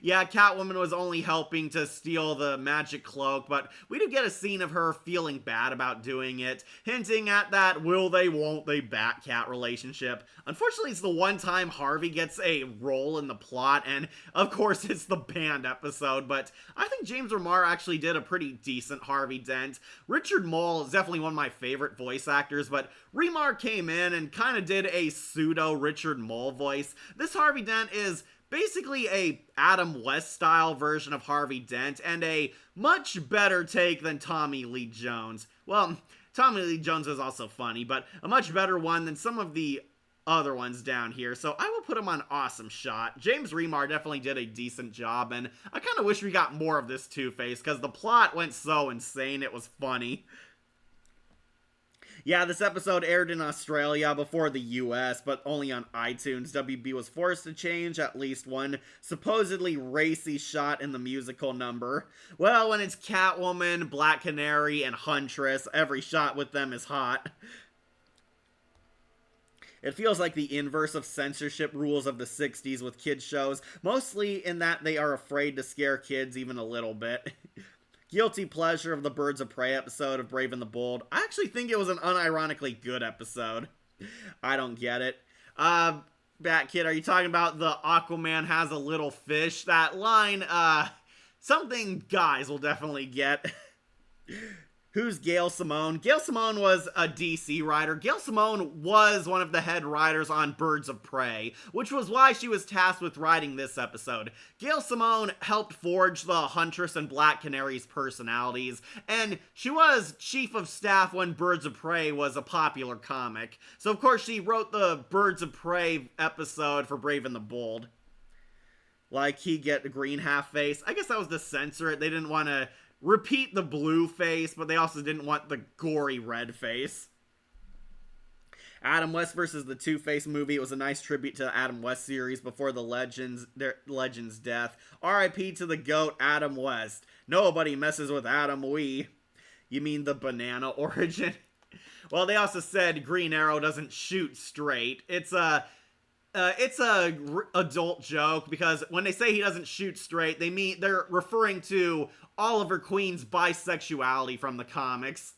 Yeah, Catwoman was only helping to steal the magic cloak, but we do get a scene of her feeling bad about doing it, hinting at that will they, won't they Batcat relationship. Unfortunately, it's the one time Harvey gets a role in the plot, and of course it's the banned episode, but I think James Remar actually did a pretty decent Harvey Dent. Richard Mole is definitely one of my favorite voice actors, but Remar came in and kind of did a pseudo Richard Mole voice. This Harvey Dent is basically a Adam West style version of Harvey Dent, and a much better take than Tommy Lee Jones. Well, Tommy Lee Jones is also funny, but a much better one than some of the other ones down here, so I will put him on Awesome Shot. James Remar definitely did a decent job, and I kind of wish we got more of this Two-Face, because the plot went so insane, it was funny. Yeah, this episode aired in Australia before the US, but only on iTunes. WB was forced to change at least one supposedly racy shot in the musical number. Well, when it's Catwoman, Black Canary, and Huntress, every shot with them is hot. It feels like the inverse of censorship rules of the 60s with kids shows, mostly in that they are afraid to scare kids even a little bit. Guilty pleasure of the Birds of Prey episode of Brave and the Bold. I actually think it was an unironically good episode. I don't get it. Batkid, are you talking about the Aquaman has a little fish? That line, something guys will definitely get. Who's Gail Simone? Gail Simone was a DC writer. Gail Simone was one of the head writers on Birds of Prey, which was why she was tasked with writing this episode. Gail Simone helped forge the Huntress and Black Canary's personalities, and she was chief of staff when Birds of Prey was a popular comic. So of course she wrote the Birds of Prey episode for Brave and the Bold. Like, he get the green half face. I guess that was to censor it. They didn't want to repeat the blue face, but they also didn't want the gory red face. Adam West versus the Two-Face movie. It was a nice tribute to the Adam West series before the Legend's death. R.I.P. to the GOAT, Adam West. Nobody messes with Adam Wee. You mean the banana origin? Well, they also said Green Arrow doesn't shoot straight. It's a adult joke, because when they say he doesn't shoot straight, they're referring to Oliver Queen's bisexuality from the comics.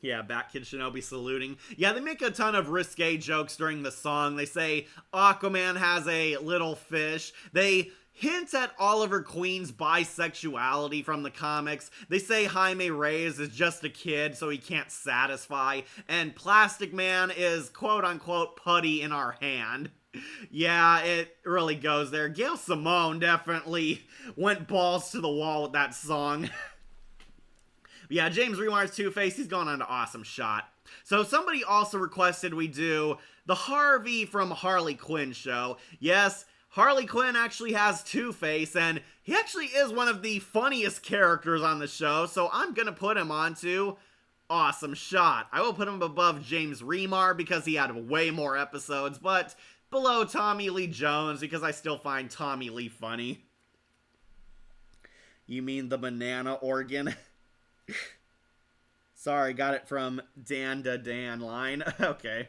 Yeah, Batkid Shinobi saluting. Yeah, they make a ton of risque jokes during the song. They say Aquaman has a little fish. They hint at Oliver Queen's bisexuality from the comics. They say Jaime Reyes is just a kid, so he can't satisfy. And Plastic Man is quote-unquote putty in our hand. Yeah, it really goes there. Gail Simone definitely went balls to the wall with that song. Yeah, James Remar's Two-Face, he's going on an awesome shot. So somebody also requested we do the Harvey from Harley Quinn show. Yes, Harley Quinn actually has Two-Face, and he actually is one of the funniest characters on the show, so I'm gonna put him onto awesome shot. I will put him above James Remar because he had way more episodes, but below Tommy Lee Jones because I still find Tommy Lee funny. You mean the banana organ? Sorry, got it from Dan da Dan line. Okay.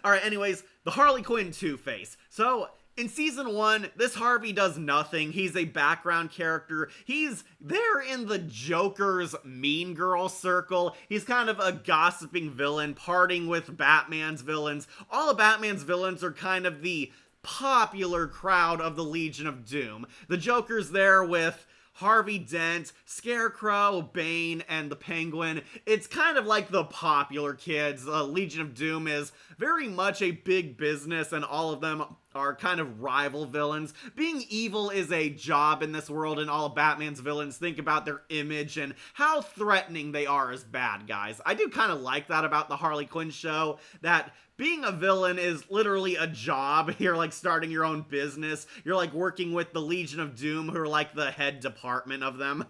Alright, anyways, the Harley Quinn Two-Face. So, in Season 1, this Harvey does nothing. He's a background character. He's there in the Joker's Mean Girl circle. He's kind of a gossiping villain, partying with Batman's villains. All of Batman's villains are kind of the popular crowd of the Legion of Doom. The Joker's there with Harvey Dent, Scarecrow, Bane, and the Penguin. It's kind of like the popular kids. Legion of Doom is very much a big business, and all of them are kind of rival villains. Being evil is a job in this world, and all of Batman's villains think about their image and how threatening they are as bad guys. I do kind of like that about the Harley Quinn show, that being a villain is literally a job. You're like starting your own business. You're like working with the Legion of Doom, who are like the head department of them.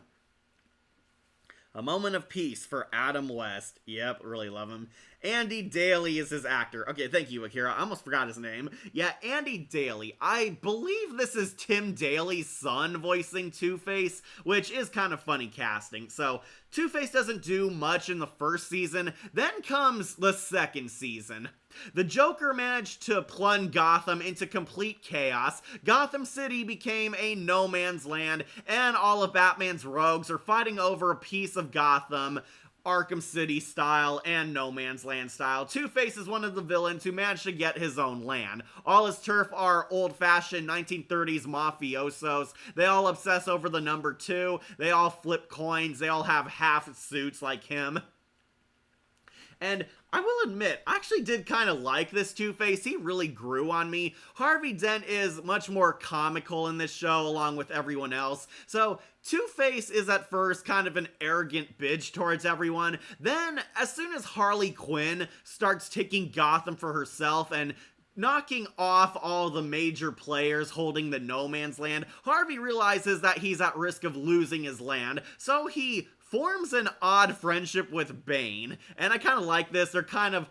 A moment of peace for Adam West. Yep, really love him. Andy Daly is his actor. Okay, thank you, Akira. I almost forgot his name. Yeah, Andy Daly. I believe this is Tim Daly's son voicing Two-Face, which is kind of funny casting. So, Two-Face doesn't do much in the first season. Then comes the second season. The Joker managed to plunge Gotham into complete chaos. Gotham City became a no man's land, and all of Batman's rogues are fighting over a piece of Gotham, Arkham City style and No Man's Land style. Two-Face is one of the villains who managed to get his own land. All his turf are old-fashioned 1930s mafiosos. They all obsess over the number 2. They all flip coins. They all have half suits like him. And I will admit, I actually did kind of like this Two-Face. He really grew on me. Harvey Dent is much more comical in this show along with everyone else. So Two-Face is at first kind of an arrogant bitch towards everyone. Then, as soon as Harley Quinn starts taking Gotham for herself and knocking off all the major players holding the No Man's Land, Harvey realizes that he's at risk of losing his land. So he forms an odd friendship with Bane, and I kind of like this. They're kind of,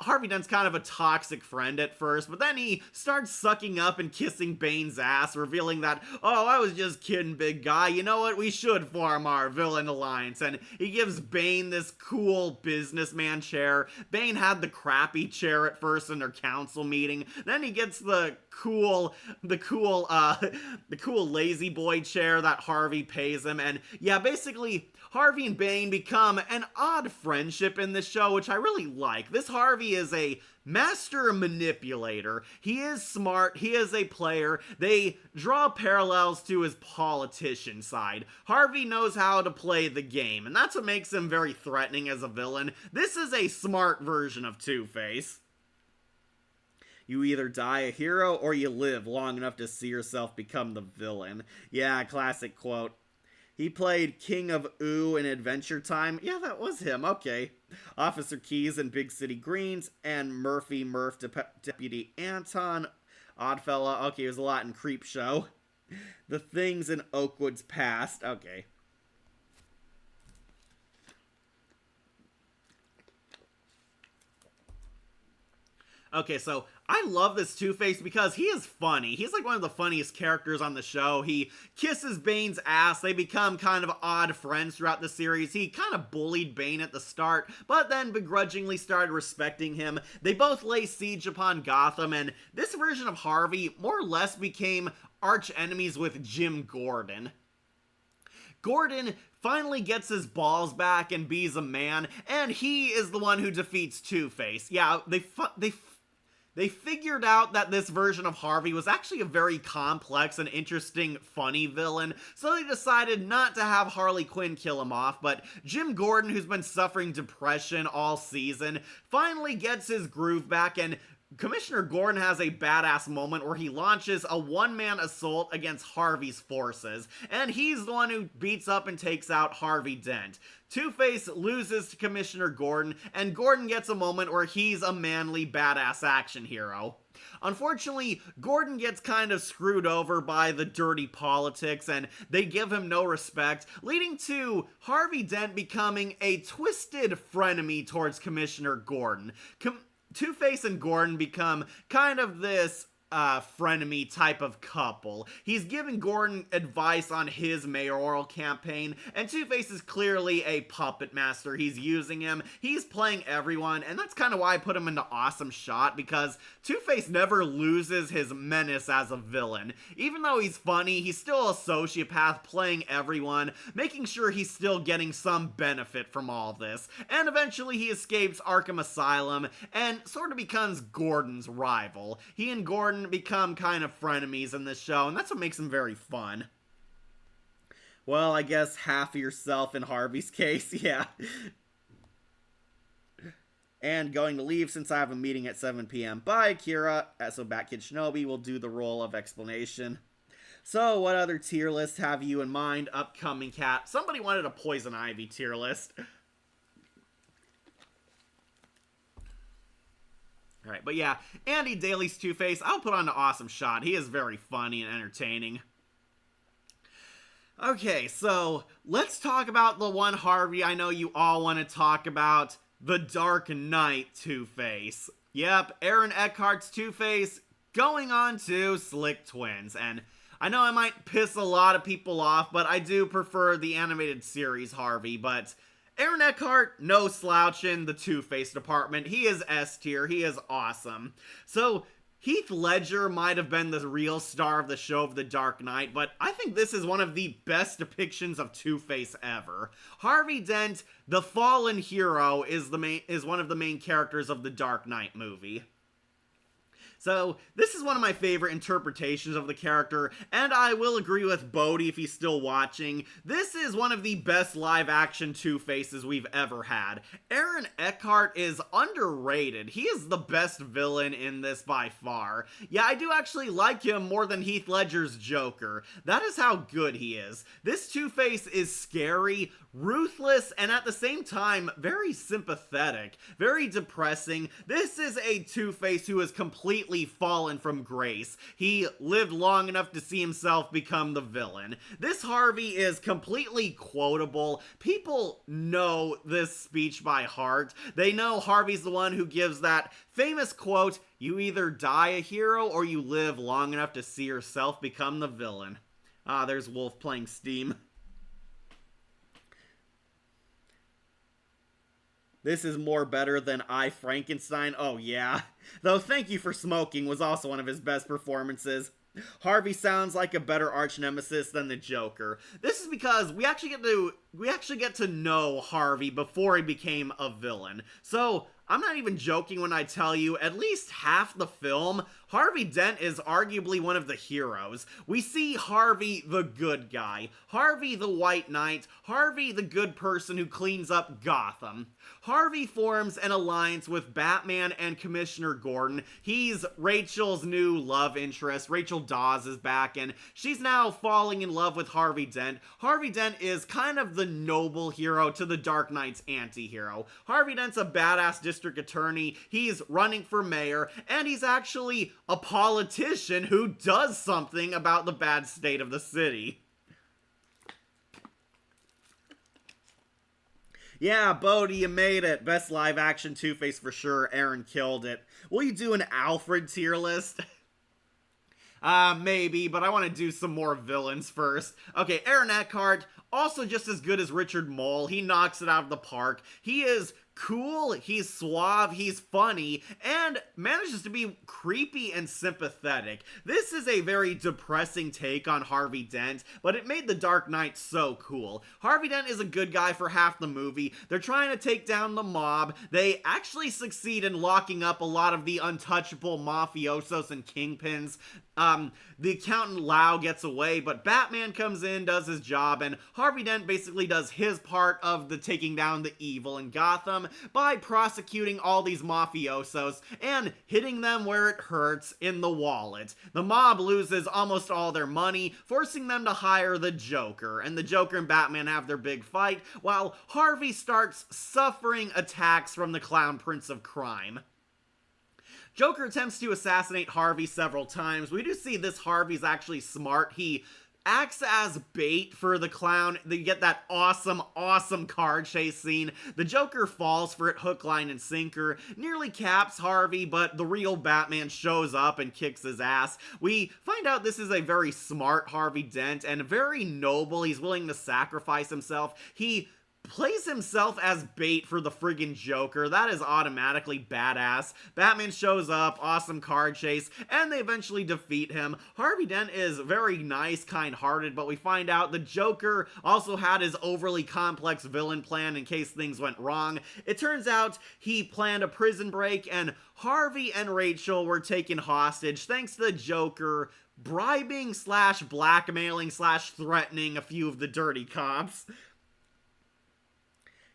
Harvey Dent's kind of a toxic friend at first, but then he starts sucking up and kissing Bane's ass, revealing that, oh, I was just kidding, big guy. You know what? We should form our villain alliance. And he gives Bane this cool businessman chair. Bane had the crappy chair at first in their council meeting. Then he gets the cool lazy boy chair that Harvey pays him. And yeah, basically Harvey and Bane become an odd friendship in this show, which I really like. This This Harvey is a master manipulator. He is smart. He is a player. They draw parallels to his politician side. Harvey knows how to play the game, and that's what makes him very threatening as a villain. This is a smart version of Two-Face. You either die a hero or you live long enough to see yourself become the villain. Yeah, classic quote. He played King of Ooh in Adventure Time. Yeah, that was him. Okay. Officer Keys in Big City Greens, and Murphy Murph Deputy Anton. Oddfella. Okay, it was a lot in Creepshow. The Things in Oakwood's Past. Okay. Okay, so I love this Two-Face because he is funny. He's like one of the funniest characters on the show. He kisses Bane's ass. They become kind of odd friends throughout the series. He kind of bullied Bane at the start, but then begrudgingly started respecting him. They both lay siege upon Gotham, and this version of Harvey more or less became arch enemies with Jim Gordon. Gordon finally gets his balls back and be's a man, and he is the one who defeats Two-Face. Yeah, they figured out that this version of Harvey was actually a very complex and interesting, funny villain, so they decided not to have Harley Quinn kill him off, but Jim Gordon, who's been suffering depression all season, finally gets his groove back, and Commissioner Gordon has a badass moment where he launches a one-man assault against Harvey's forces, and he's the one who beats up and takes out Harvey Dent. Two-Face loses to Commissioner Gordon, and Gordon gets a moment where he's a manly, badass action hero. Unfortunately, Gordon gets kind of screwed over by the dirty politics, and they give him no respect, leading to Harvey Dent becoming a twisted frenemy towards Commissioner Gordon. Two-Face and Gordon become kind of this frenemy type of couple. He's giving Gordon advice on his mayoral campaign, and Two-Face is clearly a puppet master. He's using him, he's playing everyone, and that's kind of why I put him into Awesome Shot, because Two-Face never loses his menace as a villain. Even though he's funny, he's still a sociopath playing everyone, making sure he's still getting some benefit from all this. And eventually he escapes Arkham Asylum and sort of becomes Gordon's rival. He and Gordon become kind of frenemies in this show, and that's what makes him very fun. Well, I guess half of yourself in Harvey's case, yeah. And going to leave since I have a meeting at 7 p.m. Bye, Akira. So Batkid Shinobi will do the role of explanation. So, what other tier list have you in mind? Upcoming cat. Somebody wanted a Poison Ivy tier list. Alright, but yeah, Andy Daly's Two-Face, I'll put on an Awesome Shot. He is very funny and entertaining. Okay, so let's talk about the one Harvey I know you all want to talk about, the Dark Knight Two-Face. Yep, Aaron Eckhart's Two-Face going on to Slick Twins, and I know I might piss a lot of people off, but I do prefer the animated series Harvey, but Aaron Eckhart, no slouch in the Two-Face department. He is S tier. He is awesome. So, Heath Ledger might have been the real star of the show of The Dark Knight, but I think this is one of the best depictions of Two-Face ever. Harvey Dent, the fallen hero, is one of the main characters of the Dark Knight movie. So, this is one of my favorite interpretations of the character, and I will agree with Bodhi if he's still watching. This is one of the best live-action Two-Faces we've ever had. Aaron Eckhart is underrated. He is the best villain in this by far. Yeah, I do actually like him more than Heath Ledger's Joker. That is how good he is. This Two-Face is scary, ruthless, and at the same time, very sympathetic, very depressing. This is a Two-Face who is completely fallen from grace. He lived long enough to see himself become the villain. This Harvey is completely quotable. People know this speech by heart. They know Harvey's the one who gives that famous quote, "You either die a hero or you live long enough to see yourself become the villain." Ah, there's Wolf playing Steam. This is more better than I, Frankenstein. Oh, yeah. Though Thank You for Smoking was also one of his best performances. Harvey sounds like a better arch nemesis than the Joker. This is because we actually get to know Harvey before he became a villain. So, I'm not even joking when I tell you, at least half the film, Harvey Dent is arguably one of the heroes. We see Harvey the good guy, Harvey the White Knight, Harvey the good person who cleans up Gotham. Harvey forms an alliance with Batman and Commissioner Gordon. He's Rachel's new love interest. Rachel Dawes is back, and she's now falling in love with Harvey Dent. Harvey Dent is kind of the noble hero to the Dark Knight's anti-hero. Harvey Dent's a badass district attorney. He's running for mayor, and he's actually a politician who does something about the bad state of the city. Yeah, Bodhi, you made it. Best live action Two-Face for sure. Aaron killed it. Will you do an Alfred tier list? Maybe, but I want to do some more villains first. Okay, Aaron Eckhart, also just as good as Richard Mole. He knocks it out of the park. He is cool, he's suave, he's funny, and manages to be creepy and sympathetic. This is a very depressing take on Harvey Dent, but it made The Dark Knight so cool. Harvey Dent is a good guy for half the movie. They're trying to take down the mob. They actually succeed in locking up a lot of the untouchable mafiosos and kingpins. The accountant Lau gets away, but Batman comes in, does his job, and Harvey Dent basically does his part of the taking down the evil in Gotham by prosecuting all these mafiosos and hitting them where it hurts, in the wallet. The mob loses almost all their money, forcing them to hire the Joker, and the Joker and Batman have their big fight, while Harvey starts suffering attacks from the Clown Prince of Crime. Joker attempts to assassinate Harvey several times. We do see this Harvey's actually smart. He acts as bait for the clown. You get that awesome car chase scene. The Joker falls for it hook, line, and sinker. Nearly caps Harvey, but the real Batman shows up and kicks his ass. We find out this is a very smart Harvey Dent and very noble. He's willing to sacrifice himself. He plays himself as bait for the friggin' Joker. That is automatically badass. Batman shows up, awesome car chase, and they eventually defeat him. Harvey Dent is very nice, kind-hearted, but we find out the Joker also had his overly complex villain plan in case things went wrong. It turns out he planned a prison break, and Harvey and Rachel were taken hostage thanks to the Joker bribing / blackmailing / threatening a few of the dirty cops.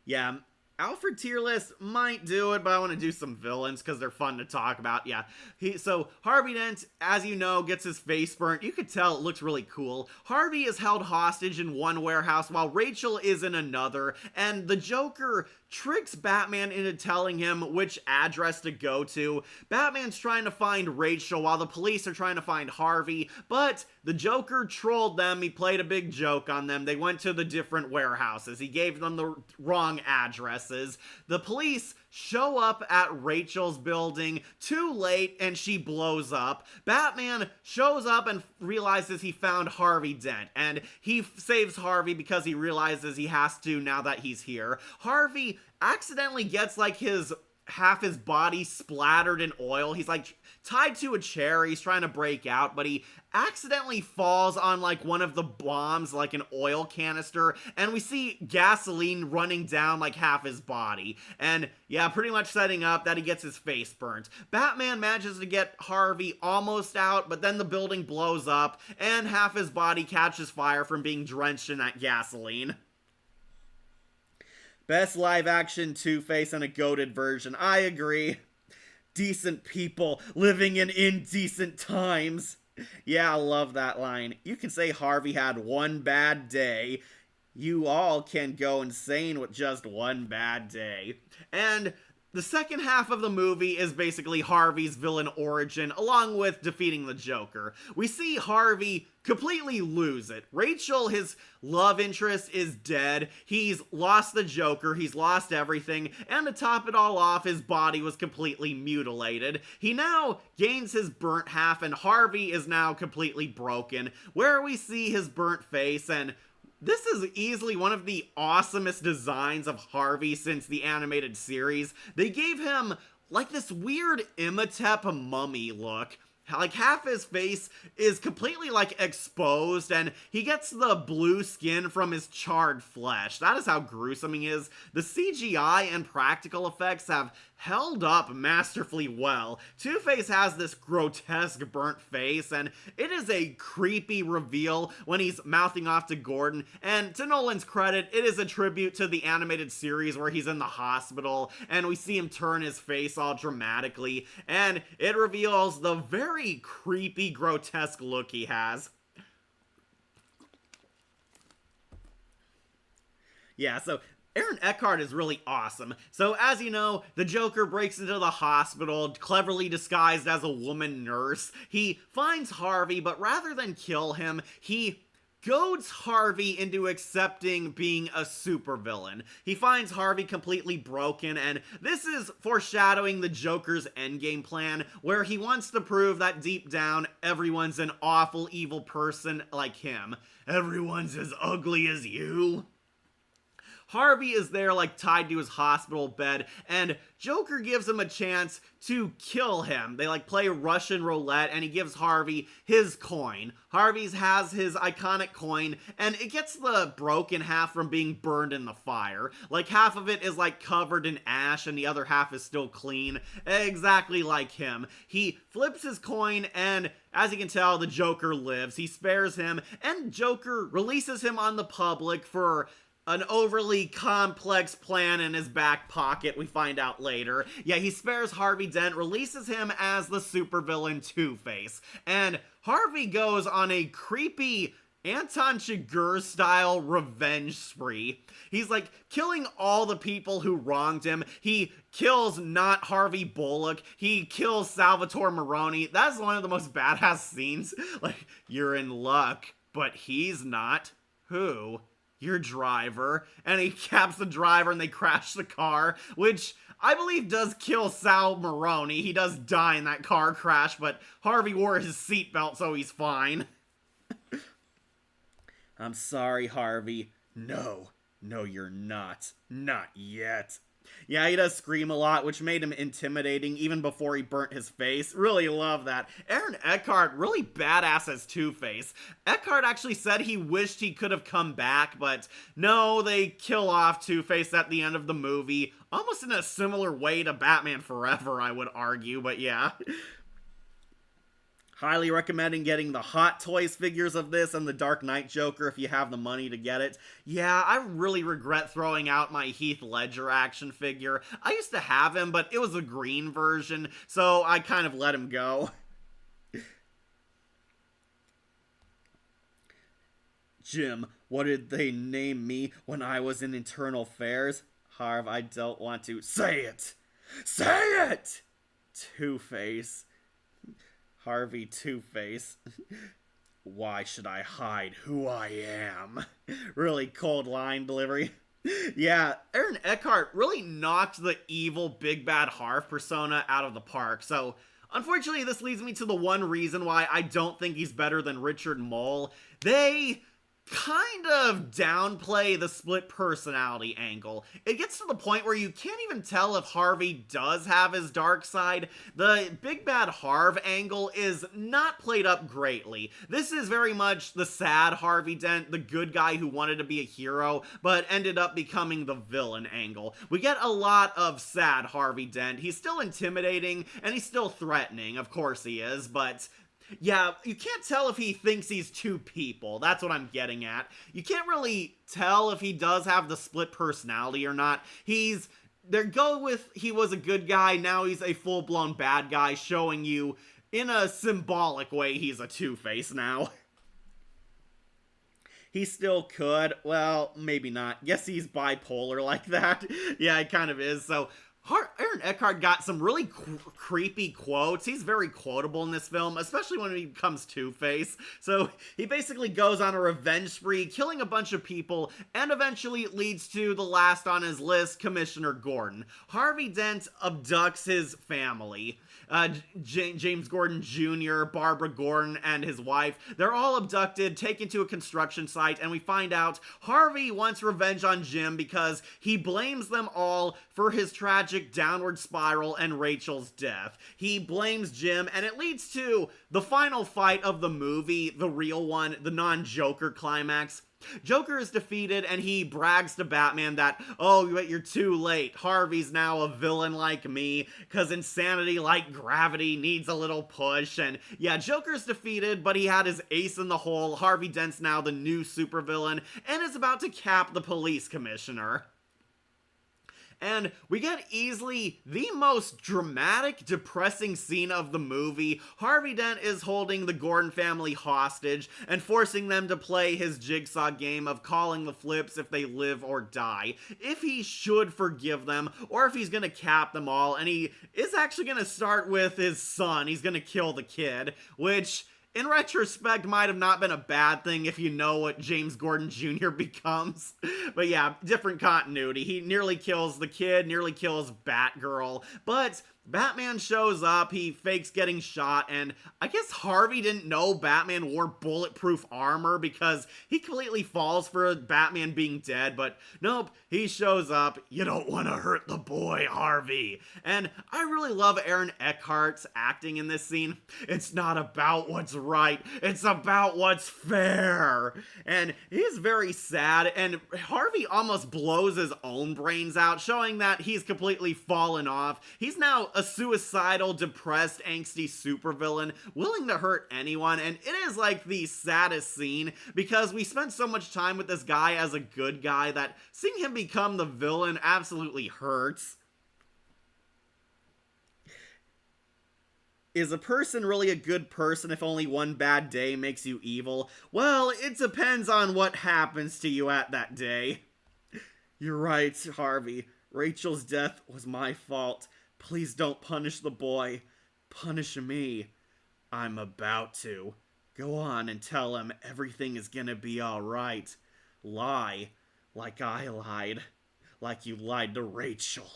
Yeah, Alfred tier list might do it, but I want to do some villains because they're fun to talk about. Yeah, so Harvey Dent, as you know, gets his face burnt. You could tell it looks really cool. Harvey is held hostage in one warehouse while Rachel is in another, and the Joker tricks Batman into telling him which address to go to. Batman's trying to find Rachel while the police are trying to find Harvey, but the Joker trolled them. He played a big joke on them. They went to the different warehouses. He gave them the wrong addresses. The police show up at Rachel's building too late and she blows up. Batman shows up and realizes he found Harvey Dent, and he saves Harvey because he realizes he has to now that he's here. Harvey accidentally gets like half his body splattered in oil. He's like tied to a chair. He's trying to break out, but he accidentally falls on like one of the bombs, like an oil canister, and we see gasoline running down like half his body. And yeah, pretty much setting up that he gets his face burnt. Batman manages to get Harvey almost out, but then the building blows up and half his body catches fire from being drenched in that gasoline. Best live action Two-Face and a goated version. I agree. Decent people living in indecent times. Yeah, I love that line. You can say Harvey had one bad day. You all can go insane with just one bad day. And the second half of the movie is basically Harvey's villain origin, along with defeating the Joker. We see Harvey completely lose it. Rachel, his love interest, is dead. He's lost the Joker. He's lost everything. And to top it all off, his body was completely mutilated. He now gains his burnt half, and Harvey is now completely broken, where we see his burnt face. And this is easily one of the awesomest designs of Harvey since the animated series. They gave him like this weird Imhotep mummy look. Like half his face is completely like exposed, and he gets the blue skin from his charred flesh. That is how gruesome he is. The CGI and practical effects have held up masterfully well. Two-Face has this grotesque burnt face, and it is a creepy reveal when he's mouthing off to Gordon, and to Nolan's credit, it is a tribute to the animated series where he's in the hospital, and we see him turn his face all dramatically, and it reveals the very creepy, grotesque look he has. Yeah, so Aaron Eckhart is really awesome. So as you know, the Joker breaks into the hospital, cleverly disguised as a woman nurse. He finds Harvey, but rather than kill him, he goads Harvey into accepting being a supervillain. He finds Harvey completely broken, and this is foreshadowing the Joker's endgame plan, where he wants to prove that deep down, everyone's an awful, evil person like him. Everyone's as ugly as you. Harvey is there, like, tied to his hospital bed, and Joker gives him a chance to kill him. They, like, play Russian roulette, and he gives Harvey his coin. Harvey's has his iconic coin, and it gets the broken half from being burned in the fire. Like, half of it is, like, covered in ash, and the other half is still clean. Exactly like him. He flips his coin, and as you can tell, the Joker lives. He spares him, and Joker releases him on the public for an overly complex plan in his back pocket, we find out later. Yeah, he spares Harvey Dent, releases him as the supervillain Two-Face. And Harvey goes on a creepy Anton Chigurh-style revenge spree. He's, like, killing all the people who wronged him. He kills not Harvey Bullock. He kills Salvatore Maroni. That's one of the most badass scenes. Like, you're in luck, but he's not. Who? Your driver. And he caps the driver and they crash the car, which I believe does kill Sal Maroni. He does die in that car crash, but Harvey wore his seatbelt, so he's fine. I'm sorry, Harvey. No, you're not. Not yet. Yeah, he does scream a lot, which made him intimidating even before he burnt his face. Really love that. Aaron Eckhart, really badass as Two-Face. Eckhart actually said he wished he could have come back, but no, they kill off Two-Face at the end of the movie. Almost in a similar way to Batman Forever, I would argue, but yeah. Highly recommending getting the Hot Toys figures of this and the Dark Knight Joker if you have the money to get it. Yeah, I really regret throwing out my Heath Ledger action figure. I used to have him, but it was a green version, so I kind of let him go. Jim, what did they name me when I was in Internal Affairs? Harv, I don't want to. Say it! Say it! Two-Face. Harvey Two-Face. Why should I hide who I am? Really cold line delivery. Yeah, Aaron Eckhart really knocked the evil big bad Harv persona out of the park, so unfortunately this leads me to the one reason why I don't think he's better than Richard Mole. They kind of downplay the split personality angle. It gets to the point where you can't even tell if Harvey does have his dark side. The big bad Harv angle is not played up greatly. This is very much the sad Harvey Dent, the good guy who wanted to be a hero, but ended up becoming the villain angle. We get a lot of sad Harvey Dent. He's still intimidating, and he's still threatening. Of course he is, but yeah, you can't tell if he thinks he's two people. That's what I'm getting at. You can't really tell if he does have the split personality or not. They go with he was a good guy, now he's a full-blown bad guy, showing you in a symbolic way he's a Two-Face now. He still could. Well, maybe not. Guess he's bipolar like that. Yeah, he kind of is. So Aaron Eckhart got some really creepy quotes. He's very quotable in this film, especially when he becomes Two-Face. So he basically goes on a revenge spree, killing a bunch of people, and eventually it leads to the last on his list, Commissioner Gordon. Harvey Dent abducts his family. James Gordon Jr., Barbara Gordon, and his wife. They're all abducted, taken to a construction site, and we find out Harvey wants revenge on Jim because he blames them all for his tragic downward spiral and Rachel's death. He blames Jim, and it leads to the final fight of the movie, the real one, the non-Joker climax. Joker is defeated and he brags to Batman that, oh, but you're too late. Harvey's now a villain like me, because insanity like gravity needs a little push. And yeah, Joker's defeated, but he had his ace in the hole. Harvey Dent's now the new supervillain and is about to cap the police commissioner. And we get easily the most dramatic, depressing scene of the movie. Harvey Dent is holding the Gordon family hostage and forcing them to play his jigsaw game of calling the flips if they live or die. If he should forgive them, or if he's gonna cap them all, and he is actually gonna start with his son. He's gonna kill the kid, which in retrospect might have not been a bad thing if you know what James Gordon Jr. becomes. But yeah, different continuity. He nearly kills the kid, nearly kills Batgirl, but Batman shows up, he fakes getting shot, and I guess Harvey didn't know Batman wore bulletproof armor because he completely falls for Batman being dead, but nope, he shows up. You don't want to hurt the boy, Harvey. And I really love Aaron Eckhart's acting in this scene. It's not about what's right, it's about what's fair. And he's very sad, and Harvey almost blows his own brains out, showing that he's completely fallen off. He's now a suicidal, depressed, angsty supervillain, willing to hurt anyone, and it is like the saddest scene because we spent so much time with this guy as a good guy that seeing him become the villain absolutely hurts. Is a person really a good person if only one bad day makes you evil? Well, it depends on what happens to you at that day. You're right, Harvey. Rachel's death was my fault. Please don't punish the boy. Punish me. I'm about to. Go on and tell him everything is gonna be alright. Lie. Like I lied. Like you lied to Rachel.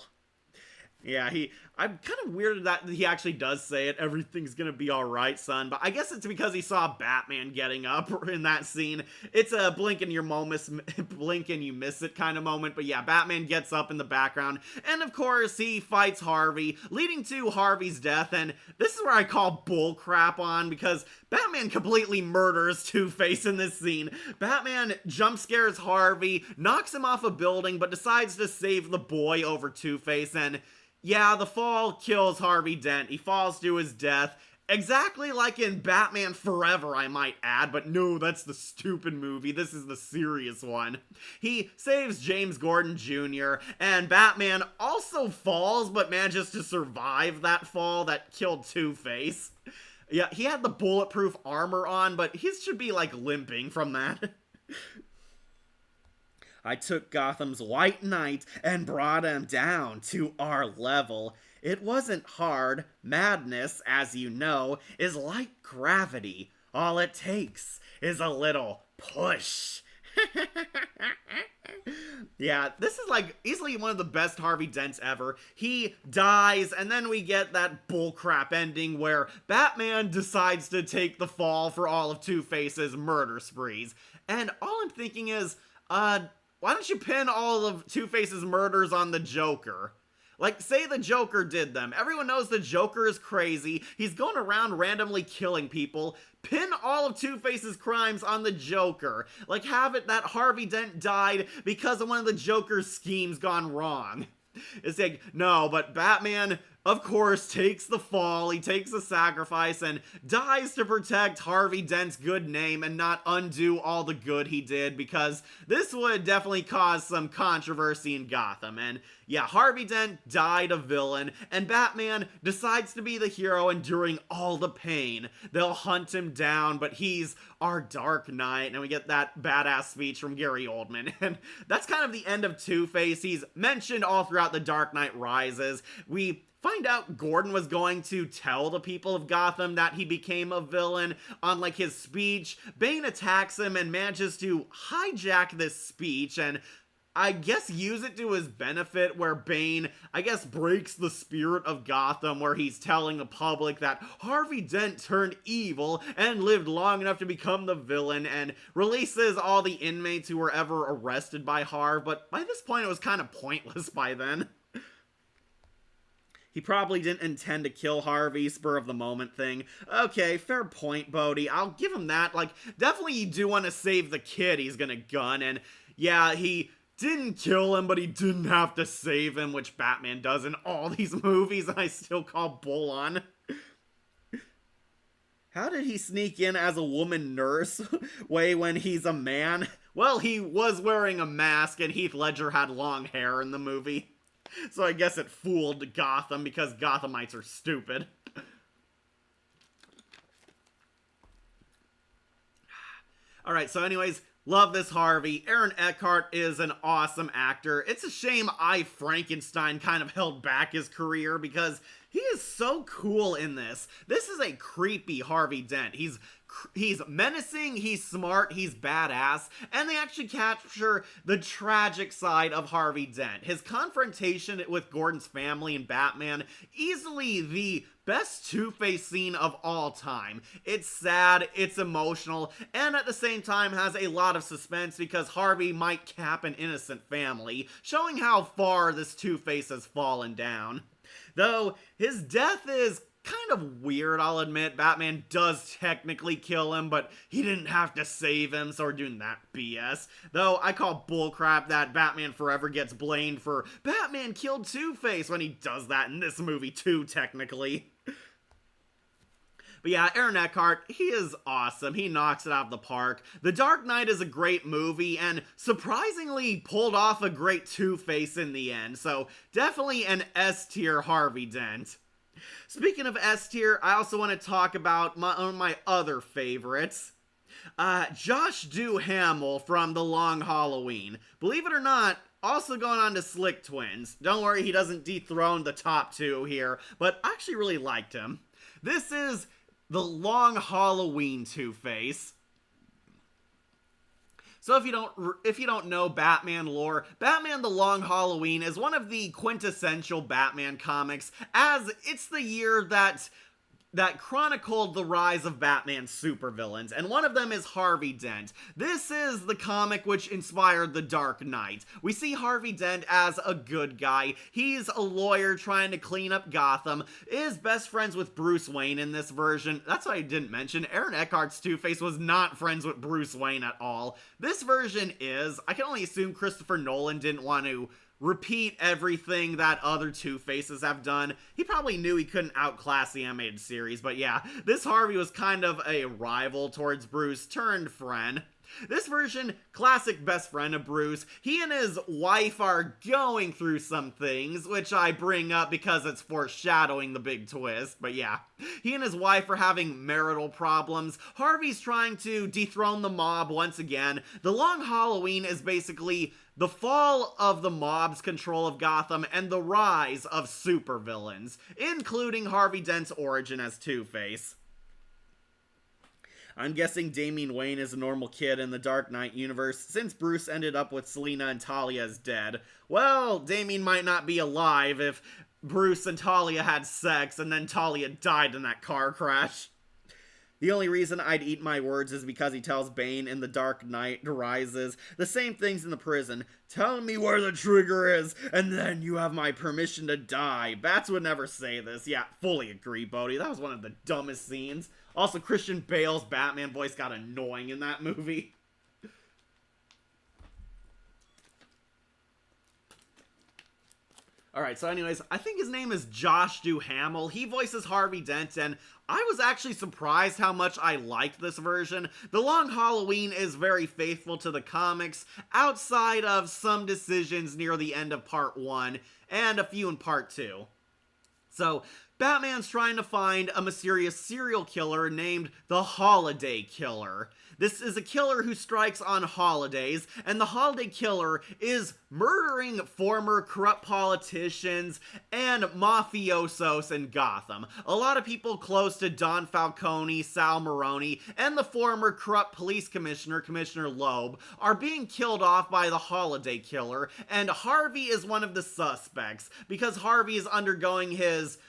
Yeah, I'm kind of weirded that he actually does say it. Everything's gonna be alright, son. But I guess it's because he saw Batman getting up in that scene. It's a blink and you miss it kind of moment. But yeah, Batman gets up in the background. And of course, he fights Harvey, leading to Harvey's death. And this is where I call bullcrap on, because Batman completely murders Two-Face in this scene. Batman jump scares Harvey, knocks him off a building, but decides to save the boy over Two-Face. And yeah, the fall kills Harvey Dent. He falls to his death. Exactly like in Batman Forever, I might add, but no, that's the stupid movie. This is the serious one. He saves James Gordon Jr., and Batman also falls, but manages to survive that fall that killed Two-Face. Yeah, he had the bulletproof armor on, but he should be, like, limping from that. I took Gotham's White Knight and brought him down to our level. It wasn't hard. Madness, as you know, is like gravity. All it takes is a little push. Yeah, this is like easily one of the best Harvey Dents ever. He dies, and then we get that bullcrap ending where Batman decides to take the fall for all of Two-Face's murder sprees. And all I'm thinking is, why don't you pin all of Two-Face's murders on the Joker? Like, say the Joker did them. Everyone knows the Joker is crazy. He's going around randomly killing people. Pin all of Two-Face's crimes on the Joker. Like, have it that Harvey Dent died because of one of the Joker's schemes gone wrong. It's like, no, but Batman, of course, takes the fall, he takes the sacrifice, and dies to protect Harvey Dent's good name and not undo all the good he did, because this would definitely cause some controversy in Gotham. And yeah, Harvey Dent died a villain, and Batman decides to be the hero enduring all the pain. They'll hunt him down, but he's our Dark Knight, and we get that badass speech from Gary Oldman. And that's kind of the end of Two-Face. He's mentioned all throughout The Dark Knight Rises. We find out Gordon was going to tell the people of Gotham that he became a villain on, like, his speech. Bane attacks him and manages to hijack this speech and I guess use it to his benefit, where Bane, I guess, breaks the spirit of Gotham, where he's telling the public that Harvey Dent turned evil and lived long enough to become the villain, and releases all the inmates who were ever arrested by Harv, but by this point it was kind of pointless by then. He probably didn't intend to kill Harvey, spur of the moment thing. Okay, fair point, Bodhi. I'll give him that. Like, definitely you do want to save the kid he's gonna gun, and yeah, he didn't kill him, but he didn't have to save him, which Batman does in all these movies, and I still call bull on. How did he sneak in as a woman nurse way when he's a man? Well, he was wearing a mask, and Heath Ledger had long hair in the movie. So I guess it fooled Gotham, because Gothamites are stupid. Alright, so anyways, love this Harvey. Aaron Eckhart is an awesome actor. It's a shame I, Frankenstein, kind of held back his career, because he is so cool in this. This is a creepy Harvey Dent. He's menacing, he's smart, he's badass, and they actually capture the tragic side of Harvey Dent. His confrontation with Gordon's family and Batman, easily the best Two-Face scene of all time. It's sad, it's emotional, and at the same time has a lot of suspense because Harvey might cap an innocent family, showing how far this Two-Face has fallen down. Though, his death is kind of weird, I'll admit. Batman does technically kill him, but he didn't have to save him, so we're doing that BS. Though, I call bullcrap that Batman Forever gets blamed for Batman killed Two-Face when he does that in this movie too, technically. But yeah, Aaron Eckhart, he is awesome. He knocks it out of the park. The Dark Knight is a great movie, and surprisingly pulled off a great Two-Face in the end, so definitely an S-tier Harvey Dent. Speaking of S-tier, I also want to talk about one of my other favorites. Josh Duhamel from The Long Halloween. Believe it or not, also going on to Slick Twins. Don't worry, he doesn't dethrone the top two here, but I actually really liked him. This is The Long Halloween Two-Face. So if you don't know Batman lore, Batman The Long Halloween is one of the quintessential Batman comics, as it's the year that chronicled the rise of Batman's supervillains, and one of them is Harvey Dent. This is the comic which inspired The Dark Knight. We see Harvey Dent as a good guy. He's a lawyer trying to clean up Gotham, is best friends with Bruce Wayne in this version. That's what I didn't mention. Aaron Eckhart's Two-Face was not friends with Bruce Wayne at all. This version is. I can only assume Christopher Nolan didn't want to repeat everything that other Two-Faces have done. He probably knew he couldn't outclass the animated series, but yeah, this Harvey was kind of a rival towards Bruce turned friend. This version, classic best friend of Bruce. He and his wife are going through some things, which I bring up because it's foreshadowing the big twist, but yeah. He and his wife are having marital problems. Harvey's trying to dethrone the mob once again. The Long Halloween is basically the fall of the mob's control of Gotham and the rise of supervillains, including Harvey Dent's origin as Two-Face. I'm guessing Damian Wayne is a normal kid in the Dark Knight universe, since Bruce ended up with Selina and Talia as dead. Well, Damian might not be alive if Bruce and Talia had sex and then Talia died in that car crash. The only reason I'd eat my words is because he tells Bane in The Dark Knight Rises the same things in the prison. Tell me where the trigger is, and then you have my permission to die. Bats would never say this. Yeah, fully agree, Bodhi. That was one of the dumbest scenes. Also, Christian Bale's Batman voice got annoying in that movie. Alright, so anyways, I think his name is Josh Duhamel. He voices Harvey Dent, and I was actually surprised how much I liked this version. The Long Halloween is very faithful to the comics, outside of some decisions near the end of Part 1, and a few in Part 2. So, Batman's trying to find a mysterious serial killer named the Holiday Killer. This is a killer who strikes on holidays, and the Holiday Killer is murdering former corrupt politicians and mafiosos in Gotham. A lot of people close to Don Falcone, Sal Maroni, and the former corrupt police commissioner, Commissioner Loeb, are being killed off by the Holiday Killer, and Harvey is one of the suspects, because Harvey is undergoing his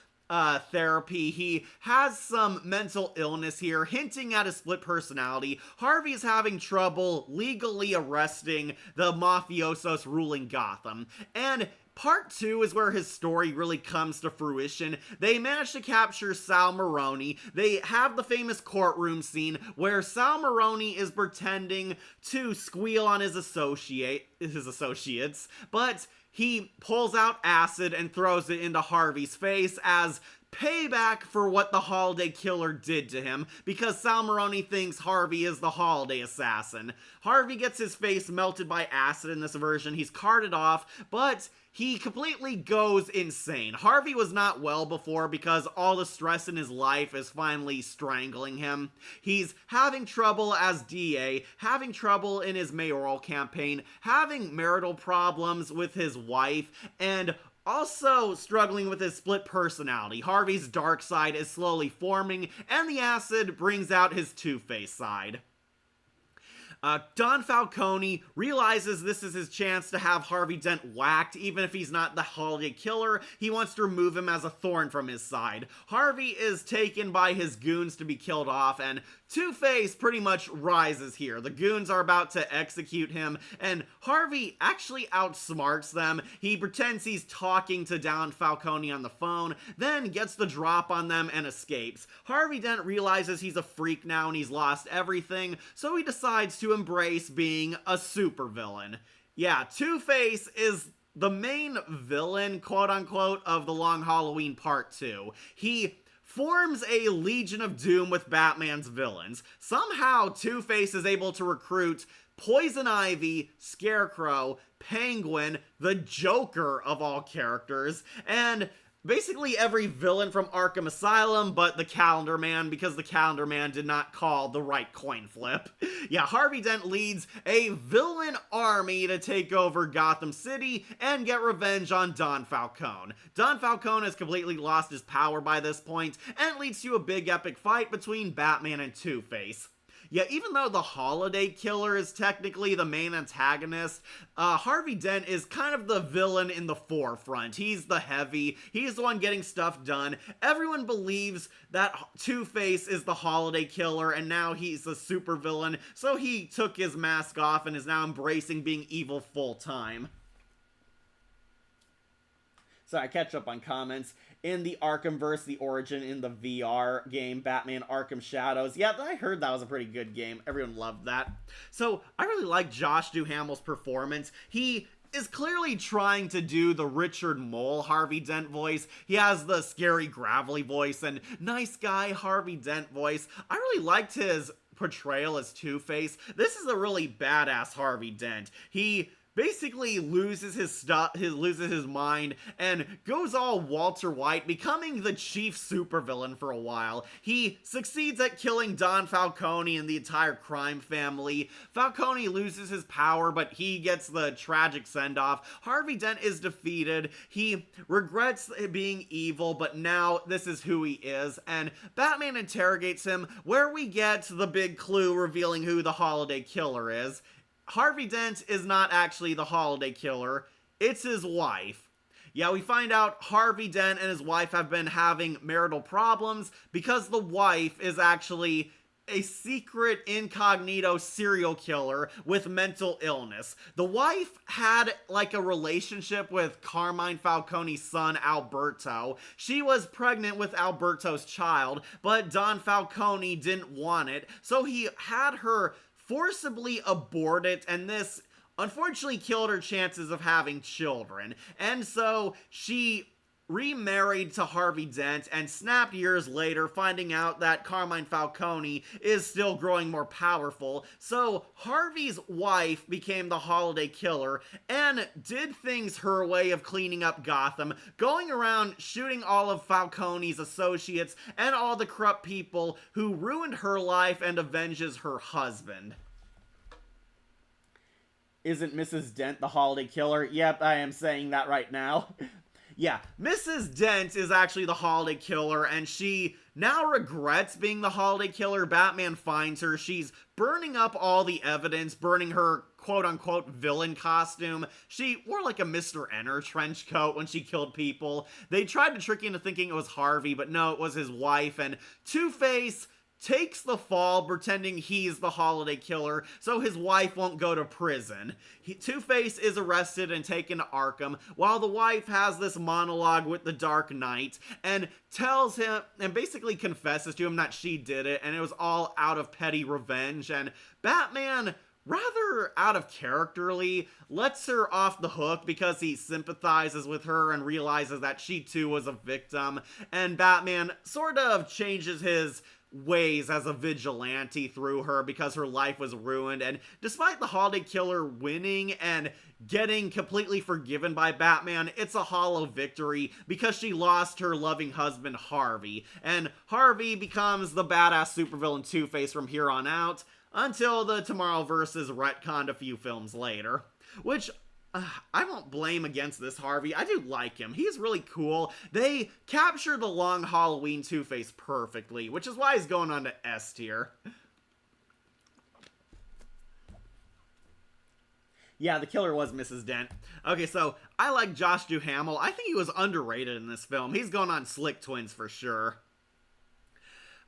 therapy. He has some mental illness here, hinting at a split personality. Harvey's having trouble legally arresting the mafiosos ruling Gotham. And Part 2 is where his story really comes to fruition. They manage to capture Sal Maroni. They have the famous courtroom scene where Sal Maroni is pretending to squeal on his associates, but he pulls out acid and throws it into Harvey's face as payback for what the Holiday Killer did to him, because Sal Maroni thinks Harvey is the Holiday Assassin. Harvey gets his face melted by acid in this version. He's carted off, but he completely goes insane. Harvey was not well before because all the stress in his life is finally strangling him. He's having trouble as DA, having trouble in his mayoral campaign, having marital problems with his wife, and also struggling with his split personality. Harvey's dark side is slowly forming, and the acid brings out his Two-Face side. Don Falcone realizes this is his chance to have Harvey Dent whacked, even if he's not the Holiday Killer. He wants to remove him as a thorn from his side. Harvey is taken by his goons to be killed off, and Two-Face pretty much rises here. The goons are about to execute him, and Harvey actually outsmarts them. He pretends he's talking to Don Falcone on the phone, then gets the drop on them and escapes. Harvey Dent realizes he's a freak now and he's lost everything, so he decides to embrace being a supervillain. Yeah, Two-Face is the main villain, quote-unquote, of The Long Halloween Part 2. He forms a Legion of Doom with Batman's villains. Somehow, Two-Face is able to recruit Poison Ivy, Scarecrow, Penguin, the Joker of all characters, and basically every villain from Arkham Asylum but the Calendar Man, because the Calendar Man did not call the right coin flip. Yeah, Harvey Dent leads a villain army to take over Gotham City and get revenge on Don Falcone. Don Falcone has completely lost his power by this point, and it leads to a big epic fight between Batman and Two-Face. Yeah, even though the Holiday Killer is technically the main antagonist, Harvey Dent is kind of the villain in the forefront. He's the heavy, he's the one getting stuff done. Everyone believes that Two-Face is the Holiday Killer, and now he's a supervillain, so he took his mask off and is now embracing being evil full-time. So I catch up on comments. In the Arkhamverse, the origin in the VR game, Batman Arkham Shadows. Yeah, I heard that was a pretty good game. Everyone loved that. So I really like Josh Duhamel's performance. He is clearly trying to do the Richard Mole Harvey Dent voice. He has the scary gravelly voice and nice guy Harvey Dent voice. I really liked his portrayal as Two-Face. This is a really badass Harvey Dent. He basically loses his mind and goes all Walter White, becoming the chief supervillain for a while. He succeeds at killing Don Falcone and the entire crime family. Falcone loses his power, but he gets the tragic send-off. Harvey Dent is defeated. He regrets being evil, but now this is who he is, and Batman interrogates him, where we get the big clue revealing who the Holiday Killer is. Harvey Dent is not actually the Holiday Killer, it's his wife. Yeah, we find out Harvey Dent and his wife have been having marital problems because the wife is actually a secret incognito serial killer with mental illness. The wife had like a relationship with Carmine Falcone's son, Alberto. She was pregnant with Alberto's child, but Don Falcone didn't want it, so he had her forcibly abort it, and this unfortunately killed her chances of having children. And so she remarried to Harvey Dent and snapped years later, finding out that Carmine Falcone is still growing more powerful. So Harvey's wife became the Holiday Killer and did things her way of cleaning up Gotham, going around shooting all of Falcone's associates and all the corrupt people who ruined her life and avenges her husband. Isn't Mrs. Dent the Holiday Killer? Yep, I am saying that right now. Yeah, Mrs. Dent is actually the Holiday Killer, and she now regrets being the Holiday Killer. Batman finds her. She's burning up all the evidence, burning her quote-unquote villain costume. She wore like a Mr. Enter trench coat when she killed people. They tried to trick you into thinking it was Harvey, but no, it was his wife. And Two-Face takes the fall pretending he's the holiday killer so his wife won't go to prison. Two-Face is arrested and taken to Arkham while the wife has this monologue with the Dark Knight and tells him and basically confesses to him that she did it and it was all out of petty revenge. And Batman, rather out of characterly, lets her off the hook because he sympathizes with her and realizes that she too was a victim, and Batman sort of changes his ways as a vigilante through her because her life was ruined. And despite the holiday killer winning and getting completely forgiven by Batman, it's a hollow victory because she lost her loving husband Harvey, and Harvey becomes the badass supervillain Two-Face from here on out, until the Tomorrowverse is retconned a few films later. Which, I won't blame against this Harvey. I do like him. He's really cool. They capture the long Halloween Two-Face perfectly, which is why he's going on to S tier. Yeah, the killer was Mrs. Dent. Okay, so I like Josh Duhamel. I think he was underrated in this film. He's going on Slick Twins for sure.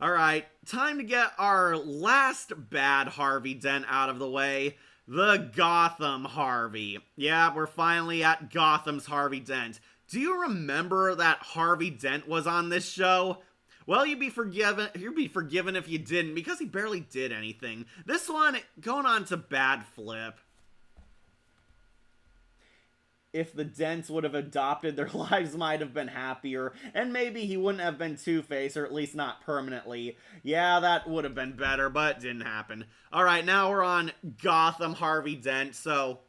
Alright, time to get our last bad Harvey Dent out of the way. The Gotham Harvey. Yeah, we're finally at Gotham's Harvey Dent. Do you remember that Harvey Dent was on this show? Well, you'd be forgiven if you didn't, because he barely did anything. This one, going on to bad flip. If the Dents would have adopted, their lives might have been happier, and maybe he wouldn't have been Two-Face, or at least not permanently. Yeah, that would have been better, but didn't happen. Alright, now we're on Gotham Harvey Dent, so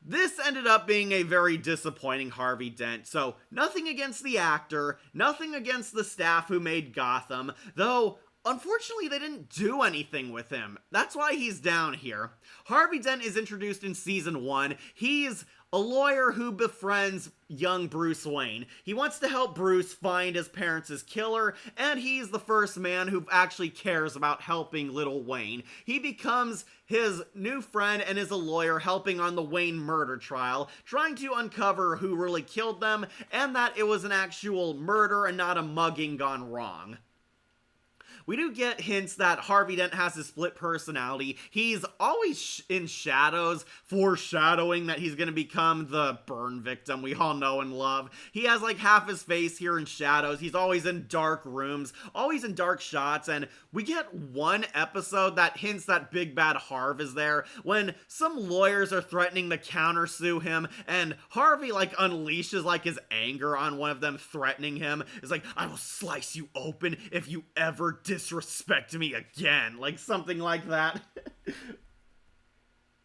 this ended up being a very disappointing Harvey Dent. So, nothing against the actor, nothing against the staff who made Gotham, though unfortunately, they didn't do anything with him. That's why he's down here. Harvey Dent is introduced in Season 1. He's a lawyer who befriends young Bruce Wayne. He wants to help Bruce find his parents' killer, and he's the first man who actually cares about helping little Wayne. He becomes his new friend and is a lawyer helping on the Wayne murder trial, trying to uncover who really killed them, and that it was an actual murder and not a mugging gone wrong. We do get hints that Harvey Dent has a split personality. He's always in shadows, foreshadowing that he's going to become the burn victim we all know and love. He has like half his face here in shadows. He's always in dark rooms, always in dark shots, and we get one episode that hints that Big Bad Harv is there when some lawyers are threatening to countersue him, and Harvey like unleashes like his anger on one of them, threatening him. It's like, I will slice you open if you ever disrespect me again, like something like that.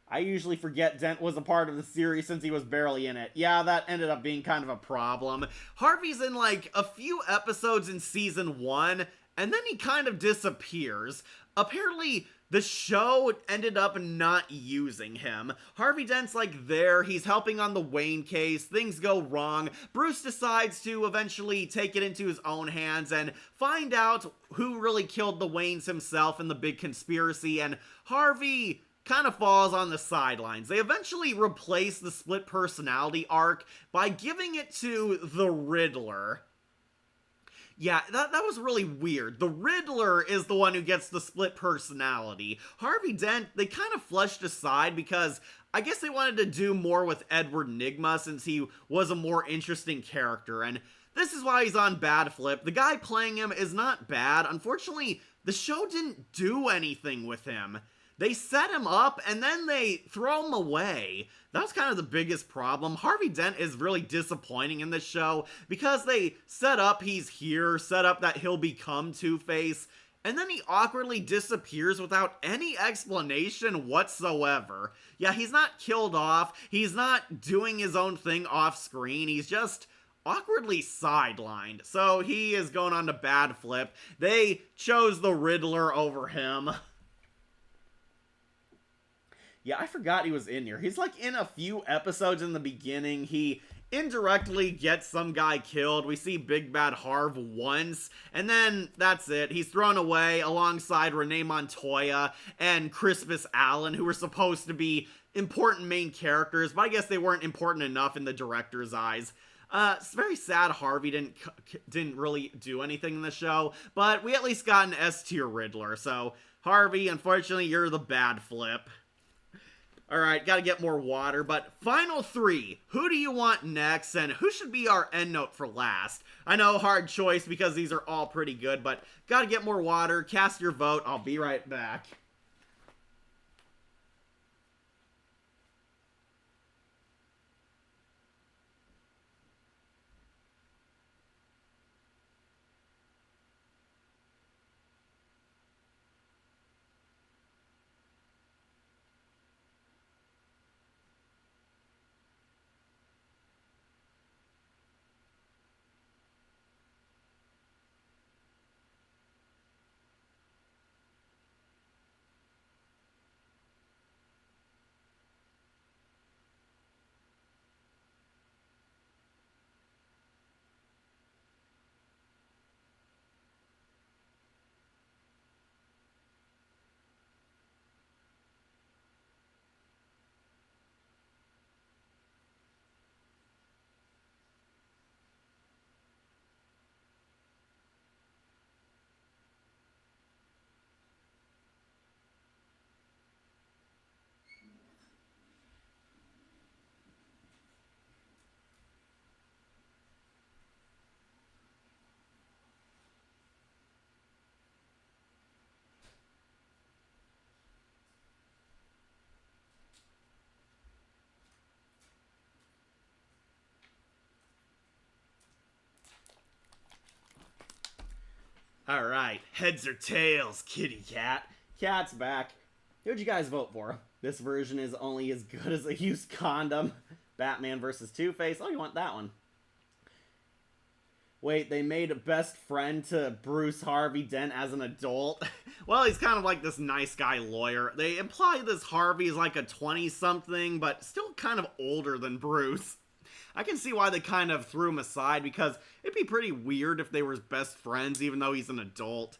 I usually forget Dent was a part of the series since he was barely in it. Yeah, that ended up being kind of a problem. Harvey's in like a few episodes in Season 1, and then he kind of disappears. Apparently, the show ended up not using him. Harvey Dent's like there, he's helping on the Wayne case, things go wrong. Bruce decides to eventually take it into his own hands and find out who really killed the Waynes himself in the big conspiracy, and Harvey kind of falls on the sidelines. They eventually replace the split personality arc by giving it to the Riddler. Yeah, that was really weird. The Riddler is the one who gets the split personality. Harvey Dent, they kind of flushed aside because I guess they wanted to do more with Edward Nygma since he was a more interesting character, and this is why he's on bad flip. The guy playing him is not bad. Unfortunately, the show didn't do anything with him. They set him up, and then they throw him away. That's kind of the biggest problem. Harvey Dent is really disappointing in this show, because they set up he's here, set up that he'll become Two-Face, and then he awkwardly disappears without any explanation whatsoever. Yeah, he's not killed off, he's not doing his own thing off screen, he's just awkwardly sidelined. So he is going on to bad flip. They chose the Riddler over him. Yeah, I forgot he was in here. He's like in a few episodes in the beginning. He indirectly gets some guy killed. We see Big Bad Harv once, and then that's it. He's thrown away alongside Renee Montoya and Crispus Allen, who were supposed to be important main characters, but I guess they weren't important enough in the director's eyes. It's very sad Harvey didn't really do anything in the show, but we at least got an S tier Riddler, so Harvey, unfortunately, you're the bad flip. Alright, gotta get more water, but final three. Who do you want next, and who should be our end note for last? I know, hard choice because these are all pretty good, but gotta get more water. Cast your vote. I'll be right back. Alright, heads or tails, kitty cat? Cat's back. Who'd you guys vote for? This version is only as good as a used condom. Batman versus Two-Face. Oh, you want that one. Wait, they made a best friend to Bruce Harvey Dent as an adult? Well, he's kind of like this nice guy lawyer. They imply this Harvey is like a 20-something, but still kind of older than Bruce. I can see why they kind of threw him aside, because it'd be pretty weird if they were best friends, even though he's an adult.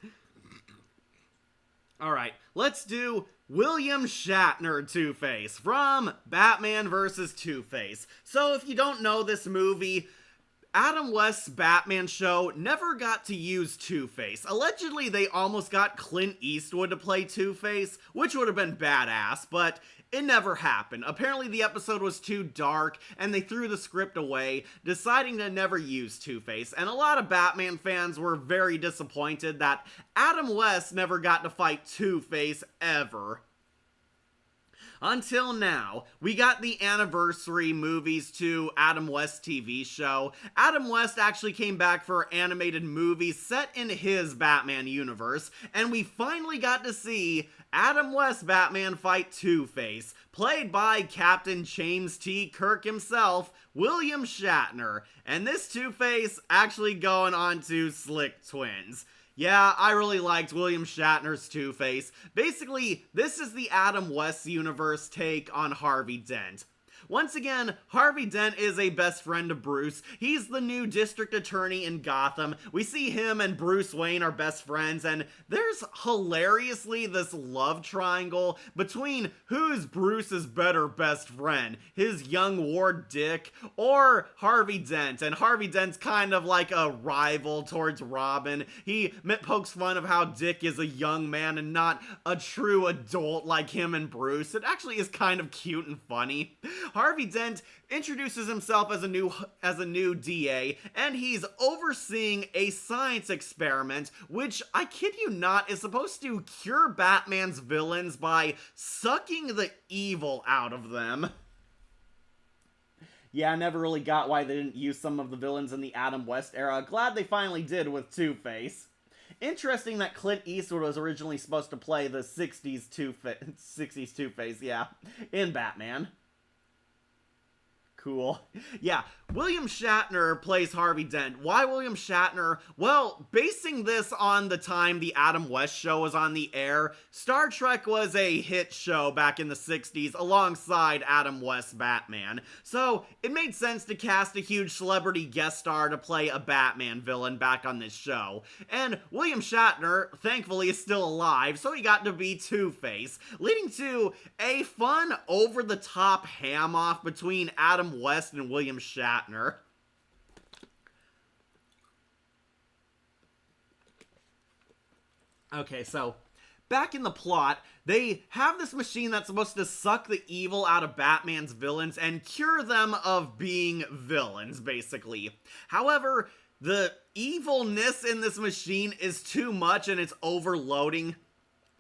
Alright, let's do William Shatner Two-Face from Batman vs. Two-Face. So if you don't know this movie, Adam West's Batman show never got to use Two-Face. Allegedly, they almost got Clint Eastwood to play Two-Face, which would have been badass, but it never happened. Apparently the episode was too dark, and they threw the script away, deciding to never use Two-Face. And a lot of Batman fans were very disappointed that Adam West never got to fight Two-Face ever. Until now, we got the anniversary movies to Adam West's TV show. Adam West actually came back for animated movies set in his Batman universe, and we finally got to see Adam West Batman fight Two-Face, played by Captain James T. Kirk himself, William Shatner, and this Two-Face actually going on to Slick Twins. Yeah, I really liked William Shatner's Two-Face. Basically, this is the Adam West universe take on Harvey Dent. Once again, Harvey Dent is a best friend of Bruce. He's the new district attorney in Gotham. We see him and Bruce Wayne are best friends, and there's hilariously this love triangle between who's Bruce's better best friend, his young ward Dick, or Harvey Dent. And Harvey Dent's kind of like a rival towards Robin. He pokes fun of how Dick is a young man and not a true adult like him and Bruce. It actually is kind of cute and funny. Harvey Dent introduces himself as a new DA, and he's overseeing a science experiment, which, I kid you not, is supposed to cure Batman's villains by sucking the evil out of them. Yeah, I never really got why they didn't use some of the villains in the Adam West era. Glad they finally did with Two-Face. Interesting that Clint Eastwood was originally supposed to play the 60s Two-Face, yeah, in Batman. Cool. Yeah, William Shatner plays Harvey Dent. Why William Shatner? Well, basing this on the time the Adam West show was on the air, Star Trek was a hit show back in the 60s alongside Adam West's Batman. So, it made sense to cast a huge celebrity guest star to play a Batman villain back on this show. And William Shatner, thankfully, is still alive, so he got to be Two-Face, leading to a fun, over-the-top ham-off between Adam West and William Shatner. Okay, so back in the plot, they have this machine that's supposed to suck the evil out of Batman's villains and cure them of being villains, basically. However, the evilness in this machine is too much and it's overloading.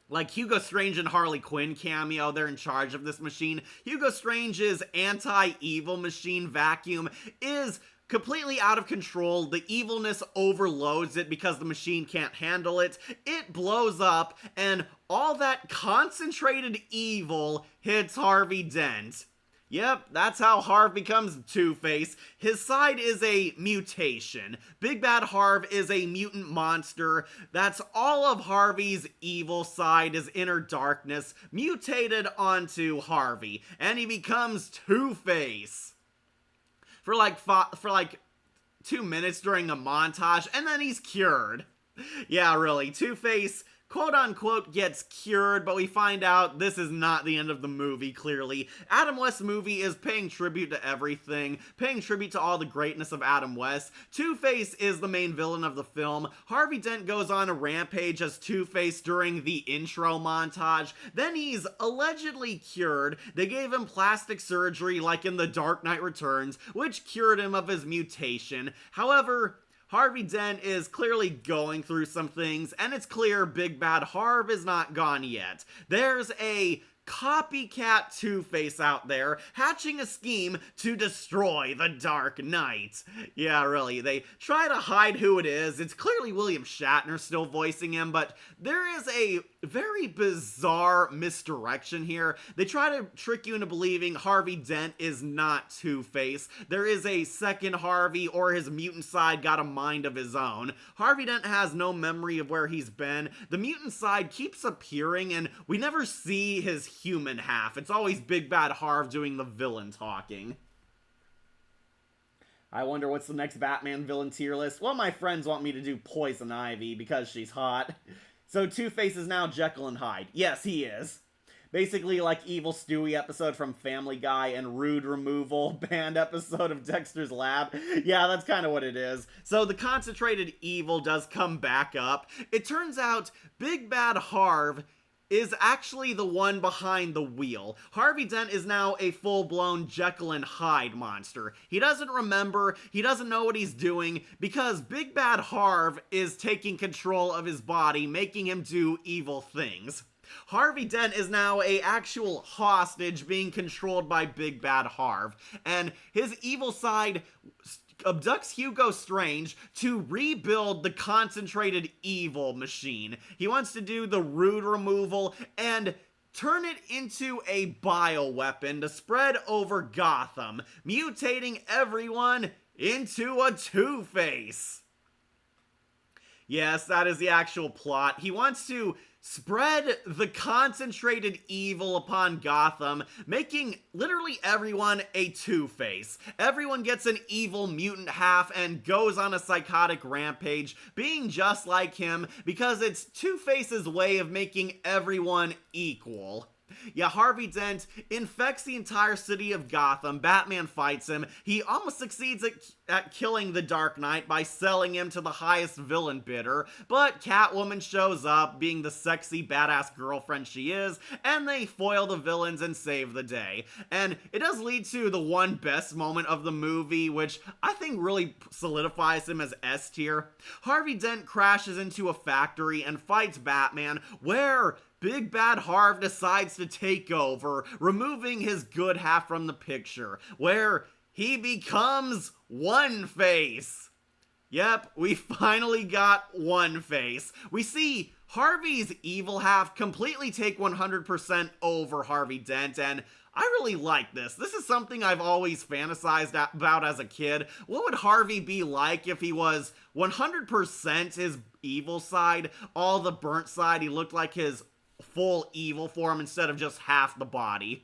Like Hugo Strange and Harley Quinn cameo, they're in charge of this machine. Hugo Strange's anti-evil machine vacuum is completely out of control. The evilness overloads it because the machine can't handle it. It blows up, and all that concentrated evil hits Harvey Dent. Yep, that's how Harv becomes Two-Face. His side is a mutation. Big Bad Harv is a mutant monster. That's all of Harvey's evil side, his inner darkness, mutated onto Harvey. And he becomes Two-Face. For like 2 minutes during a montage, and then he's cured. Yeah, really, Two-Face quote-unquote gets cured, but we find out this is not the end of the movie, clearly. Adam West's movie is paying tribute to everything, paying tribute to all the greatness of Adam West. Two-Face is the main villain of the film. Harvey Dent goes on a rampage as Two-Face during the intro montage. Then he's allegedly cured. They gave him plastic surgery like in The Dark Knight Returns, which cured him of his mutation. However, Harvey Dent is clearly going through some things, and it's clear Big Bad Harv is not gone yet. There's a copycat Two-Face out there hatching a scheme to destroy the Dark Knight. Yeah, really, they try to hide who it is. It's clearly William Shatner still voicing him, but there is a very bizarre misdirection here. They try to trick you into believing Harvey Dent is not Two-Face. There is a second Harvey, or his mutant side got a mind of his own. Harvey Dent has no memory of where he's been. The mutant side keeps appearing, and we never see his human half. It's always Big Bad Harv doing the villain talking. I wonder what's the next Batman villain tier list. Well, my friends want me to do Poison Ivy because she's hot. So Two-Face is now Jekyll and Hyde. Yes, he is. Basically like Evil Stewie episode from Family Guy and Rude Removal band episode of Dexter's Lab. Yeah, that's kind of what it is. So the concentrated evil does come back up. It turns out Big Bad Harv is actually the one behind the wheel. Harvey Dent is now a full-blown Jekyll and Hyde monster. He doesn't remember, he doesn't know what he's doing, because Big Bad Harv is taking control of his body, making him do evil things. Harvey Dent is now a actual hostage being controlled by Big Bad Harv, and his evil side abducts Hugo Strange to rebuild the concentrated evil machine. He wants to do the Rude Removal and turn it into a bioweapon to spread over Gotham, mutating everyone into a Two-Face. Yes, that is the actual plot. He wants to spread the concentrated evil upon Gotham, making literally everyone a Two-Face. Everyone gets an evil mutant half and goes on a psychotic rampage, being just like him, because it's Two-Face's way of making everyone equal. Yeah, Harvey Dent infects the entire city of Gotham. Batman fights him. He almost succeeds at killing the Dark Knight by selling him to the highest villain bidder, but Catwoman shows up, being the sexy badass girlfriend she is, and they foil the villains and save the day. And it does lead to the one best moment of the movie, which I think really solidifies him as S tier. Harvey Dent crashes into a factory and fights Batman, where Big Bad Harv decides to take over, removing his good half from the picture, where he becomes One-Face. Yep, we finally got One-Face. We see Harvey's evil half completely take 100% over Harvey Dent, and I really like this. This is something I've always fantasized about as a kid. What would Harvey be like if he was 100% his evil side, all the burnt side? He looked like his full evil form instead of just half the body.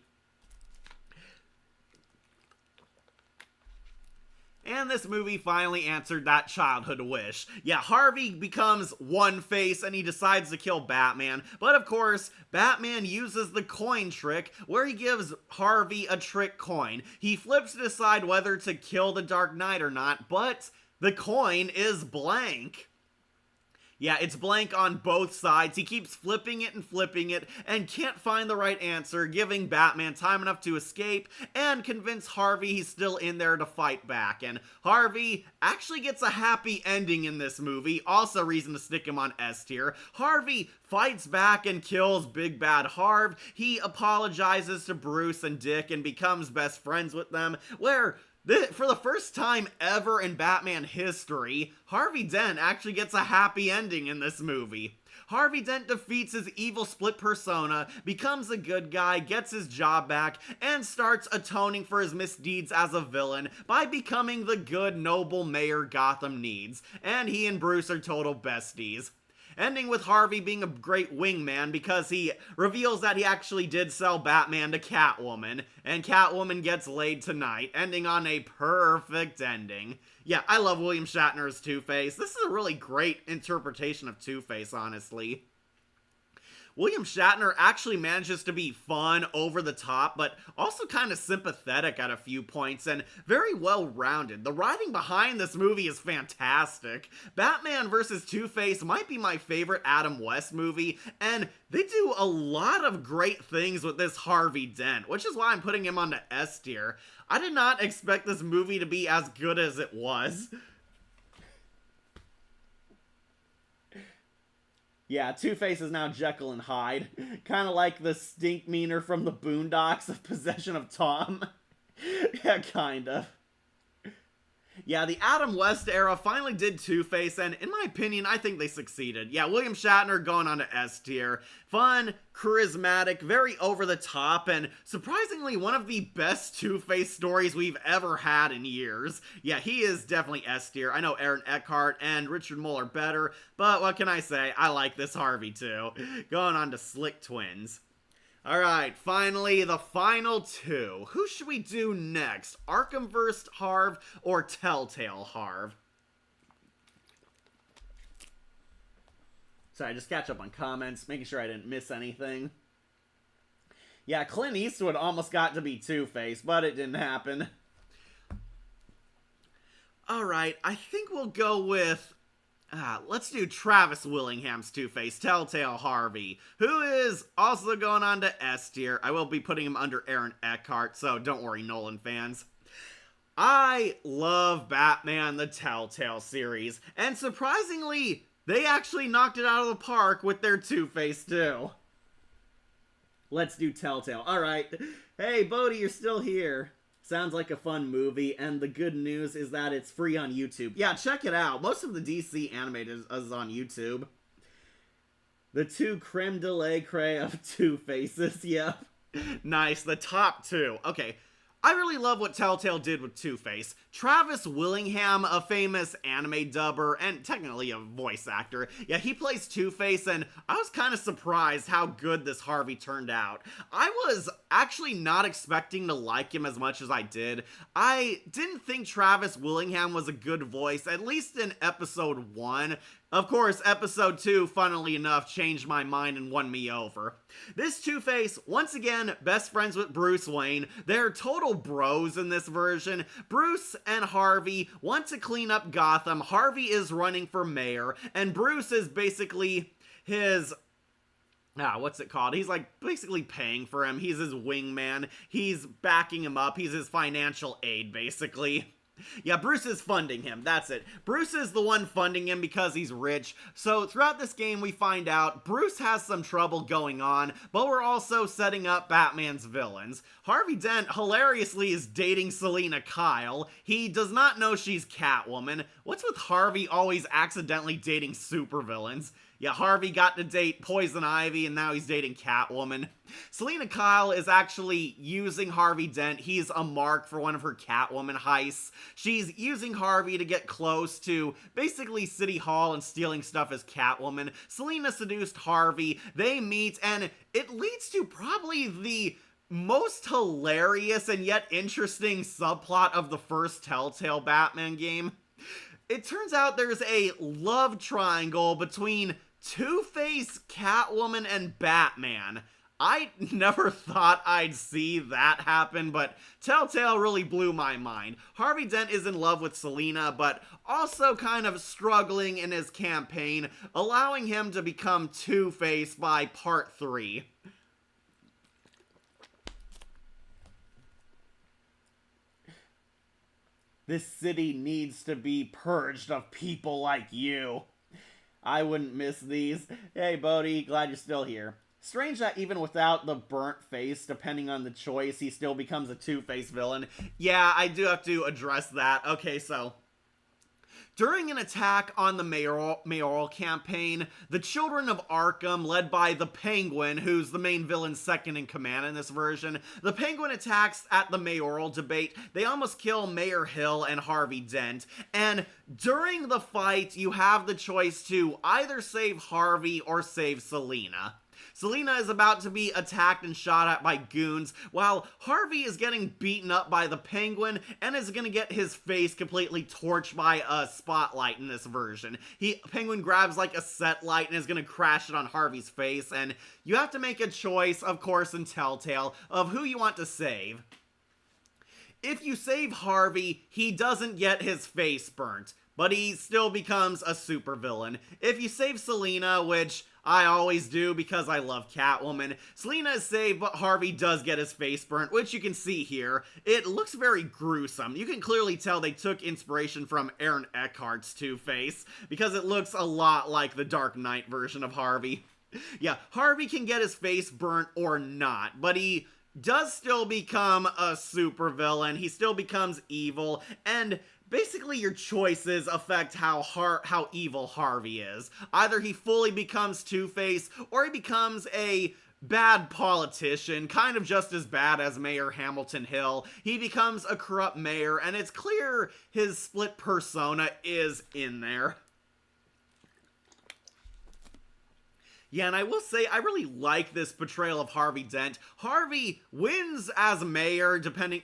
And this movie finally answered that childhood wish. Yeah, Harvey becomes One-Face and he decides to kill Batman. But of course, Batman uses the coin trick where he gives Harvey a trick coin. He flips to decide whether to kill the Dark Knight or not, but the coin is blank. Yeah, it's blank on both sides. He keeps flipping it and can't find the right answer, giving Batman time enough to escape and convince Harvey he's still in there to fight back. And Harvey actually gets a happy ending in this movie, also reason to stick him on S tier. Harvey fights back and kills Big Bad Harv. He apologizes to Bruce and Dick and becomes best friends with them, where for the first time ever in Batman history, Harvey Dent actually gets a happy ending in this movie. Harvey Dent defeats his evil split persona, becomes a good guy, gets his job back, and starts atoning for his misdeeds as a villain by becoming the good, noble mayor Gotham needs. And he and Bruce are total besties. Ending with Harvey being a great wingman because he reveals that he actually did sell Batman to Catwoman, and Catwoman gets laid tonight, ending on a perfect ending. Yeah, I love William Shatner as Two-Face. This is a really great interpretation of Two-Face, honestly. William Shatner actually manages to be fun, over the top, but also kind of sympathetic at a few points and very well rounded. The writing behind this movie is fantastic. Batman vs. Two-Face might be my favorite Adam West movie, and they do a lot of great things with this Harvey Dent, which is why I'm putting him on the S tier. I did not expect this movie to be as good as it was. Yeah, Two-Face is now Jekyll and Hyde. Kind of like the stink meaner from the Boondocks of Possession of Tom. Yeah, kind of. Yeah, the Adam West era finally did Two-Face, and in my opinion, I think they succeeded. Yeah, William Shatner going on to S tier. Fun, charismatic, very over the top, and surprisingly one of the best Two-Face stories we've ever had in years. Yeah, he is definitely S tier. I know Aaron Eckhart and Richard Mole are better, but what can I say? I like this Harvey too. Going on to Slick Twins. Alright, finally, the final two. Who should we do next? Arkham vs. Harv or Telltale Harv? Sorry, just catch up on comments, making sure I didn't miss anything. Yeah, Clint Eastwood almost got to be Two-Face, but it didn't happen. Alright, I think we'll go with... let's do Travis Willingham's Two-Face, Telltale Harvey, who is also going on to S tier. I will be putting him under Aaron Eckhart, so don't worry, Nolan fans. I love Batman the Telltale series, and surprisingly, they actually knocked it out of the park with their Two-Face too. Let's do Telltale. Alright. Hey, Bodhi, you're still here. Sounds like a fun movie, and the good news is that it's free on YouTube. Yeah, check it out. Most of the DC animated is on YouTube. The two creme de la creme of Two-Faces, yep. Nice, the top two. Okay, I really love what Telltale did with Two-Face. Travis Willingham, a famous anime dubber, and technically a voice actor, yeah, he plays Two-Face, and I was kind of surprised how good this Harvey turned out. I was actually not expecting to like him as much as I did. I didn't think Travis Willingham was a good voice, at least in episode 1. Of course, episode 2, funnily enough, changed my mind and won me over. This Two-Face, once again, best friends with Bruce Wayne. They're total bros in this version. Bruce and Harvey want to clean up Gotham. Harvey is running for mayor, and Bruce is basically his... what's it called? He's like basically paying for him. He's his wingman. He's backing him up. He's his financial aid, basically. Yeah, Bruce is funding him. That's it. Bruce is the one funding him because he's rich. So throughout this game, we find out Bruce has some trouble going on, but we're also setting up Batman's villains. Harvey Dent hilariously is dating Selina Kyle. He does not know she's Catwoman. What's with Harvey always accidentally dating supervillains? Yeah, Harvey got to date Poison Ivy, and now he's dating Catwoman. Selina Kyle is actually using Harvey Dent. He's a mark for one of her Catwoman heists. She's using Harvey to get close to basically City Hall and stealing stuff as Catwoman. Selina seduced Harvey. They meet, and it leads to probably the most hilarious and yet interesting subplot of the first Telltale Batman game. It turns out there's a love triangle between Two-Face, Catwoman, and Batman. I never thought I'd see that happen, but Telltale really blew my mind. Harvey Dent is in love with Selina, but also kind of struggling in his campaign, allowing him to become Two-Face by part 3. This city needs to be purged of people like you. I wouldn't miss these. Hey, Bodhi, glad you're still here. Strange that even without the burnt face, depending on the choice, he still becomes a Two-Face villain. Yeah, I do have to address that. Okay, so during an attack on the mayoral campaign, the children of Arkham, led by the Penguin, who's the main villain's second in command in this version, the Penguin attacks at the mayoral debate. They almost kill Mayor Hill and Harvey Dent, and during the fight, you have the choice to either save Harvey or save Selina. Selina is about to be attacked and shot at by goons, while Harvey is getting beaten up by the Penguin and is gonna get his face completely torched by a spotlight in this version. Penguin grabs like a set light and is gonna crash it on Harvey's face, and you have to make a choice, of course, in Telltale, of who you want to save. If you save Harvey, he doesn't get his face burnt, but he still becomes a supervillain. If you save Selina, which I always do because I love Catwoman, Selina is saved, but Harvey does get his face burnt, which you can see here. It looks very gruesome. You can clearly tell they took inspiration from Aaron Eckhart's Two-Face, because it looks a lot like the Dark Knight version of Harvey. Yeah, Harvey can get his face burnt or not, but he does still become a supervillain. He still becomes evil, and basically your choices affect how evil Harvey is. Either he fully becomes Two-Face, or he becomes a bad politician, kind of just as bad as Mayor Hamilton Hill. He becomes a corrupt mayor, and it's clear his split persona is in there. Yeah, and I will say, I really like this portrayal of Harvey Dent. Harvey wins as mayor,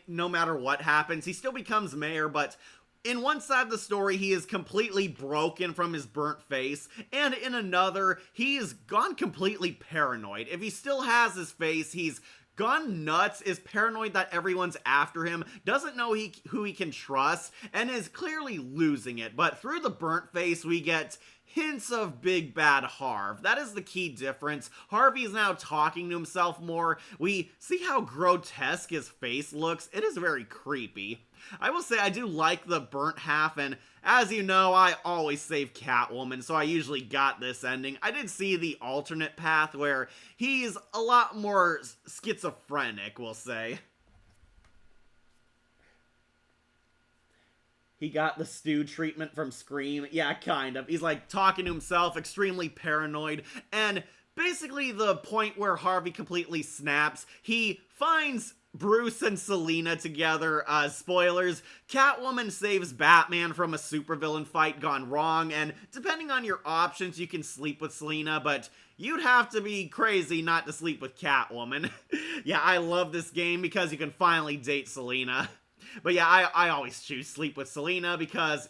no matter what happens. He still becomes mayor, but in one side of the story, he is completely broken from his burnt face, and in another, he is gone completely paranoid. If he still has his face, he's gone nuts, is paranoid that everyone's after him, doesn't know who he can trust, and is clearly losing it. But through the burnt face, we get hints of big bad Harv. That is the key difference. Harvey is now talking to himself more. We see how grotesque his face looks. It is very creepy. I will say I do like the burnt half, and as you know, I always save Catwoman, so I usually got this ending. I did see the alternate path where he's a lot more schizophrenic, we'll say. He got the Stu treatment from Scream. Yeah, kind of. He's like talking to himself, extremely paranoid, and basically the point where Harvey completely snaps, he finds Bruce and Selina together. Spoilers, Catwoman saves Batman from a supervillain fight gone wrong, and depending on your options, you can sleep with Selina, but you'd have to be crazy not to sleep with Catwoman. Yeah, I love this game because you can finally date Selina. But yeah, I always choose sleep with Selina because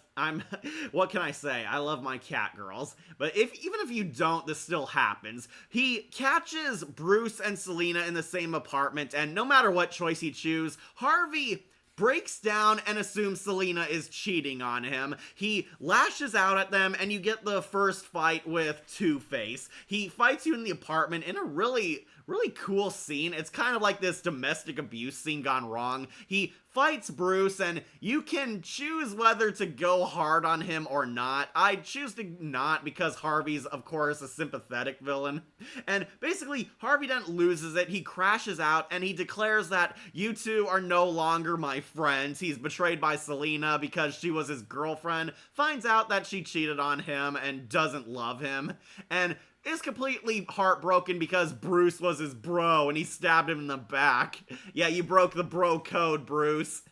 what can I say? I love my cat girls. But even if you don't, this still happens. He catches Bruce and Selina in the same apartment, and no matter what choice he chooses, Harvey breaks down and assumes Selina is cheating on him. He lashes out at them, and you get the first fight with Two-Face. He fights you in the apartment in a really cool scene. It's kind of like this domestic abuse scene gone wrong. He fights Bruce, and you can choose whether to go hard on him or not. I choose to not because Harvey's, of course, a sympathetic villain. And basically, Harvey Dent loses it. He crashes out, and he declares that you two are no longer my friends. He's betrayed by Selina because she was his girlfriend, finds out that she cheated on him and doesn't love him, and is completely heartbroken because Bruce was his bro and he stabbed him in the back. Yeah, you broke the bro code, Bruce.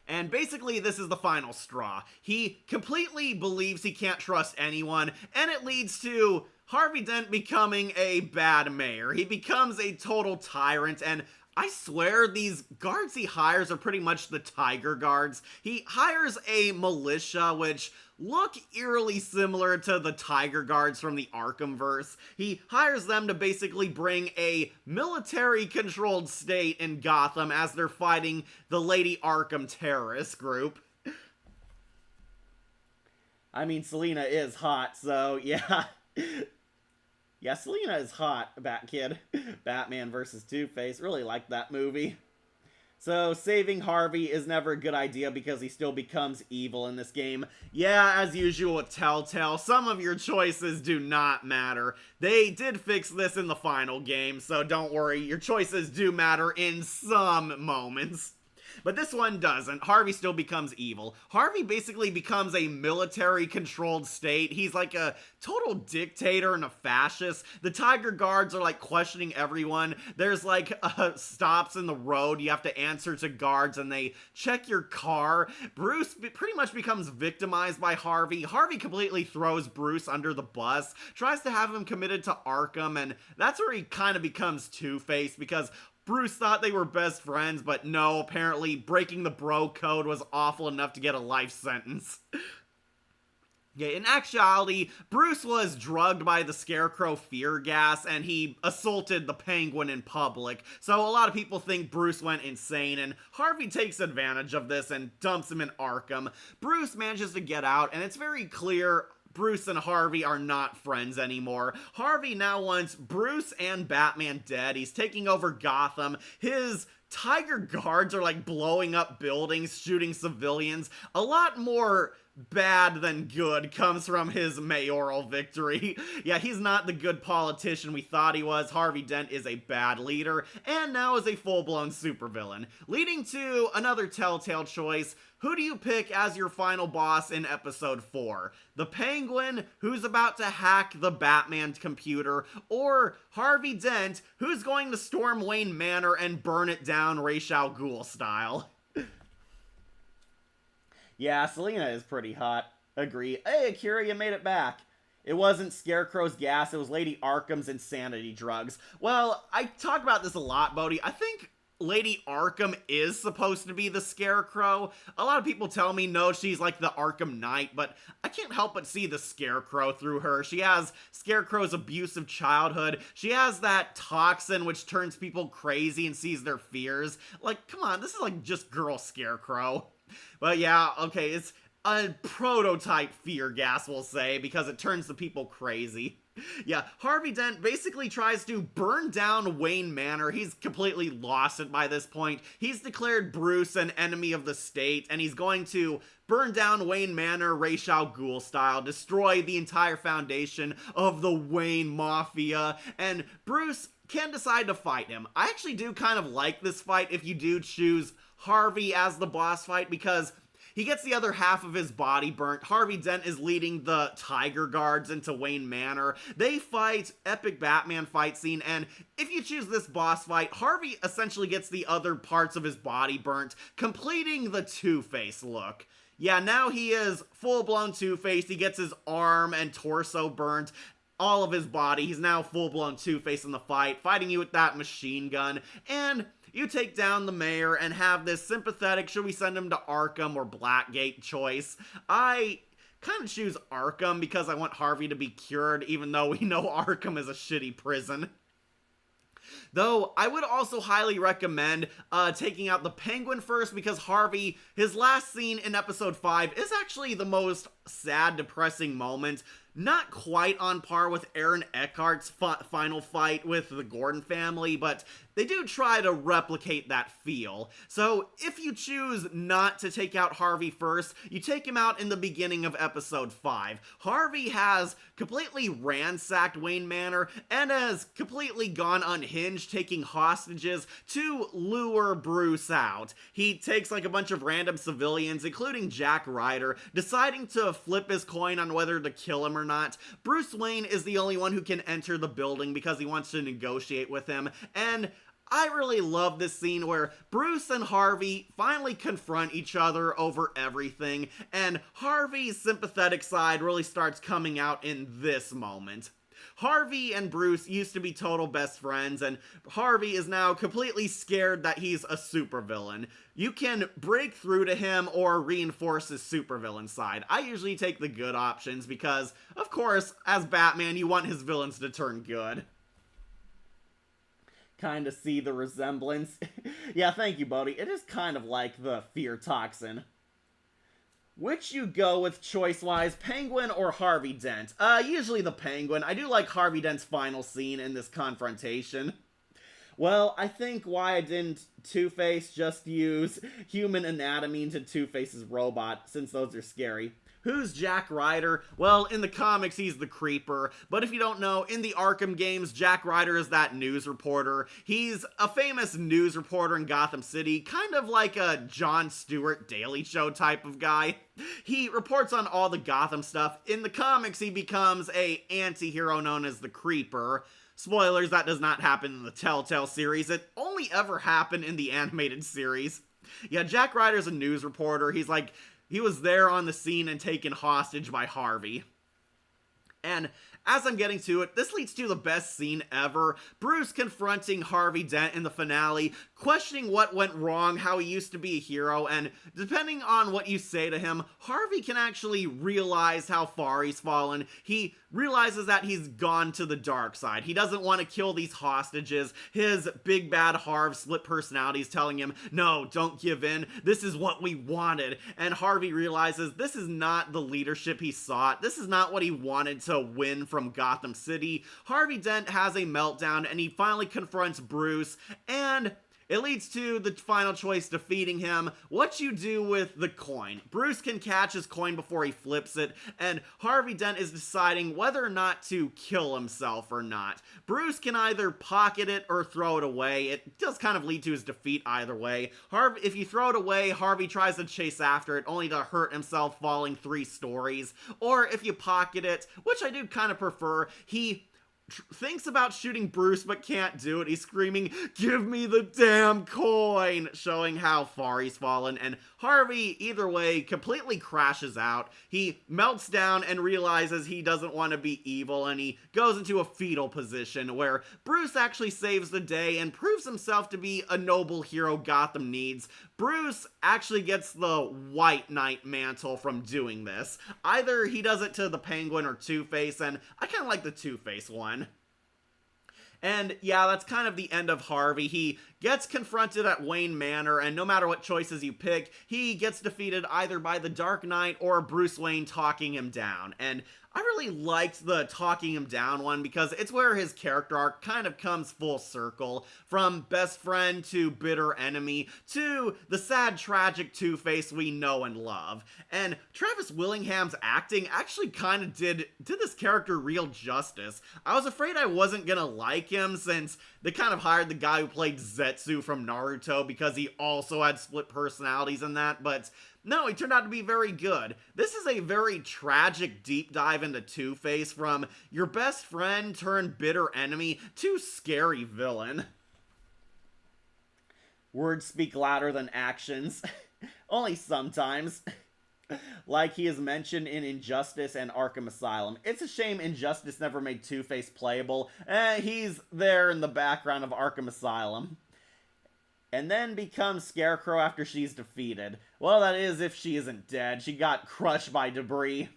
And basically, this is the final straw. He completely believes he can't trust anyone, and it leads to Harvey Dent becoming a bad mayor. He becomes a total tyrant, and I swear these guards he hires are pretty much the Tiger Guards. He hires a militia, which look eerily similar to the Tiger Guards from the Arkhamverse. He hires them to basically bring a military-controlled state in Gotham as they're fighting the Lady Arkham terrorist group. I mean, Selina is hot, so yeah. Yeah, Selina is hot, Bat-Kid. Batman vs. Two-Face. Really liked that movie. So, saving Harvey is never a good idea because he still becomes evil in this game. Yeah, as usual with Telltale, some of your choices do not matter. They did fix this in the final game, so don't worry, your choices do matter in some moments. But this one doesn't. Harvey still becomes evil. Harvey basically becomes a military-controlled state. He's like a total dictator and a fascist. The Tiger Guards are like questioning everyone. There's like stops in the road. You have to answer to guards and they check your car. Bruce pretty much becomes victimized by Harvey. Harvey completely throws Bruce under the bus, tries to have him committed to Arkham, and that's where he kind of becomes Two-Face because Bruce thought they were best friends, but no, apparently breaking the bro code was awful enough to get a life sentence. Yeah, in actuality, Bruce was drugged by the Scarecrow fear gas, and he assaulted the Penguin in public, so a lot of people think Bruce went insane, and Harvey takes advantage of this and dumps him in Arkham. Bruce manages to get out, and it's very clear Bruce and Harvey are not friends anymore. Harvey now wants Bruce and Batman dead. He's taking over Gotham. His Tiger Guards are like blowing up buildings, shooting civilians. A lot more bad than good comes from his mayoral victory. Yeah, he's not the good politician we thought he was. Harvey Dent is a bad leader, and now is a full-blown supervillain. Leading to another Telltale choice. Who do you pick as your final boss in episode 4? The Penguin, who's about to hack the Batman computer, or Harvey Dent, who's going to storm Wayne Manor and burn it down Ra's al Ghul style? Yeah, Selina is pretty hot. Agree. Hey, Akira, you made it back. It wasn't Scarecrow's gas, it was Lady Arkham's insanity drugs. Well, I talk about this a lot, Bodhi. I think Lady Arkham is supposed to be the Scarecrow. A lot of people tell me, no, she's like the Arkham Knight, but I can't help but see the Scarecrow through her. She has Scarecrow's abusive childhood. She has that toxin which turns people crazy and sees their fears. Like, come on, this is like just girl Scarecrow. But yeah, okay, it's a prototype fear gas, we'll say, because it turns the people crazy. Yeah, Harvey Dent basically tries to burn down Wayne Manor. He's completely lost it by this point. He's declared Bruce an enemy of the state, and he's going to burn down Wayne Manor Ra's al Ghul style, destroy the entire foundation of the Wayne Mafia, and Bruce can decide to fight him. I actually do kind of like this fight if you do choose Harvey as the boss fight, because he gets the other half of his body burnt. Harvey Dent is leading the Tiger Guards into Wayne Manor. They fight, epic Batman fight scene, and if you choose this boss fight, Harvey essentially gets the other parts of his body burnt, completing the Two-Face look. Yeah, now he is full-blown Two-Face. He gets his arm and torso burnt, all of his body. He's now full-blown Two-Face in the fight, fighting you with that machine gun, and you take down the mayor and have this sympathetic, should we send him to Arkham or Blackgate choice. I kind of choose Arkham because I want Harvey to be cured, even though we know Arkham is a shitty prison. Though, I would also highly recommend taking out the Penguin first, because Harvey, his last scene in episode 5 is actually the most sad, depressing moment. Not quite on par with Aaron Eckhart's final fight with the Gordon family, but they do try to replicate that feel. So if you choose not to take out Harvey first, you take him out in the beginning of episode 5. Harvey has completely ransacked Wayne Manor and has completely gone unhinged, taking hostages to lure Bruce out. He takes like a bunch of random civilians, including Jack Ryder, deciding to flip his coin on whether to kill him or not. Bruce Wayne is the only one who can enter the building because he wants to negotiate with him, and I really love this scene where Bruce and Harvey finally confront each other over everything, and Harvey's sympathetic side really starts coming out in this moment. Harvey and Bruce used to be total best friends, and Harvey is now completely scared that he's a supervillain. You can break through to him or reinforce his supervillain side. I usually take the good options because, of course, as Batman, you want his villains to turn good. Kind of see the resemblance. Yeah, thank you, Bodhi. It is kind of like the fear toxin. Which you go with choice-wise, Penguin or Harvey Dent? Usually the Penguin. I do like Harvey Dent's final scene in this confrontation. Well, I think why I didn't Two-Face just use human anatomy into Two-Face's robot, since those are scary. Who's Jack Ryder? Well, in the comics, he's the Creeper, but if you don't know, in the Arkham games, Jack Ryder is that news reporter. He's a famous news reporter in Gotham City, kind of like a Jon Stewart Daily Show type of guy. He reports on all the Gotham stuff. In the comics, he becomes a anti-hero known as the Creeper. Spoilers, that does not happen in the Telltale series. It only ever happened in the animated series. Yeah, Jack Ryder's a news reporter. He was there on the scene and taken hostage by Harvey. And as I'm getting to it, this leads to the best scene ever. Bruce confronting Harvey Dent in the finale, questioning what went wrong, how he used to be a hero, and depending on what you say to him, Harvey can actually realize how far he's fallen. He realizes that he's gone to the dark side. He doesn't want to kill these hostages. His big bad Harv split personalities telling him, no, don't give in. This is what we wanted. And Harvey realizes this is not the leadership he sought. This is not what he wanted to win from Gotham City. Harvey Dent has a meltdown and he finally confronts Bruce, and it leads to the final choice defeating him. What you do with the coin. Bruce can catch his coin before he flips it, and Harvey Dent is deciding whether or not to kill himself or not. Bruce can either pocket it or throw it away. It does kind of lead to his defeat either way. If you throw it away, Harvey tries to chase after it, only to hurt himself falling 3 stories. Or if you pocket it, which I do kind of prefer, he thinks about shooting Bruce but can't do it. He's screaming, give me the damn coin, showing how far he's fallen, and Harvey, either way, completely crashes out. He melts down and realizes he doesn't want to be evil, and he goes into a fetal position where Bruce actually saves the day and proves himself to be a noble hero Gotham needs. Bruce actually gets the White Knight mantle from doing this. Either he does it to the Penguin or Two-Face, and I kind of like the Two-Face one. And yeah, that's kind of the end of Harvey. He gets confronted at Wayne Manor, and no matter what choices you pick, he gets defeated either by the Dark Knight or Bruce Wayne talking him down. And I really liked the talking him down one because it's where his character arc kind of comes full circle, from best friend to bitter enemy to the sad, tragic Two-Face we know and love. And Travis Willingham's acting actually kind of did this character real justice. I was afraid I wasn't gonna like him since they kind of hired the guy who played Zetsu from Naruto because he also had split personalities in that, but no, he turned out to be very good. This is a very tragic deep dive into Two-Face, from your best friend turned bitter enemy to scary villain. Words speak louder than actions. Only sometimes. Like he is mentioned in Injustice and Arkham Asylum. It's a shame Injustice never made Two-Face playable. He's there in the background of Arkham Asylum. And then becomes Scarecrow after she's defeated. Well, that is if she isn't dead. She got crushed by debris.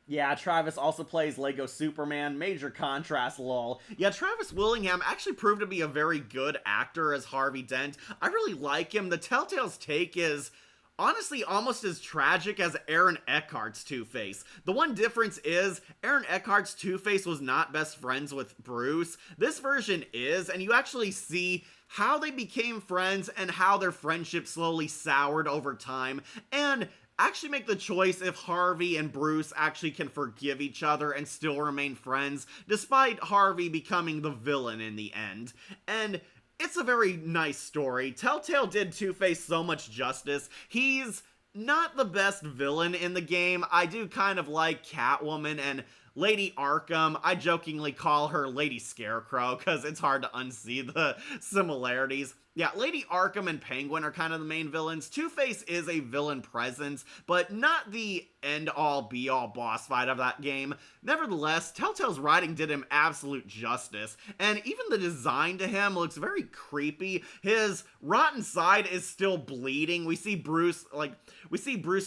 Yeah, Travis also plays Lego Superman. Major contrast, lol. Yeah, Travis Willingham actually proved to be a very good actor as Harvey Dent. I really like him. The Telltale's take is honestly almost as tragic as Aaron Eckhart's Two-Face. The one difference is, Aaron Eckhart's Two-Face was not best friends with Bruce. This version is, and you actually see how they became friends and how their friendship slowly soured over time, and actually make the choice if Harvey and Bruce actually can forgive each other and still remain friends, despite Harvey becoming the villain in the end. And it's a very nice story. Telltale did Two-Face so much justice. He's not the best villain in the game. I do kind of like Catwoman and Lady Arkham. I jokingly call her Lady Scarecrow because it's hard to unsee the similarities. Yeah, Lady Arkham and Penguin are kind of the main villains. Two-Face is a villain presence, but not the end-all be-all boss fight of that game. Nevertheless, Telltale's writing did him absolute justice, and even the design to him looks very creepy. His rotten side is still bleeding. We see Bruce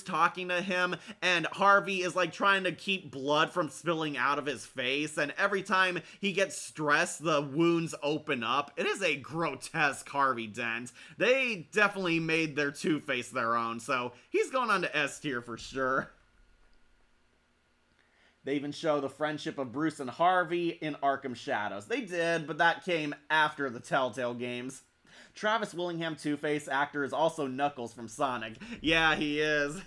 talking to him, and Harvey is like trying to keep blood from spilling out of his face, and every time he gets stressed, the wounds open up. It is a grotesque Harvey Dent. They definitely made their Two-Face their own, so he's going on to S tier for sure. They even show the friendship of Bruce and Harvey in Arkham Shadows. They did, but that came after the Telltale games. Travis Willingham Two-Face actor is also Knuckles from Sonic. Yeah, he is.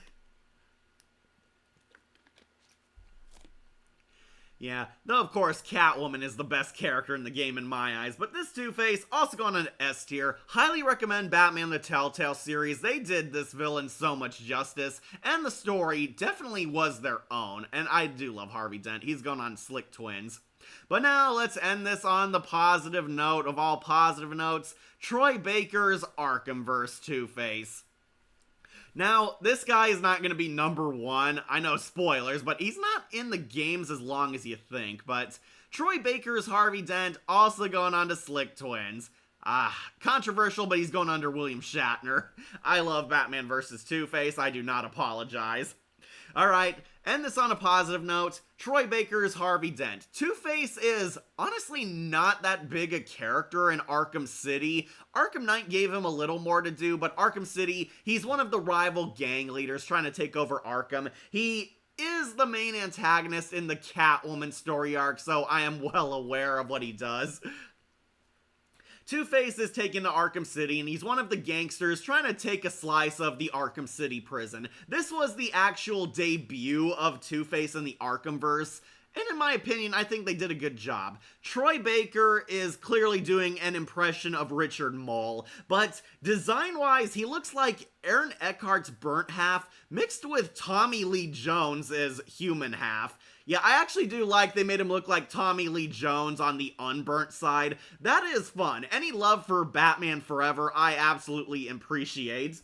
Yeah, though of course Catwoman is the best character in the game in my eyes, but this Two-Face also going on an S tier. Highly recommend Batman the Telltale series. They did this villain so much justice, and the story definitely was their own, and I do love Harvey Dent. He's going on Slick Twins. But now let's end this on the positive note of all positive notes, Troy Baker's Arkhamverse Two-Face. Now, this guy is not going to be number one. I know, spoilers, but he's not in the games as long as you think. But Troy Baker's Harvey Dent also going on to Slick Twins. Controversial, but he's going under William Shatner. I love Batman vs. Two-Face. I do not apologize. Alright, end this on a positive note. Troy Baker's Harvey Dent. Two-Face is honestly not that big a character in Arkham City. Arkham Knight gave him a little more to do, but Arkham City, he's one of the rival gang leaders trying to take over Arkham. He is the main antagonist in the Catwoman story arc, so I am well aware of what he does. Two-Face is taken to Arkham City, and he's one of the gangsters trying to take a slice of the Arkham City prison. This was the actual debut of Two-Face in the Arkhamverse, and in my opinion, I think they did a good job. Troy Baker is clearly doing an impression of Richard Mole, but design-wise, he looks like Aaron Eckhart's burnt half mixed with Tommy Lee Jones' human half. Yeah, I actually do like they made him look like Tommy Lee Jones on the unburnt side. That is fun. Any love for Batman Forever, I absolutely appreciate.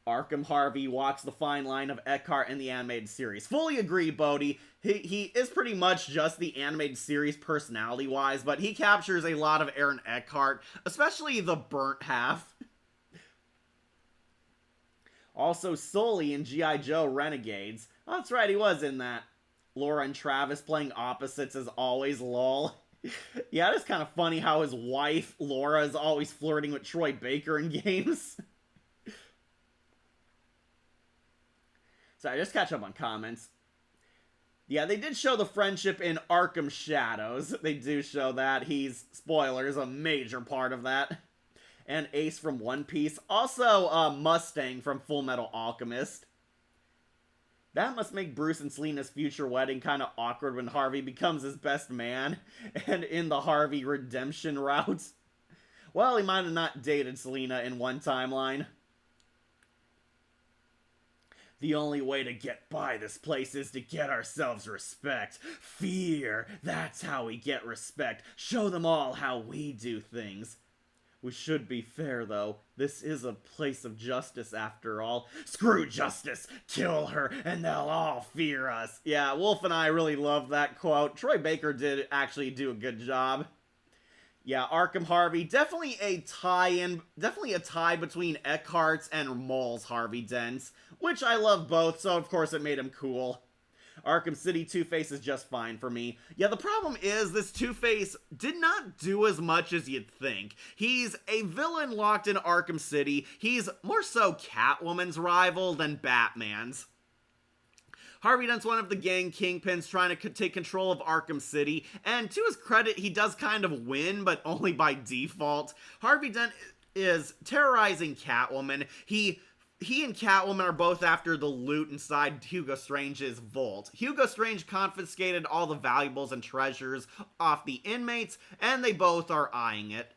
Arkham Harvey walks the fine line of Eckhart in the animated series. Fully agree, Bodhi. He is pretty much just the animated series personality-wise, but he captures a lot of Aaron Eckhart, especially the burnt half. Also, Sully in G.I. Joe Renegades. Oh, that's right, he was in that. Laura and Travis playing opposites as always, lol. Yeah, it's kind of funny how his wife, Laura, is always flirting with Troy Baker in games. Sorry, just catch up on comments. Yeah, they did show the friendship in Arkham Shadows. They do show that. He's, spoilers, a major part of that. And Ace from One Piece. Also, Mustang from Full Metal Alchemist. That must make Bruce and Selina's future wedding kind of awkward when Harvey becomes his best man. And in the Harvey redemption route. Well, he might have not dated Selina in one timeline. The only way to get by this place is to get ourselves respect. Fear. That's how we get respect. Show them all how we do things. We should be fair, though. This is a place of justice, after all. Screw justice! Kill her, and they'll all fear us. Yeah, Wolf and I really love that quote. Troy Baker did actually do a good job. Yeah, Arkham Harvey, definitely a tie between Eckhart's and Mole's Harvey Dent, which I love both, so of course it made him cool. Arkham City Two-Face is just fine for me. Yeah, the problem is this Two-Face did not do as much as you'd think. He's a villain locked in Arkham City. He's more so Catwoman's rival than Batman's. Harvey Dent's one of the gang kingpins trying to take control of Arkham City, and to his credit, he does kind of win, but only by default. Harvey Dent is terrorizing Catwoman. He and Catwoman are both after the loot inside Hugo Strange's vault. Hugo Strange confiscated all the valuables and treasures off the inmates, and they both are eyeing it.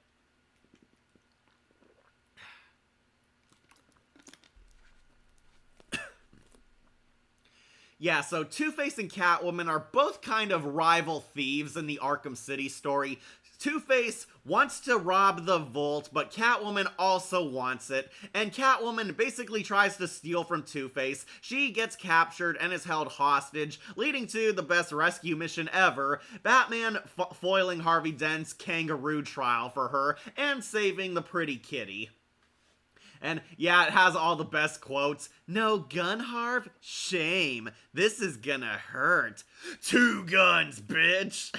Yeah, so Two-Face and Catwoman are both kind of rival thieves in the Arkham City story. Two-Face wants to rob the vault, but Catwoman also wants it, and Catwoman basically tries to steal from Two-Face. She gets captured and is held hostage, leading to the best rescue mission ever, Batman foiling Harvey Dent's kangaroo trial for her, and saving the pretty kitty. And yeah, it has all the best quotes. No gun, Harv? Shame. This is gonna hurt. 2 guns, bitch.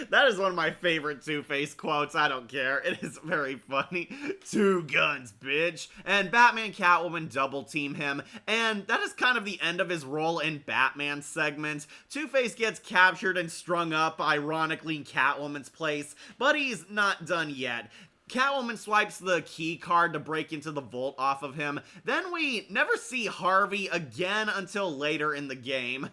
That is one of my favorite Two-Face quotes. I don't care. It is very funny. 2 guns, bitch. And Batman Catwoman double team him. And that is kind of the end of his role in Batman segment. Two-Face gets captured and strung up, ironically, in Catwoman's place. But he's not done yet. Catwoman swipes the key card to break into the vault off of him. Then we never see Harvey again until later in the game.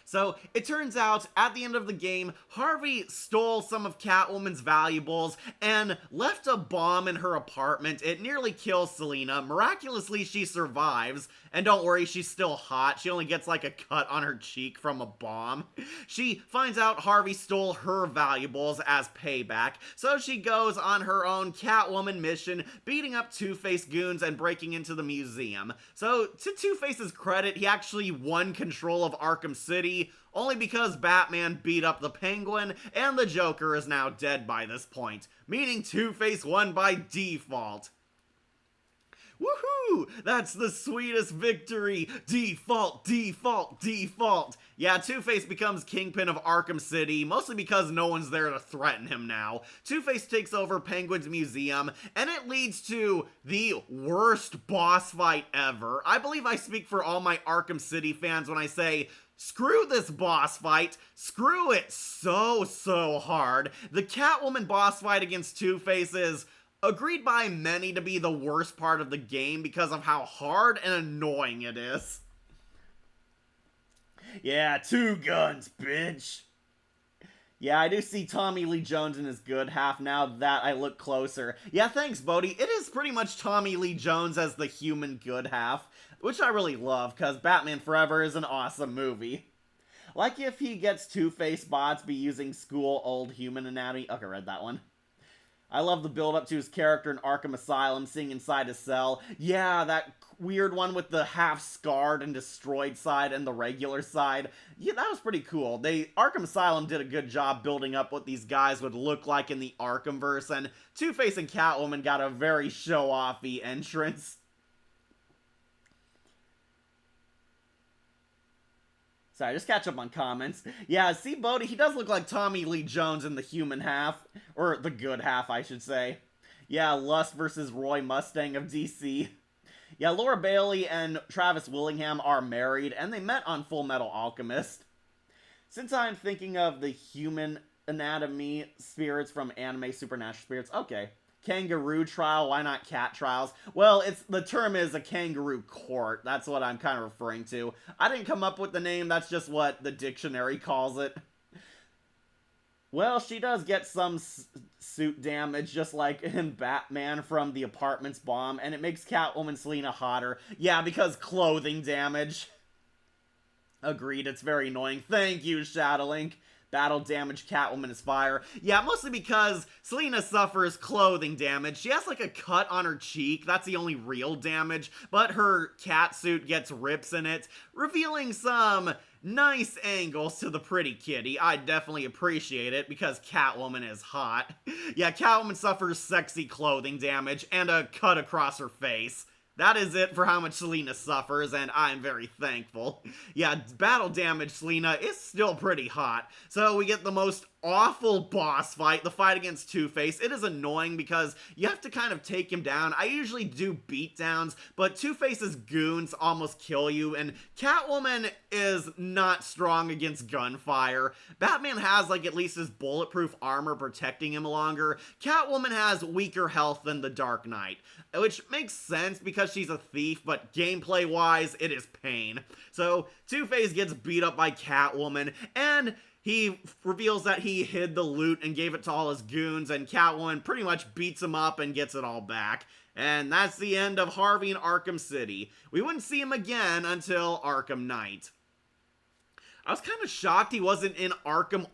So, it turns out, at the end of the game, Harvey stole some of Catwoman's valuables and left a bomb in her apartment. It nearly kills Selina. Miraculously, she survives. And don't worry, she's still hot. She only gets like a cut on her cheek from a bomb. She finds out Harvey stole her valuables as payback, so she goes on her own Catwoman mission, beating up Two-Face goons and breaking into the museum. So, to Two-Face's credit, he actually won control of Arkham City, only because Batman beat up the Penguin, and the Joker is now dead by this point, meaning Two-Face won by default. Woohoo! That's the sweetest victory! Default, default, default! Yeah, Two-Face becomes Kingpin of Arkham City, mostly because no one's there to threaten him now. Two-Face takes over Penguin's museum, and it leads to the worst boss fight ever. I believe I speak for all my Arkham City fans when I say, screw this boss fight. Screw it so hard. The Catwoman boss fight against Two-Face is agreed by many to be the worst part of the game because of how hard and annoying it is. Yeah, 2 guns, bitch. Yeah, I do see Tommy Lee Jones in his good half now that I look closer. Yeah, thanks, Bodhi. It is pretty much Tommy Lee Jones as the human good half, which I really love, because Batman Forever is an awesome movie. Like if he gets Two-Face bots be using school old human anatomy. Okay, read that one. I love the build-up to his character in Arkham Asylum, seeing inside his cell. Yeah, that weird one with the half-scarred and destroyed side and the regular side. Yeah, that was pretty cool. Arkham Asylum did a good job building up what these guys would look like in the Arkhamverse, and Two-Face and Catwoman got a very show-offy entrance. Sorry, just catch up on comments. Yeah, see, Bodhi, he does look like Tommy Lee Jones in the human half. Or the good half, I should say. Yeah, Lust versus Roy Mustang of DC. Yeah, Laura Bailey and Travis Willingham are married, and they met on Full Metal Alchemist. Since I'm thinking of the human anatomy spirits from anime Supernatural Spirits, okay. Kangaroo trial, why not cat trials? Well, the term is a kangaroo court. That's what I'm kind of referring to. I didn't come up with the name, that's just what the dictionary calls it. Well, she does get some suit damage, just like in Batman from the apartment's bomb, and it makes Catwoman Selina hotter. Yeah, because clothing damage. Agreed, it's very annoying. Thank you, Shadowlink. Battle damage, Catwoman is fire. Yeah, mostly because Selina suffers clothing damage. She has like a cut on her cheek. That's the only real damage. But her cat suit gets rips in it, revealing some nice angles to the pretty kitty. I definitely appreciate it because Catwoman is hot. Yeah, Catwoman suffers sexy clothing damage and a cut across her face. That is it for how much Selina suffers, and I'm very thankful. Yeah, battle damage Selina is still pretty hot. So we get the most awful boss fight, the fight against Two-Face. It is annoying because you have to kind of take him down. I usually do beatdowns, but Two-Face's goons almost kill you, and Catwoman is not strong against gunfire. Batman has like at least his bulletproof armor protecting him longer. Catwoman has weaker health than the Dark Knight, which makes sense because she's a thief, but gameplay-wise, it is pain. So Two-Face gets beat up by Catwoman, and he reveals that he hid the loot and gave it to all his goons, and Catwoman pretty much beats him up and gets it all back. And that's the end of Harvey in Arkham City. We wouldn't see him again until Arkham Knight. I was kind of shocked he wasn't in Arkham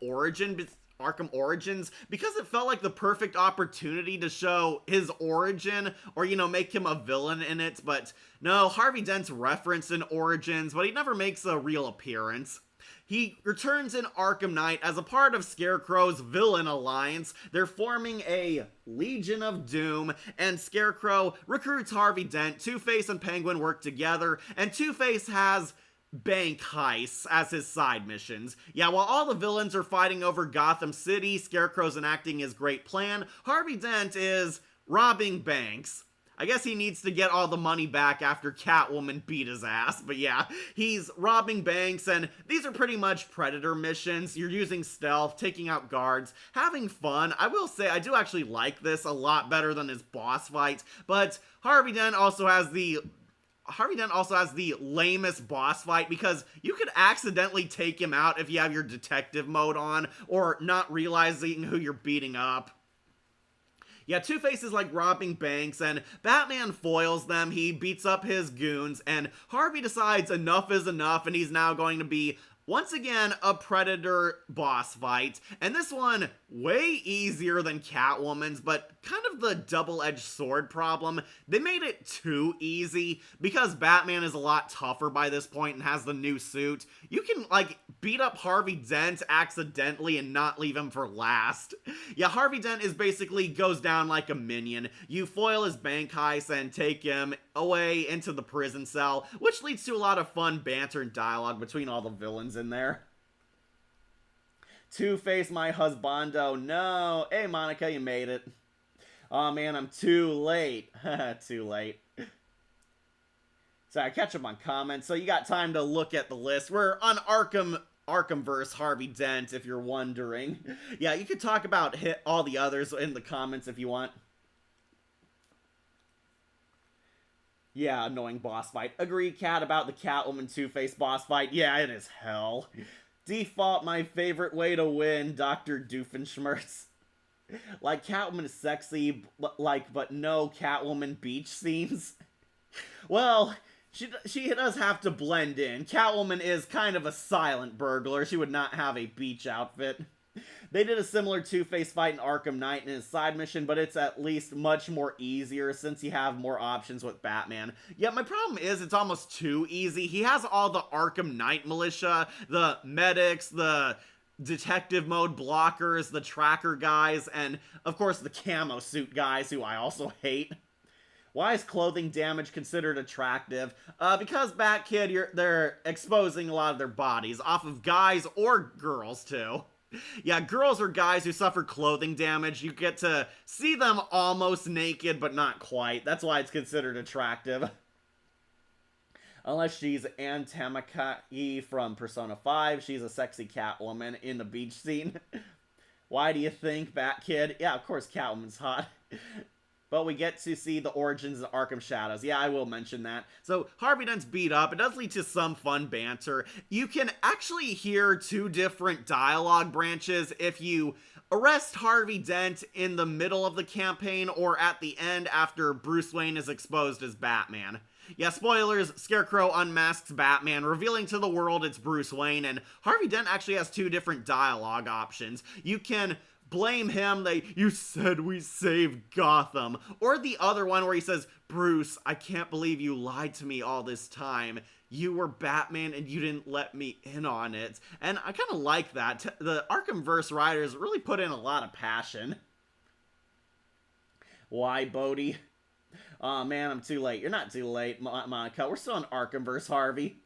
Arkham Origins because it felt like the perfect opportunity to show his origin or, make him a villain in it. But no, Harvey Dent's referenced in Origins, but he never makes a real appearance. He returns in Arkham Knight as a part of Scarecrow's villain alliance. They're forming a Legion of Doom, and Scarecrow recruits Harvey Dent. Two-Face and Penguin work together, and Two-Face has bank heists as his side missions. Yeah, while all the villains are fighting over Gotham City, Scarecrow's enacting his great plan, Harvey Dent is robbing banks. I guess he needs to get all the money back after Catwoman beat his ass, but yeah, he's robbing banks, and these are pretty much Predator missions. You're using stealth, taking out guards, having fun. I will say, I do actually like this a lot better than his boss fight, but Harvey Dent also has the lamest boss fight because you could accidentally take him out if you have your detective mode on or not realizing who you're beating up. Yeah, Two-Face is like robbing banks, and Batman foils them. He beats up his goons, and Harvey decides enough is enough, and he's now going to be, once again, a Predator boss fight. And this one, way easier than Catwoman's, but kind of the double-edged sword problem. They made it too easy. Because Batman is a lot tougher by this point and has the new suit, you can, beat up Harvey Dent accidentally and not leave him for last. Yeah, Harvey Dent basically goes down like a minion. You foil his bank heist and take him away into the prison cell, which leads to a lot of fun banter and dialogue between all the villains in there. Two-Face, my husbando. No. Hey, Monica, you made it. Oh man, I'm too late. Too late. Sorry, I catch up on comments, so you got time to look at the list. We're on Arkhamverse Harvey Dent, if you're wondering. Yeah, you could talk about all the others in the comments if you want. Yeah, annoying boss fight. Agree, Cat, about the Catwoman Two-Face boss fight. Yeah, it is hell. Default, my favorite way to win, Dr. Doofenshmirtz. Like, Catwoman is sexy, but no Catwoman beach scenes. Well, she does have to blend in. Catwoman is kind of a silent burglar. She would not have a beach outfit. They did a similar Two-Face fight in Arkham Knight in his side mission, but it's at least much more easier since you have more options with Batman. Yeah, my problem is it's almost too easy. He has all the Arkham Knight militia, the medics, the detective mode blockers, the tracker guys, and of course the camo suit guys, who I also hate. Why is clothing damage considered attractive? Because Bat-Kid, they're exposing a lot of their bodies off of guys or girls too. Yeah, girls or guys who suffer clothing damage, you get to see them almost naked, but not quite. That's why it's considered attractive. Unless she's Ann Tamaki from Persona 5, she's a sexy Catwoman in the beach scene. Why do you think, Bat-Kid? Yeah, of course Catwoman's hot. But we get to see the origins of Arkham Shadows. Yeah, I will mention that. So, Harvey Dent's beat up. It does lead to some fun banter. You can actually hear two different dialogue branches if you arrest Harvey Dent in the middle of the campaign or at the end after Bruce Wayne is exposed as Batman. Yeah, spoilers, Scarecrow unmasks Batman, revealing to the world it's Bruce Wayne, and Harvey Dent actually has two different dialogue options. You can blame him, you said we saved Gotham. Or the other one where he says, Bruce, I can't believe you lied to me all this time. You were Batman and you didn't let me in on it. And I kind of like that. The Arkhamverse writers really put in a lot of passion. Why, Bodhi? Aw, man, I'm too late. You're not too late, Monica. We're still in Arkhamverse, Harvey.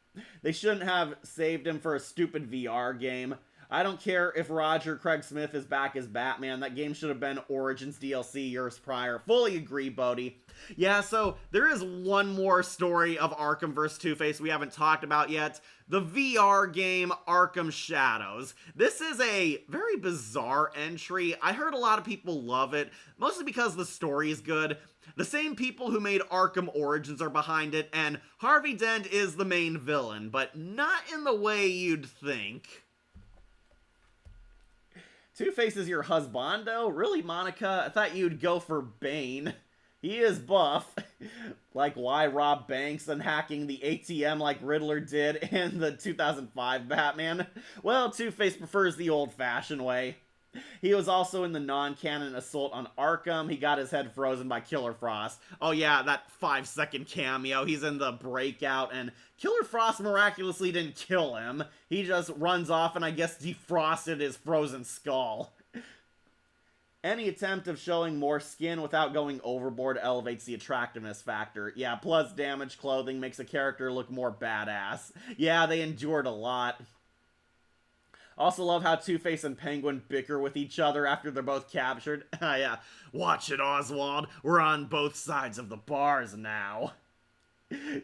They shouldn't have saved him for a stupid VR game. I don't care if Roger Craig Smith is back as Batman. That game should have been Origins DLC years prior. Fully agree, Bodhi. Yeah, so there is one more story of Arkham vs. Two-Face we haven't talked about yet. The VR game Arkham Shadows. This is a very bizarre entry. I heard a lot of people love it, mostly because the story is good. The same people who made Arkham Origins are behind it, and Harvey Dent is the main villain, but not in the way you'd think. Two-Face is your husbando? Really, Monica? I thought you'd go for Bane. He is buff. Like, why rob banks and hacking the ATM like Riddler did in the 2005 Batman? Well, Two-Face prefers the old-fashioned way. He was also in the non-canon Assault on Arkham. He got his head frozen by Killer Frost. Oh yeah, that 5-second cameo. He's in the Breakout, and Killer Frost miraculously didn't kill him. He just runs off and I guess defrosted his frozen skull. Any attempt of showing more skin without going overboard elevates the attractiveness factor. Yeah, plus damaged clothing makes a character look more badass. Yeah, they endured a lot. Also love how Two-Face and Penguin bicker with each other after they're both captured. Yeah, watch it, Oswald. We're on both sides of the bars now.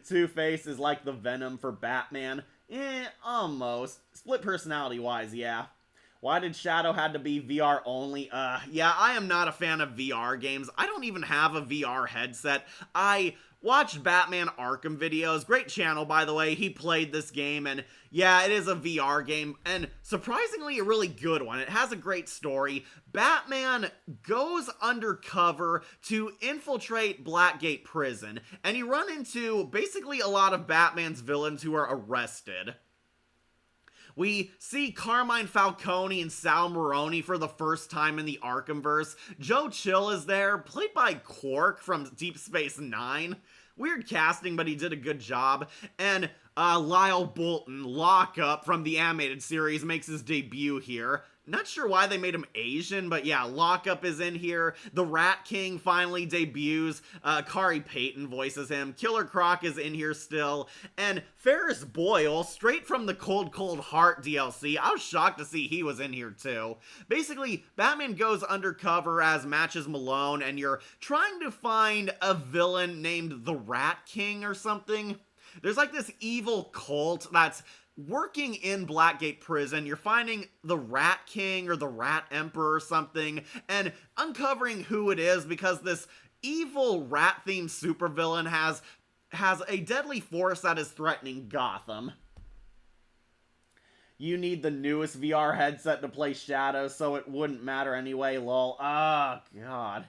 Two-Face is like the Venom for Batman. Almost. Split personality-wise, yeah. Why did Shadow had to be VR only? Yeah, I am not a fan of VR games. I don't even have a VR headset. I watched Batman Arkham videos. Great channel, by the way. He played this game, and yeah, it is a VR game, and surprisingly a really good one. It has a great story. Batman goes undercover to infiltrate Blackgate Prison, and you run into basically a lot of Batman's villains who are arrested. We see Carmine Falcone and Sal Maroni for the first time in the Arkhamverse. Joe Chill is there, played by Quark from Deep Space Nine. Weird casting, but he did a good job. And Lyle Bolton, Lockup from the animated series, makes his debut here. Not sure why they made him Asian, but yeah, Lockup is in here. The Rat King finally debuts. Kari Payton voices him. Killer Croc is in here still. And Ferris Boyle, straight from the Cold Cold Heart DLC. I was shocked to see he was in here too. Basically, Batman goes undercover as Matches Malone, and you're trying to find a villain named the Rat King or something. There's like this evil cult that's working in Blackgate Prison. You're finding the Rat King or the Rat Emperor or something, and uncovering who it is because this evil rat-themed supervillain has a deadly force that is threatening Gotham. You need the newest VR headset to play Shadows, so it wouldn't matter anyway, lol. Oh, God.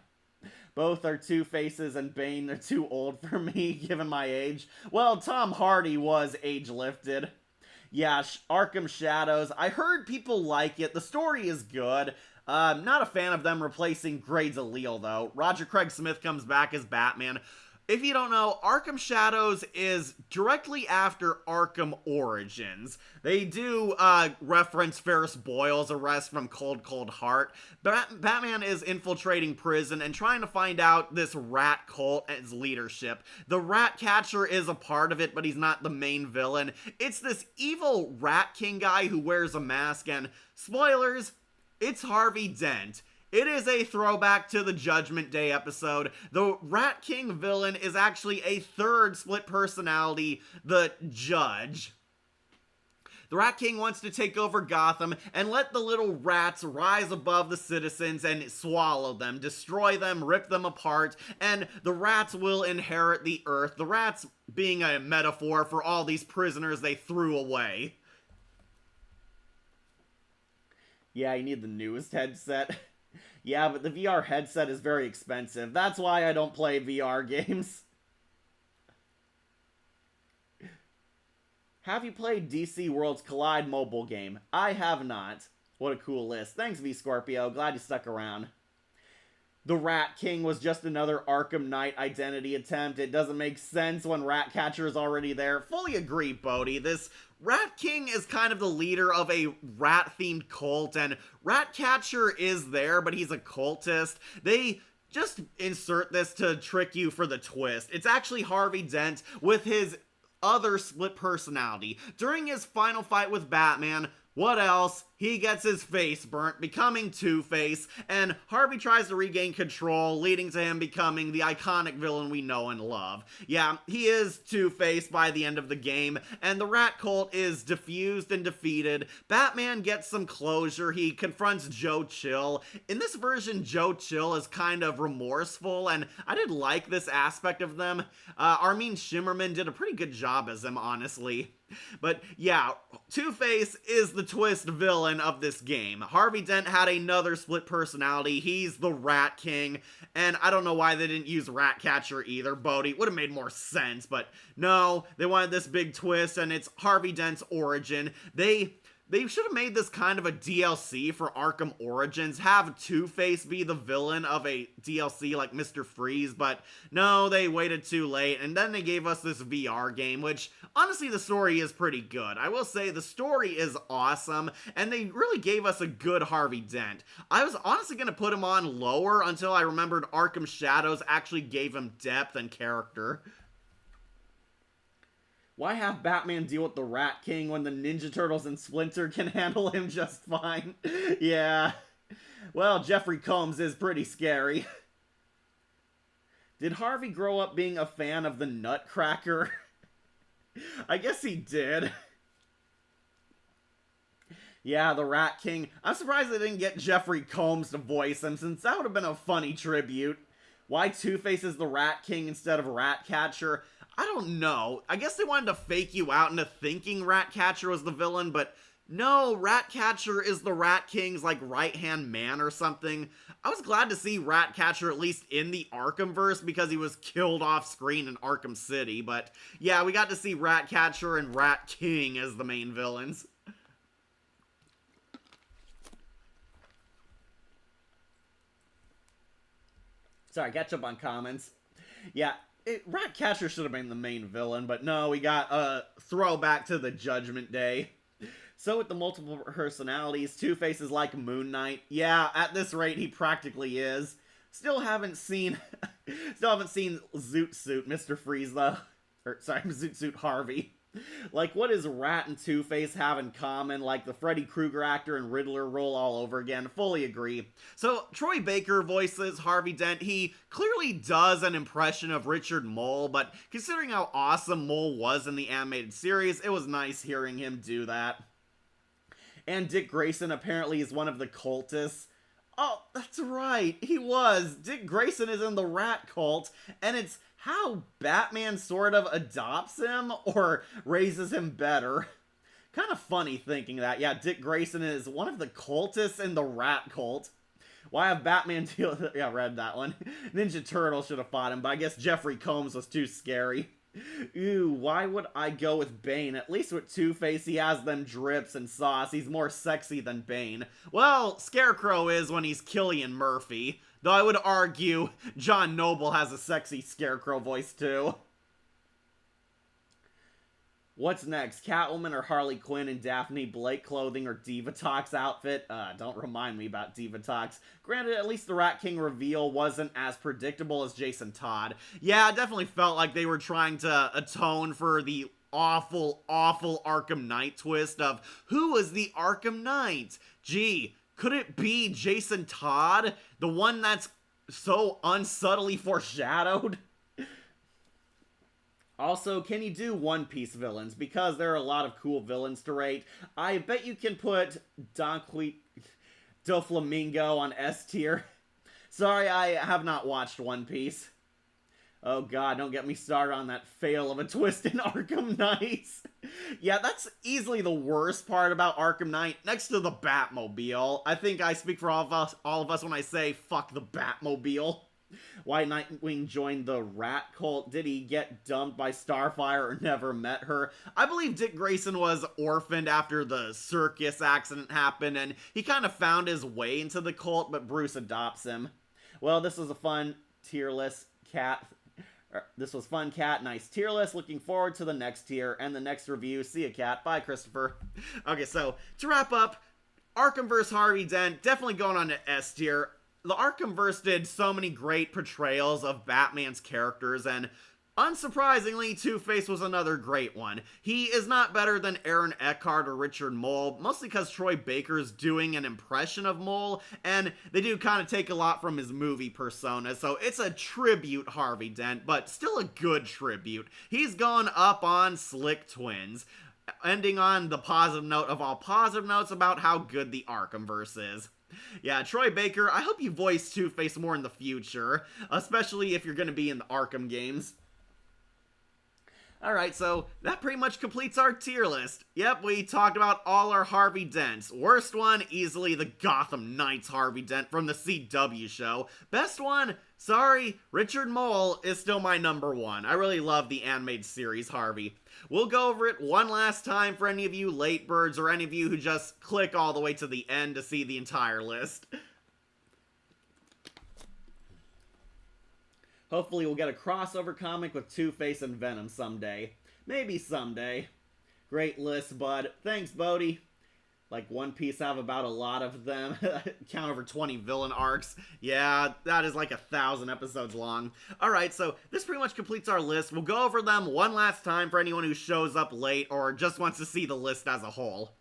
Both are Two-Faces and Bane. They're too old for me, given my age. Well, Tom Hardy was age-lifted. Yeah, Arkham Shadows. I heard people like it. The story is good. Not a fan of them replacing Grades Allele, though. Roger Craig Smith comes back as Batman. If you don't know, Arkham Shadows is directly after Arkham Origins. They do reference Ferris Boyle's arrest from Cold Cold Heart. Batman is infiltrating prison and trying to find out this rat cult and its leadership. The Rat Catcher is a part of it, but he's not the main villain. It's this evil Rat King guy who wears a mask, and spoilers, it's Harvey Dent. It is a throwback to the Judgment Day episode. The Rat King villain is actually a third split personality, the Judge. The Rat King wants to take over Gotham and let the little rats rise above the citizens and swallow them, destroy them, rip them apart, and the rats will inherit the earth. The rats being a metaphor for all these prisoners they threw away. Yeah, you need the newest headset. Yeah, but the VR headset is very expensive. That's why I don't play VR games. Have you played DC Worlds Collide mobile game? I have not. What a cool list. Thanks, V Scorpio. Glad you stuck around. The Rat King was just another Arkham Knight identity attempt. It doesn't make sense when Ratcatcher is already there. Fully agree, Bodhi. This Rat King is kind of the leader of a rat-themed cult, and Ratcatcher is there, but he's a cultist. They just insert this to trick you for the twist. It's actually Harvey Dent with his other split personality. During his final fight with Batman, what else? He gets his face burnt, becoming Two-Face, and Harvey tries to regain control, leading to him becoming the iconic villain we know and love. Yeah, he is Two-Face by the end of the game, and the Rat Cult is defused and defeated. Batman gets some closure. He confronts Joe Chill. In this version, Joe Chill is kind of remorseful, and I did like this aspect of them. Armin Shimmerman did a pretty good job as him, honestly. But yeah, Two-Face is the twist villain of this game. Harvey Dent had another split personality. He's the Rat King, and I don't know why they didn't use Ratcatcher either. Bodhi would have made more sense, but no, they wanted this big twist, and it's Harvey Dent's origin. They They should have made this kind of a DLC for Arkham Origins, have Two-Face be the villain of a DLC like Mr. Freeze, but no, they waited too late, and then they gave us this VR game, which, honestly, the story is pretty good. I will say, the story is awesome, and they really gave us a good Harvey Dent. I was honestly gonna put him on lower until I remembered Arkham Shadows actually gave him depth and character. Why have Batman deal with the Rat King when the Ninja Turtles and Splinter can handle him just fine? Yeah. Well, Jeffrey Combs is pretty scary. Did Harvey grow up being a fan of the Nutcracker? I guess he did. Yeah, the Rat King. I'm surprised they didn't get Jeffrey Combs to voice him, since that would have been a funny tribute. Why Two-Face is the Rat King instead of Ratcatcher? I don't know. I guess they wanted to fake you out into thinking Ratcatcher was the villain, but no, Ratcatcher is the Rat King's, like, right-hand man or something. I was glad to see Ratcatcher at least in the Arkhamverse because he was killed off screen in Arkham City, but yeah, we got to see Ratcatcher and Rat King as the main villains. Sorry, catch up on comments. Yeah, Ratcatcher should have been the main villain, but no, we got a throwback to the Judgment Day. So with the multiple personalities, Two-Face is like Moon Knight. Yeah, at this rate, he practically is. Still haven't seen Zoot Suit, Mr. Freeze, though. Or, sorry, Zoot Suit Harvey. Like, what does Rat and Two-Face have in common? Like the Freddy Krueger actor and Riddler roll all over again. Fully agree. So, Troy Baker voices Harvey Dent. He clearly does an impression of Richard Mole, but considering how awesome Mole was in the animated series, it was nice hearing him do that. And Dick Grayson apparently is one of the cultists. Oh, that's right, he was. Dick Grayson is in the Rat Cult, and it's how Batman sort of adopts him or raises him better. Kind of funny thinking that. Yeah, Dick Grayson is one of the cultists in the Rat Cult. Why have Batman deal... Yeah, I read that one. Ninja Turtle should have fought him, but I guess Jeffrey Combs was too scary. Ew, why would I go with Bane? At least with Two-Face, he has them drips and sauce. He's more sexy than Bane. Well, Scarecrow is when he's Cillian Murphy. Though I would argue John Noble has a sexy Scarecrow voice too. What's next? Catwoman or Harley Quinn in Daphne Blake clothing or Divatox outfit? Don't remind me about Divatox. Granted, at least the Rat King reveal wasn't as predictable as Jason Todd. Yeah, it definitely felt like they were trying to atone for the awful, awful Arkham Knight twist of who was the Arkham Knight? Gee, could it be Jason Todd? The one that's so unsubtly foreshadowed? Also, can you do One Piece villains? Because there are a lot of cool villains to rate. I bet you can put Doflamingo on S tier. Sorry, I have not watched One Piece. Oh god, don't get me started on that fail of a twist in Arkham Knights. Yeah, that's easily the worst part about Arkham Knight, next to the Batmobile. I think I speak for all of us when I say, fuck the Batmobile. Why Nightwing joined the Rat Cult? Did he get dumped by Starfire or never met her? I believe Dick Grayson was orphaned after the circus accident happened, and he kind of found his way into the cult, but Bruce adopts him. Well, this was a fun tier list, Cat. This was fun, Cat. Nice tier list. Looking forward to the next tier and the next review. See ya, Cat. Bye, Christopher. Okay, so, to wrap up, Arkham vs. Harvey Dent, definitely going on to S tier. The Arkhamverse did so many great portrayals of Batman's characters, and unsurprisingly, Two-Face was another great one. He is not better than Aaron Eckhart or Richard Mole, mostly because Troy Baker's doing an impression of Mole, and they do kind of take a lot from his movie persona, so it's a tribute Harvey Dent, but still a good tribute. He's gone up on Slick Twins, ending on the positive note of all positive notes about how good the Arkhamverse is. Yeah, Troy Baker, I hope you voice Two-Face more in the future, especially if you're going to be in the Arkham games. Alright, so that pretty much completes our tier list. Yep, we talked about all our Harvey Dents. Worst one, easily the Gotham Knights Harvey Dent from the CW show. Best one, sorry, Richard Mole is still my number one. I really love the animated series Harvey. We'll go over it one last time for any of you late birds or any of you who just click all the way to the end to see the entire list. Hopefully we'll get a crossover comic with Two-Face and Venom someday. Maybe someday. Great list, bud. Thanks, Bodhi. Like One Piece have about a lot of them. Count over 20 villain arcs. Yeah, that is like 1,000 episodes long. Alright, so this pretty much completes our list. We'll go over them one last time for anyone who shows up late or just wants to see the list as a whole.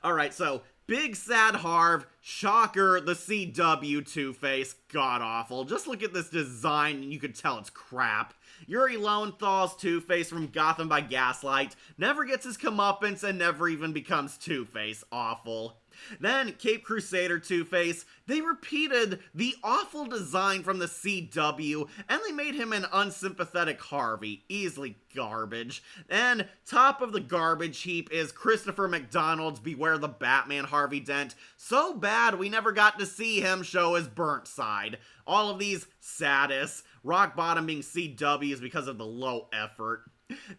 Alright, so Big Sad Harv, shocker, the CW Two-Face, god-awful. Just look at this design and you can tell it's crap. Yuri Lowenthal's Two-Face from Gotham by Gaslight never gets his comeuppance and never even becomes Two-Face. Awful. Then, Cape Crusader Two-Face, they repeated the awful design from the CW, and they made him an unsympathetic Harvey. Easily garbage. And top of the garbage heap is Christopher McDonald's Beware the Batman Harvey Dent. So bad we never got to see him show his burnt side. All of these saddest. Rock bottom being CWs because of the low effort.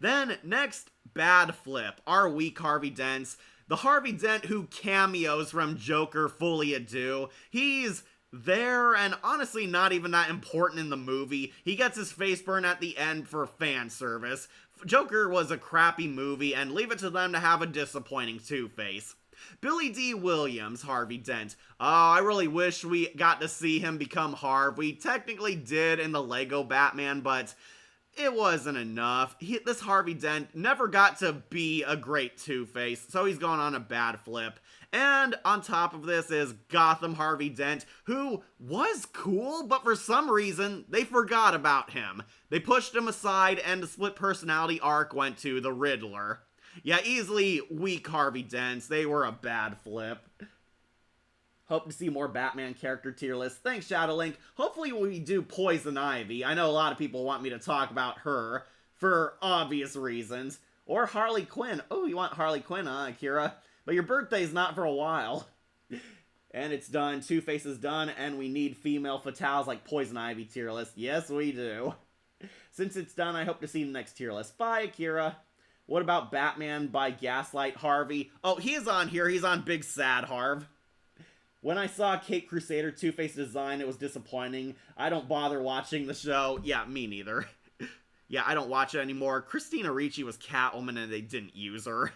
Then, next, Bad Flip, our weak Harvey Dents. The Harvey Dent who cameos from Joker Fully Ado. He's there and honestly not even that important in the movie. He gets his face burn at the end for fan service. Joker was a crappy movie and leave it to them to have a disappointing Two-Face. Billy Dee Williams, Harvey Dent. Oh, I really wish we got to see him become Harv. We technically did in the Lego Batman, but it wasn't enough. This Harvey Dent never got to be a great Two-Face, so he's going on a bad flip. And on top of this is Gotham Harvey Dent, who was cool, but for some reason, they forgot about him. They pushed him aside, and the split personality arc went to the Riddler. Yeah, easily weak Harvey Dents. They were a bad flip. Hope to see more Batman character tier lists. Thanks, Shadowlink. Hopefully we do Poison Ivy. I know a lot of people want me to talk about her for obvious reasons. Or Harley Quinn. Oh, you want Harley Quinn, huh, Akira? But your birthday's not for a while. And it's done. Two-Face is done, and we need female fatales like Poison Ivy tier list. Yes, we do. Since it's done, I hope to see the next tier list. Bye, Akira. What about Batman by Gaslight Harvey? Oh, he is on here. He's on Big Sad Harv. When I saw Cape Crusader Two-Face design, it was disappointing. I don't bother watching the show. Yeah, me neither. Yeah, I don't watch it anymore. Christina Ricci was Catwoman and they didn't use her.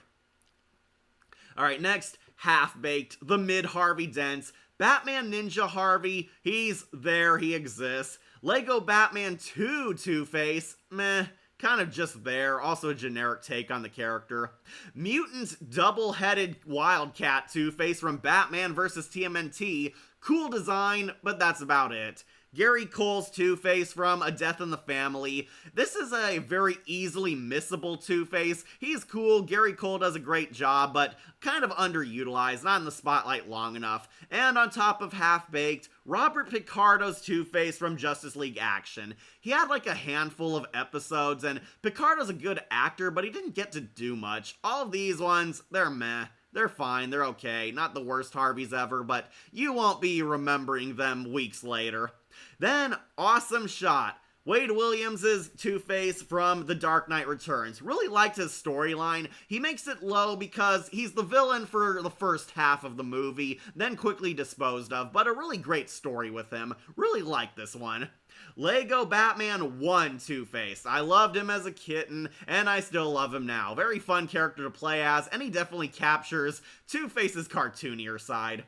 Alright, next, Half-Baked, the mid-Harvey Dents. Batman Ninja Harvey, he's there, he exists. Lego Batman 2 Two-Face, meh. Kind of just there, also a generic take on the character. Mutant double-headed Wildcat Two-Face from Batman vs. TMNT. Cool design, but that's about it. Gary Cole's Two-Face from A Death in the Family. This is a very easily missable Two-Face. He's cool, Gary Cole does a great job, but kind of underutilized, not in the spotlight long enough. And on top of Half-Baked, Robert Picardo's Two-Face from Justice League Action. He had like a handful of episodes, and Picardo's a good actor, but he didn't get to do much. All of these ones, they're meh. They're fine, they're okay. Not the worst Harveys ever, but you won't be remembering them weeks later. Then, Awesome Shot. Wade Williams' Two-Face from The Dark Knight Returns. Really liked his storyline. He makes it low because he's the villain for the first half of the movie, then quickly disposed of, but a really great story with him. Really like this one. Lego Batman 1 Two-Face. I loved him as a kitten, and I still love him now. Very fun character to play as, and he definitely captures Two-Face's cartoonier side.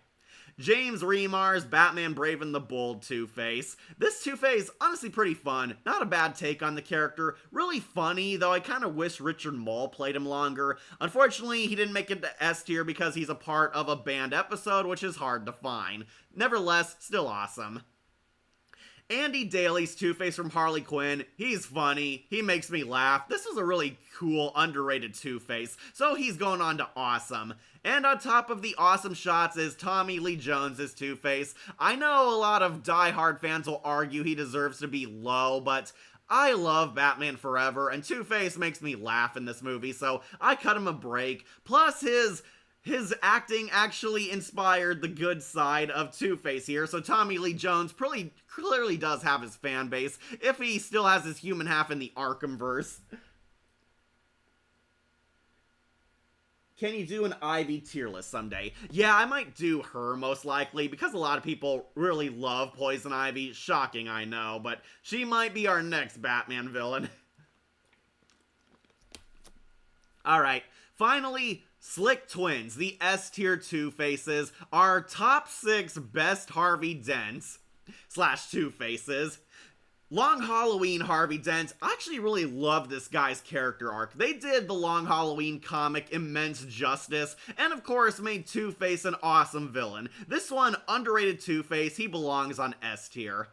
James Remar's Batman Brave and the Bold Two-Face. This Two-Face, honestly pretty fun. Not a bad take on the character. Really funny, though I kind of wish Richard Mole played him longer. Unfortunately, he didn't make it to S tier because he's a part of a banned episode, which is hard to find. Nevertheless, still awesome. Andy Daly's Two-Face from Harley Quinn. He's funny. He makes me laugh. This was a really cool, underrated Two-Face, so he's going on to awesome. And on top of the awesome shots is Tommy Lee Jones's Two-Face. I know a lot of die-hard fans will argue he deserves to be low, but I love Batman Forever, and Two-Face makes me laugh in this movie, so I cut him a break. Plus, his acting actually inspired the good side of Two-Face here, so Tommy Lee Jones pretty clearly does have his fan base, if he still has his human half in the Arkhamverse. Can you do an Ivy tier list someday? Yeah, I might do her most likely, because a lot of people really love Poison Ivy. Shocking, I know, but she might be our next Batman villain. Alright, finally, Slick Twins, the S-tier Two-Faces, our top 6 best Harvey Dents / Two-Faces. Long Halloween Harvey Dent, I actually really love this guy's character arc. They did the Long Halloween comic immense justice, and of course made Two-Face an awesome villain. This one, underrated Two-Face, he belongs on S tier.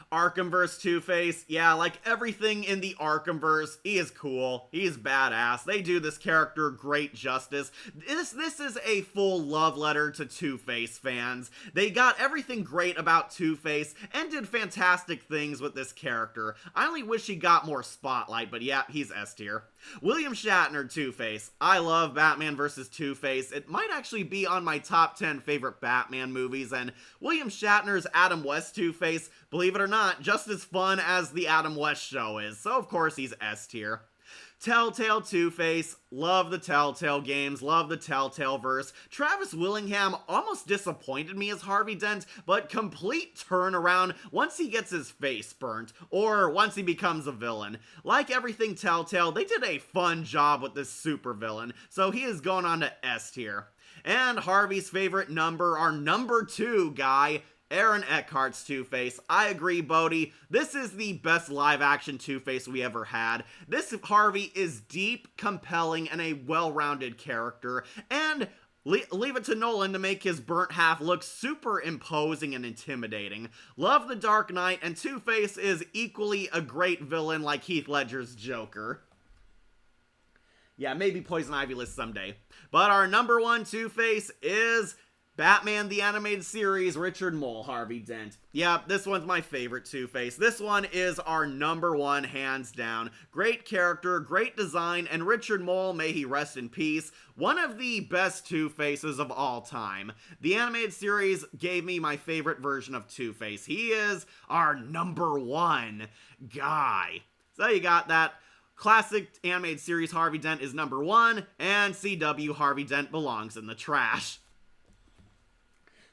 Arkhamverse Two-Face, yeah, like everything in the Arkhamverse, he is cool, he is badass, they do this character great justice. This is a full love letter to Two-Face fans. They got everything great about Two-Face, and did fantastic things with this character. I only wish he got more spotlight, but yeah, he's S tier. William Shatner Two-Face, I love Batman vs. Two-Face. It might actually be on my top 10 favorite Batman movies, and William Shatner's Adam West Two-Face, believe it or not, just as fun as the Adam West show is, so of course he's S tier. Telltale Two-Face, love the Telltale games, love the Telltale verse. Travis Willingham almost disappointed me as Harvey Dent, but complete turnaround once he gets his face burnt, or once he becomes a villain. Like everything Telltale, they did a fun job with this supervillain, so he is going on to S tier. And Harvey's favorite number, our number 2 guy, Aaron Eckhart's Two-Face. I agree, Bodhi. This is the best live-action Two-Face we ever had. This Harvey is deep, compelling, and a well-rounded character, and leave it to Nolan to make his burnt half look super imposing and intimidating. Love the Dark Knight, and Two-Face is equally a great villain like Heath Ledger's Joker. Yeah, maybe Poison Ivy list someday. But our number 1 Two-Face is Batman the Animated Series, Richard Mole Harvey Dent. Yeah, this one's my favorite Two-Face. This one is our number 1, hands down. Great character, great design, and Richard Mole, may he rest in peace, one of the best Two-Faces of all time. The animated series gave me my favorite version of Two-Face. He is our number 1 guy. So you got that. Classic animated series Harvey Dent is number 1, and CW Harvey Dent belongs in the trash.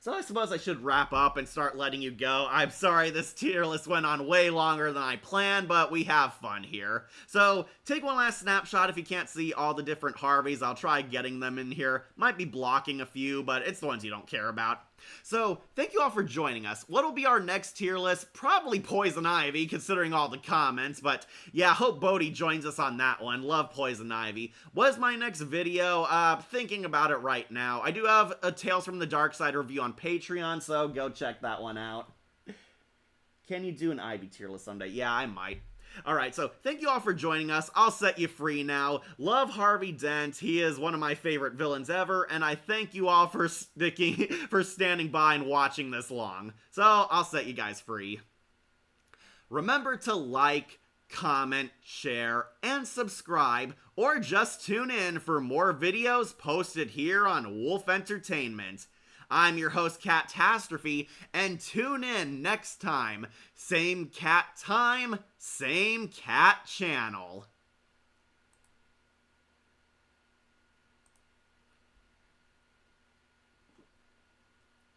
So I suppose I should wrap up and start letting you go. I'm sorry this tier list went on way longer than I planned, but we have fun here. So take one last snapshot. If you can't see all the different Harveys, I'll try getting them in here. Might be blocking a few, but it's the ones you don't care about. So, thank you all for joining us. What'll be our next tier list? Probably Poison Ivy, considering all the comments, but yeah, hope Bodhi joins us on that one. Love Poison Ivy. What is my next video? Thinking about it right now. I do have a Tales from the Dark Side review on Patreon, so go check that one out. Can you do an Ivy tier list someday? Yeah, I might. Alright, so thank you all for joining us. I'll set you free now. Love Harvey Dent. He is one of my favorite villains ever, and I thank you all for standing by and watching this long. So, I'll set you guys free. Remember to like, comment, share, and subscribe, or just tune in for more videos posted here on Wolf Entertainment. I'm your host, Catastrophe, and tune in next time. Same cat time, same cat channel.